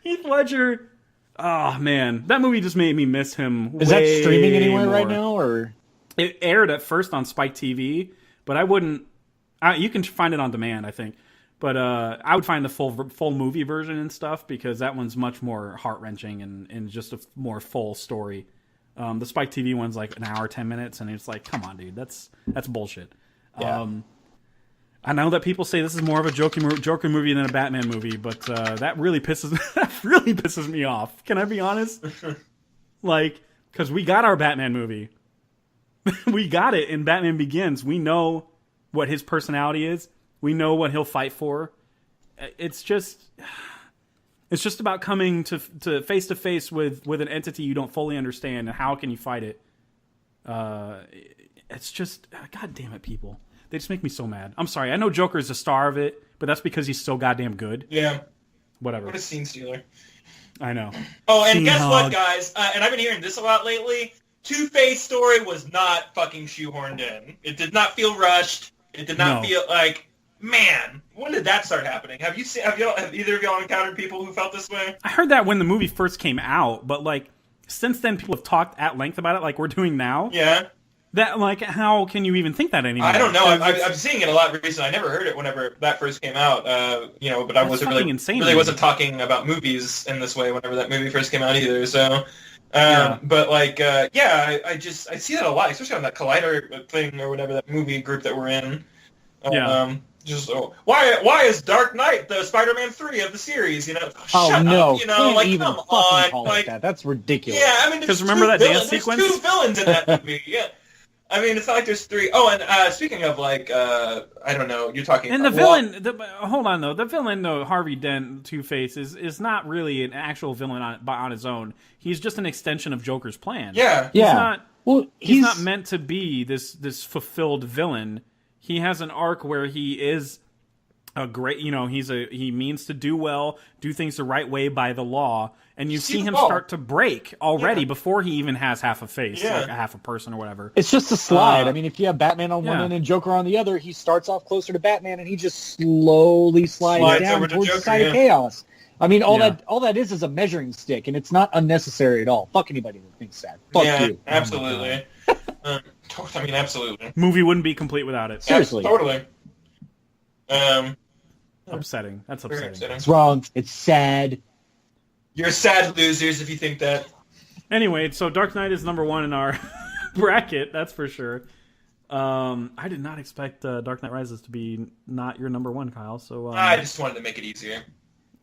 Heath Ledger. Oh, man. That movie just made me miss him. Is that streaming anywhere more. right now? Or it aired at first on Spike TV, but I wouldn't... you can find it on demand, I think. But I would find the full movie version and stuff, because that one's much more heart-wrenching and just a more full story. The Spike TV one's like an hour, 10 minutes, and it's like, come on, dude, that's bullshit. Yeah. I know that people say this is more of a Joker movie than a Batman movie, but that really pisses me off. Can I be honest? Like, because we got our Batman movie, we got it in Batman Begins. We know what his personality is. We know what he'll fight for. It's just about coming to face with an entity you don't fully understand, and how can you fight it? It's just, God damn it, people. They just make me so mad. I'm sorry. I know Joker's the star of it, but that's because he's so goddamn good. Yeah. Whatever. What a scene stealer. I know. Oh, and Scene guess hog. what, guys? And I've been hearing this a lot lately. Two-Face story was not fucking shoehorned in. It did not feel rushed. It did not feel like, man, when did that start happening? Have either of y'all encountered people who felt this way? I heard that when the movie first came out, but like since then people have talked at length about it, like we're doing now. Yeah. That, like, how can you even think that anymore? I don't know. I'm seeing it a lot recently. I never heard it whenever that first came out. But I wasn't wasn't talking about movies in this way whenever that movie first came out either. So, but like, I see that a lot, especially on that Collider thing or whatever, that movie group that we're in. Why is Dark Knight the Spider-Man 3 of the series? Shut up. Can't even come fucking on, call it that. That's ridiculous. Yeah, I mean, because remember that dance sequence? There's two villains in that movie. Yeah. I mean, it's not like there's three. Oh, and speaking of, like, I don't know, you're talking and about... the villain, hold on, though. The villain, though, Harvey Dent, Two-Face, is not really an actual villain on his own. He's just an extension of Joker's plan. Yeah. He's not meant to be this fulfilled villain. He has an arc where he is a great, he means to do well, do things the right way by the law, and you see him start to break already before he even has half a face, like a half a person or whatever. It's just a slide. I mean, if you have Batman on one end and Joker on the other, he starts off closer to Batman, and he just slowly slides down towards the side of chaos. I mean, all that is a measuring stick, and it's not unnecessary at all. Fuck anybody that thinks that. Fuck you. Absolutely. Absolutely. Movie wouldn't be complete without it. Seriously. Yeah, totally. Upsetting. That's upsetting. It's wrong. It's sad. You're sad losers if you think that. Anyway, so Dark Knight is number one in our bracket, that's for sure. I did not expect Dark Knight Rises to be not your number one, Kyle. So I just wanted to make it easier.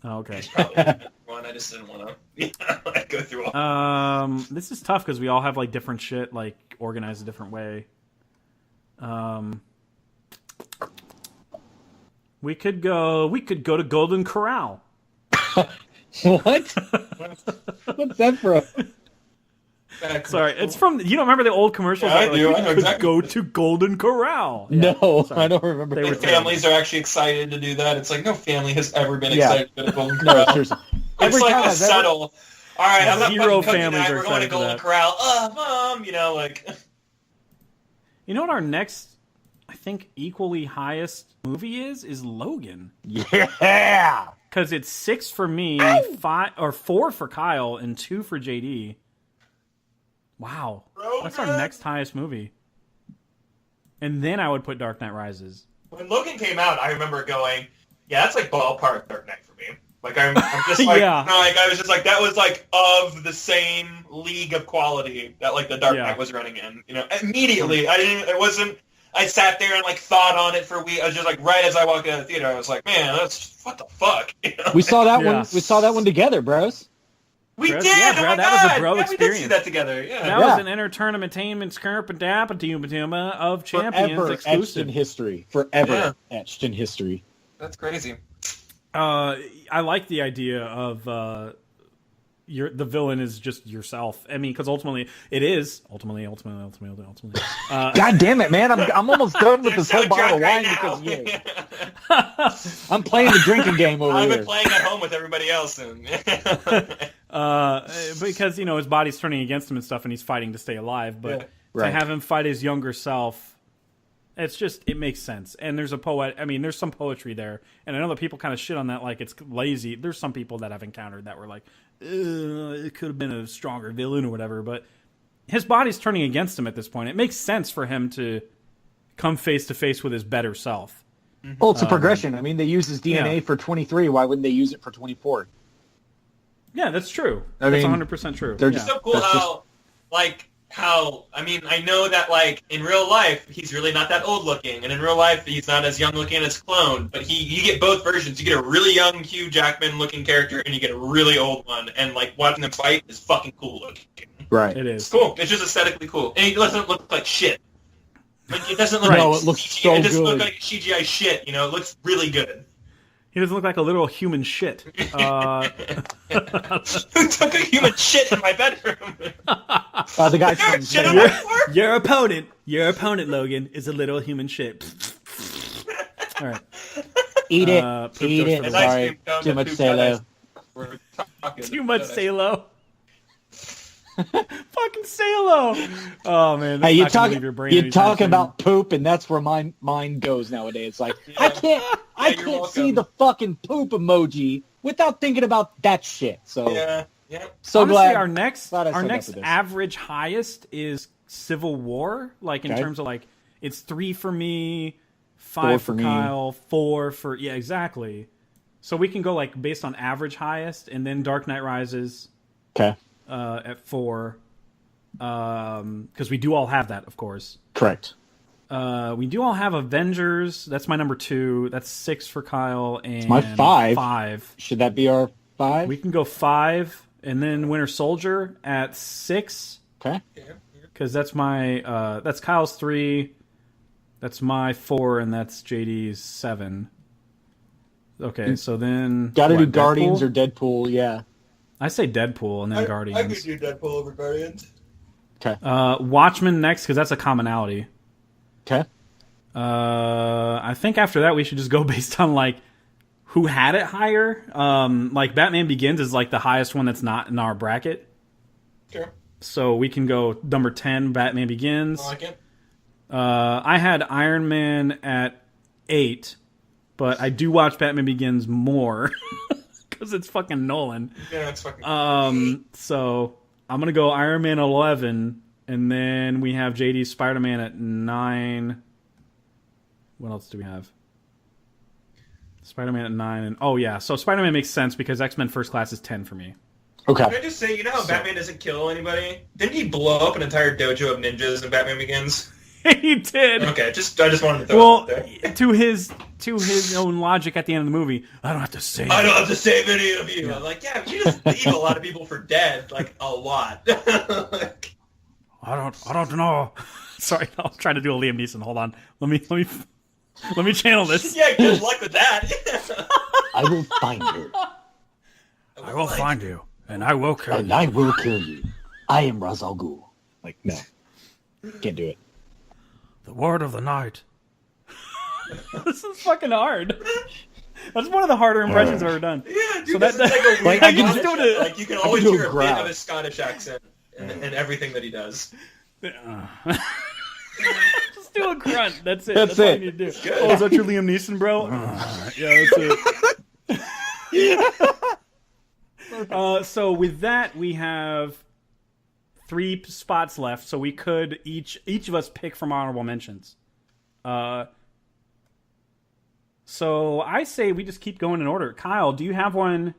Oh, okay. It's probably number one. I just didn't want to go through all. This is tough because we all have like different shit, like organized a different way. We could go to Golden Corral. What? What's that from? Sorry, it's from. You don't remember the old commercials? Yeah, I do. We I know could exactly. go to Golden Corral. No, I don't remember. They were families are actually excited to do that. It's like no family has ever been excited to go to Golden Corral. No, seriously. It's like a subtle. All right, I'm not Zero fucking cooking families tonight. are We're going to excited for Golden that. Corral. Mom, like. You know what our next, I think, equally highest movie is Logan. Yeah. Because it's 6 for me, 4 for Kyle, and 2 for JD. Wow. That's our next highest movie. And then I would put Dark Knight Rises. When Logan came out, I remember going, yeah, that's like ballpark Dark Knight for me. Like, I'm just like, I was just like, that was like of the same league of quality that like the Dark Knight was running in. Immediately, I I sat there and like thought on it for a week. I was just like, right as I walked out of the theater, I was like, man, that's what the fuck. You know? We saw that one. We saw that one together, bros. We Bros? did. Yeah, oh bro, my that God. was a bro We experience. did see that together. Yeah. That was an entertainment skirpadapatuma of champions Forever exclusive. etched in history. Forever etched in history. That's crazy. I like the idea of the villain is just yourself. I mean, because ultimately it is ultimately. God damn it, man! I'm almost done with this whole bottle of wine because of you. I'm playing the drinking game over I've here. been playing at home with everybody else, and because his body's turning against him and stuff, and he's fighting to stay alive. But Right. to have him fight his younger self, it makes sense. And there's there's some poetry there. And I know that people kind of shit on that like it's lazy. There's some people that I've encountered that were like, it could have been a stronger villain or whatever. But his body's turning against him at this point. It makes sense for him to come face to face with his better self. Well, it's a progression. I mean, they use his DNA for 23. Why wouldn't they use it for 24? Yeah, that's true. I That's mean, 100% true. they're it's so cool how I mean, I know that like in real life he's really not that old looking, and in real life he's not as young looking as clone. But you get both versions. You get a really young Hugh Jackman looking character, and you get a really old one. And like watching them fight is fucking cool looking. Right. It It's is. cool. It's just aesthetically cool, and he doesn't look like shit. Like it doesn't look Right. like No, it looks CGI. so It doesn't good. look like CGI shit. You know, it looks really good. He doesn't look like a literal human shit. Who took a human shit in my bedroom? The guy from Shit on my floor? Your opponent, Logan, is a little human shit. All right. Eat it. Poop Eat jokes it. for the An ice Sorry. cream cone Too that much poop Salo. got We're talking. Too much Salo. Fucking Salo. Oh man, that's Hey, you not gonna talk. leave your brain You anytime talk soon. about poop, and that's where my mind goes nowadays. Like I can't you're see welcome. the fucking poop emoji without thinking about that shit. So Yeah. so Honestly, glad. our next glad I signed up for this. average highest is Civil War. Like in Okay. terms of like, it's 3 for me, 5 for for me. Kyle, 4 for exactly. So we can go like based on average highest, and then Dark Knight Rises Okay. at 4, because we do all have that, of course. Correct. We do all have Avengers. That's my number 2. That's 6 for Kyle, and my 5. 5. Should that be our 5? We can go 5, and then Winter Soldier at 6. Okay. Because that's that's Kyle's 3, that's my 4, and that's JD's 7. Okay, so then Got to do what, Guardians Deadpool? or Deadpool. Yeah. I say Deadpool and then I Guardians. could do Deadpool over Guardians. Okay. Watchmen next because that's a commonality. Okay. I think after that we should just go based on like who had it higher. Like Batman Begins is like the highest one that's not in our bracket. Sure. So we can go number 10, Batman Begins. I like it. I had Iron Man at 8, but I do watch Batman Begins more because it's fucking Nolan. Yeah, it's fucking So I'm gonna go Iron Man 11, and then we have JD's Spider-Man at 9. What else do we have? Spider-Man at 9, and so Spider-Man makes sense because X-Men First Class is 10 for me. Can I Okay. just say, you know how Batman doesn't kill anybody? Didn't he blow up an entire dojo of ninjas in Batman Begins? He did. Okay, I just wanted to throw it out there. to his own logic at the end of the movie, I don't have to say. I don't have to save any of you. I'm like, yeah, you just leave a lot of people for dead, like a lot. I don't know. Sorry, I was trying to do a Liam Neeson. Hold on. Let me channel this. Yeah, good luck with that. I will find you, I will find you, and I will kill and you. I will kill you. I am Ra's al Ghul. Like no, can't do it. The word of the night. This is fucking hard. That's one of the harder impressions I've ever done. Yeah, dude, So this that- is like a weird like, I can Scottish do it- like you can always do a hear a bit growl. of a Scottish accent in everything that he does. Just do a grunt. That's it. That's all it. you need to do. Oh, is that your Liam Neeson, bro? Yeah, that's it. So with that, we have 3 spots left. So we could each of us pick from honorable mentions. So I say we just keep going in order. Kyle, do you have one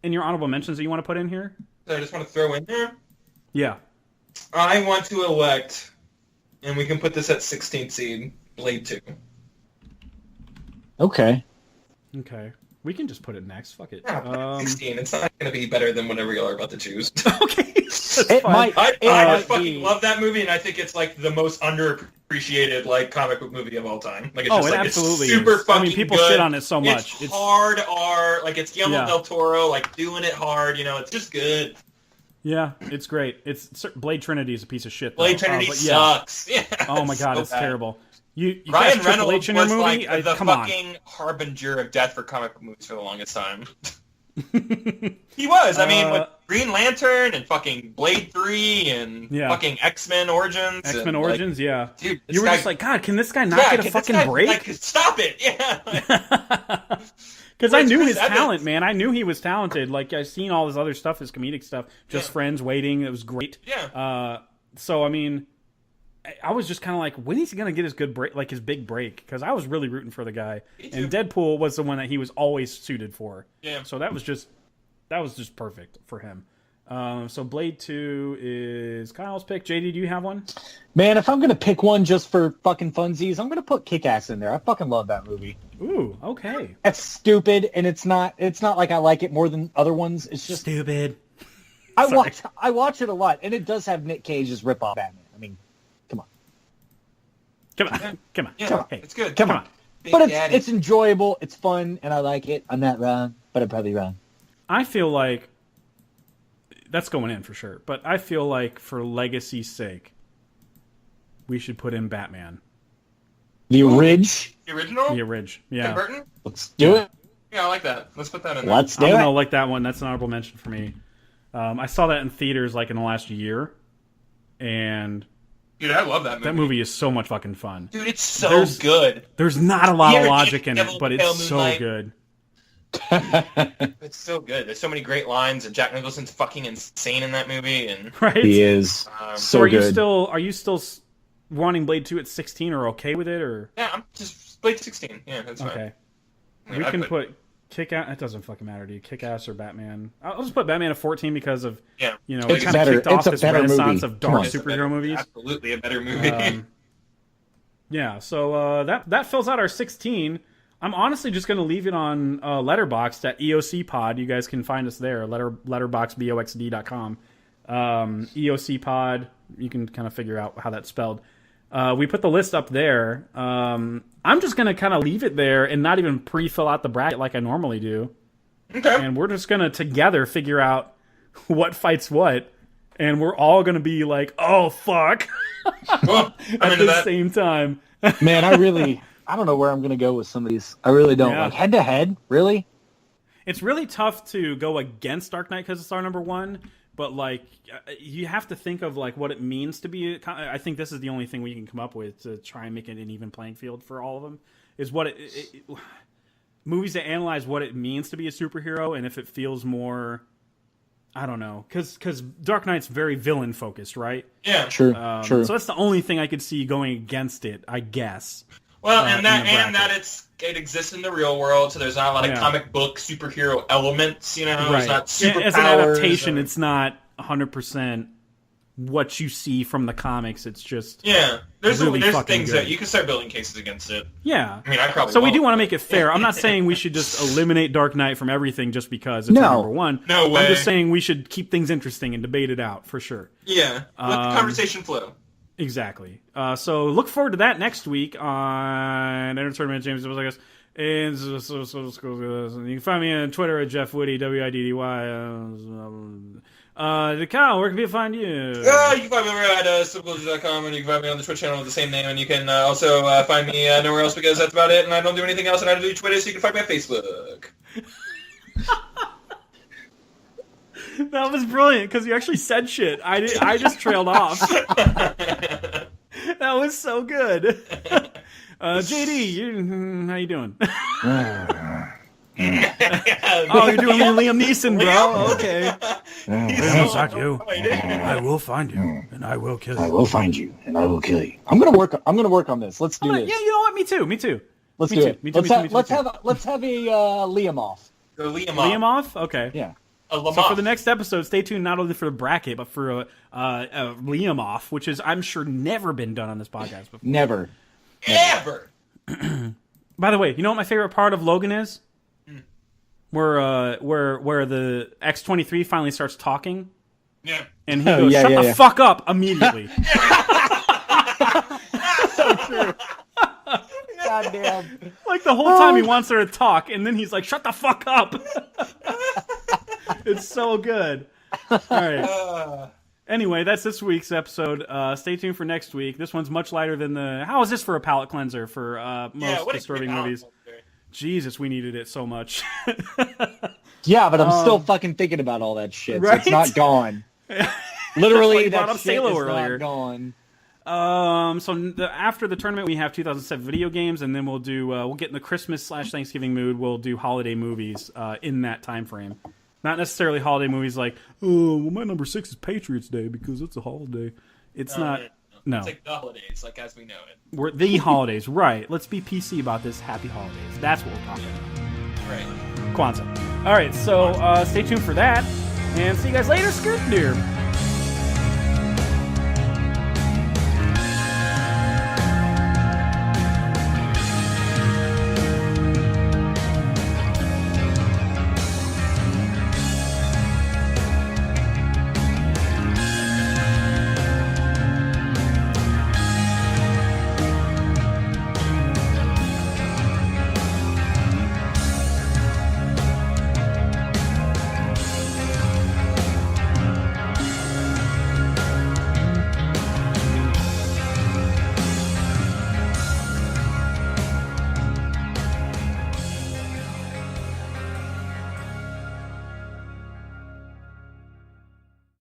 in your honorable mentions that you want to put in here? So I just want to throw in there. Yeah. I want to elect and we can put this at 16th seed, Blade 2. Okay. Okay. We can just put it next. Fuck it. Yeah, 16. It's not going to be better than whatever y'all are about to choose. Okay. It might. I might fucking be. love that movie, and I think it's like the most underappreciated like comic book movie of all time. Like, it's Oh, just it like absolutely it's super is. fucking I mean, people good. shit on it so much. It's hard art. Like, it's Guillermo Yeah. del Toro, like doing it hard. You know, it's just good. Yeah, it's great. Blade Trinity is a piece of shit. Though. Blade Trinity but sucks. Yeah, Oh my god, so it's bad. terrible. You Ryan guys Triple Reynolds H in your was movie? like the Come on. fucking harbinger of death for comic book movies for the longest time. He was. I mean, with Green Lantern and fucking Blade 3 and fucking X-Men Origins. X-Men Origins, yeah. Dude, you were just like, God, can this guy not get a fucking break? Like, stop it! Yeah. Because I knew Chris his Evans. talent, man. I knew he was talented. Like, I've seen all his other stuff, his comedic stuff. Just Friends, Waiting. It was great. Yeah. So, I mean, I was just kind of like, when is he going to get his good break, like his big break? Because I was really rooting for the guy. And Deadpool was the one that he was always suited for. Yeah. So that was just perfect for him. So Blade 2 is Kyle's pick. JD, do you have one? Man, if I'm gonna pick one just for fucking funsies, I'm gonna put Kick-Ass in there. I fucking love that movie. Ooh, okay. It's stupid, and it's not like I like it more than other ones. It's just Stupid. I watch it a lot, and it does have Nick Cage's rip-off Batman. I mean, come on. Yeah, Hey, it's good. Come on. Big But Daddy. it's enjoyable, it's fun, and I like it. I'm not wrong, but I'm probably wrong. I feel like that's going in for sure, but I feel like for legacy's sake, we should put in Batman. The Ridge. The original? The Ridge, yeah. Tim Burton? Let's do it. Yeah, I like that. Let's put that in there. Let's do I'm it. gonna like that one. That's an honorable mention for me. I saw that in theaters like in the last year, and Dude, I love that movie. that movie is so much fucking fun. Dude, it's so good. There's not a lot You of ever logic seen in it, Devil but Pale it's so Moonlight? good. It's so good. There's so many great lines, and Jack Nicholson's fucking insane in that movie. And Right? He is So so are you good. still wanting Blade 2 at 16 or okay with it or yeah, I'm just Blade 16. Yeah, that's fine. okay? I mean, We I can put Kick-Ass. It doesn't fucking matter, dude. Kick-Ass or Batman. I'll just put Batman at 14 because of Yeah. you know It's it kind of better. kicked off It's a this better renaissance movie. of Come dark on. It's a superhero better- movies. Absolutely a better movie. Yeah, so that fills out our 16. I'm honestly just going to leave it on Letterboxd at EoC Pod. You guys can find us there, letterboxd.com. EoC Pod, you can kind of figure out how that's spelled. We put the list up there. I'm just going to kind of leave it there and not even pre-fill out the bracket like I normally do. Okay. And we're just going to together figure out what fights what. And we're all going to be like, oh, fuck. Well, I'm At into the that. same time. Man, I don't know where I'm going to go with some of these. I really don't. Yeah. Like, head-to-head? Really? It's really tough to go against Dark Knight because it's our number one, but like you have to think of like what it means to be. I think this is the only thing we can come up with to try and make it an even playing field for all of them. Is what movies that analyze what it means to be a superhero and if it feels more. I don't know, because Dark Knight's very villain focused, right? Yeah. True. True. So that's the only thing I could see going against it, I guess. Well, in and the that bracket. it exists in the real world, so there's not a lot of Yeah. comic book superhero elements. You know, there's not superpowers. As an adaptation, or- it's not 100% what you see from the comics. It's just there's really there's fucking things good. that you can start building cases against it. yeah. I mean, I probably So we won't. do want to make it fair. I'm not saying we should just eliminate Dark Knight from everything just because it's No. our number one. No way. I'm just saying we should keep things interesting and debate it out for sure. Yeah, let the conversation flow. Exactly. So look forward to that next week on Entertainment James, I guess. And you can find me on Twitter at Jeff Woody, WIDDY. Kyle, where can people find you? You can find me over at superpowers.com, and you can find me on the Twitch channel with the same name, and you can also find me nowhere else because that's about it, and I don't do anything else, and I do Twitter, so you can find me on Facebook. That was brilliant because you actually said shit. I just trailed off. That was so good. JD, how you doing? Oh, you're doing Liam Neeson, bro. Okay. Fuck you. I will find you, and I will kill you. I will find you, and I will kill you. I'm gonna work on this. Let's do Yeah, this. you know what? Me too. Let's Me do too. it. Me too, Let's me too, have me too, let's me too. have a Liam off. Go Liam Liam off? Okay. Yeah. So for the next episode, stay tuned not only for the bracket, but for a Liam off, which is, I'm sure, never been done on this podcast before. Never. Ever. By the way, you know what my favorite part of Logan is? Where the X-23 finally starts talking. Yeah. And he goes, shut the fuck up immediately. So true. Goddamn. Like the whole time he wants her to talk, and then he's like, shut the fuck up. It's so good. All right. Anyway, that's this week's episode. Stay tuned for next week. This one's much lighter than the... How is this for a palate cleanser for most disturbing movies? Jesus, we needed it so much. Yeah, but I'm still fucking thinking about all that shit. Right? So it's not gone. Literally, brought that up shit Salo is earlier. not gone. After the tournament, we have 2007 video games, and then we'll do we'll get in the Christmas/Thanksgiving mood. We'll do holiday movies in that time frame. Not necessarily holiday movies like, oh, well, my number 6 is Patriots Day because it's a holiday. It's not. No. It's like the holidays, like as we know it. We're the holidays, right? Let's be PC about this. Happy holidays. That's what we're talking about. Right. Kwanzaa. All right, so stay tuned for that, and see you guys later. Skirt dear.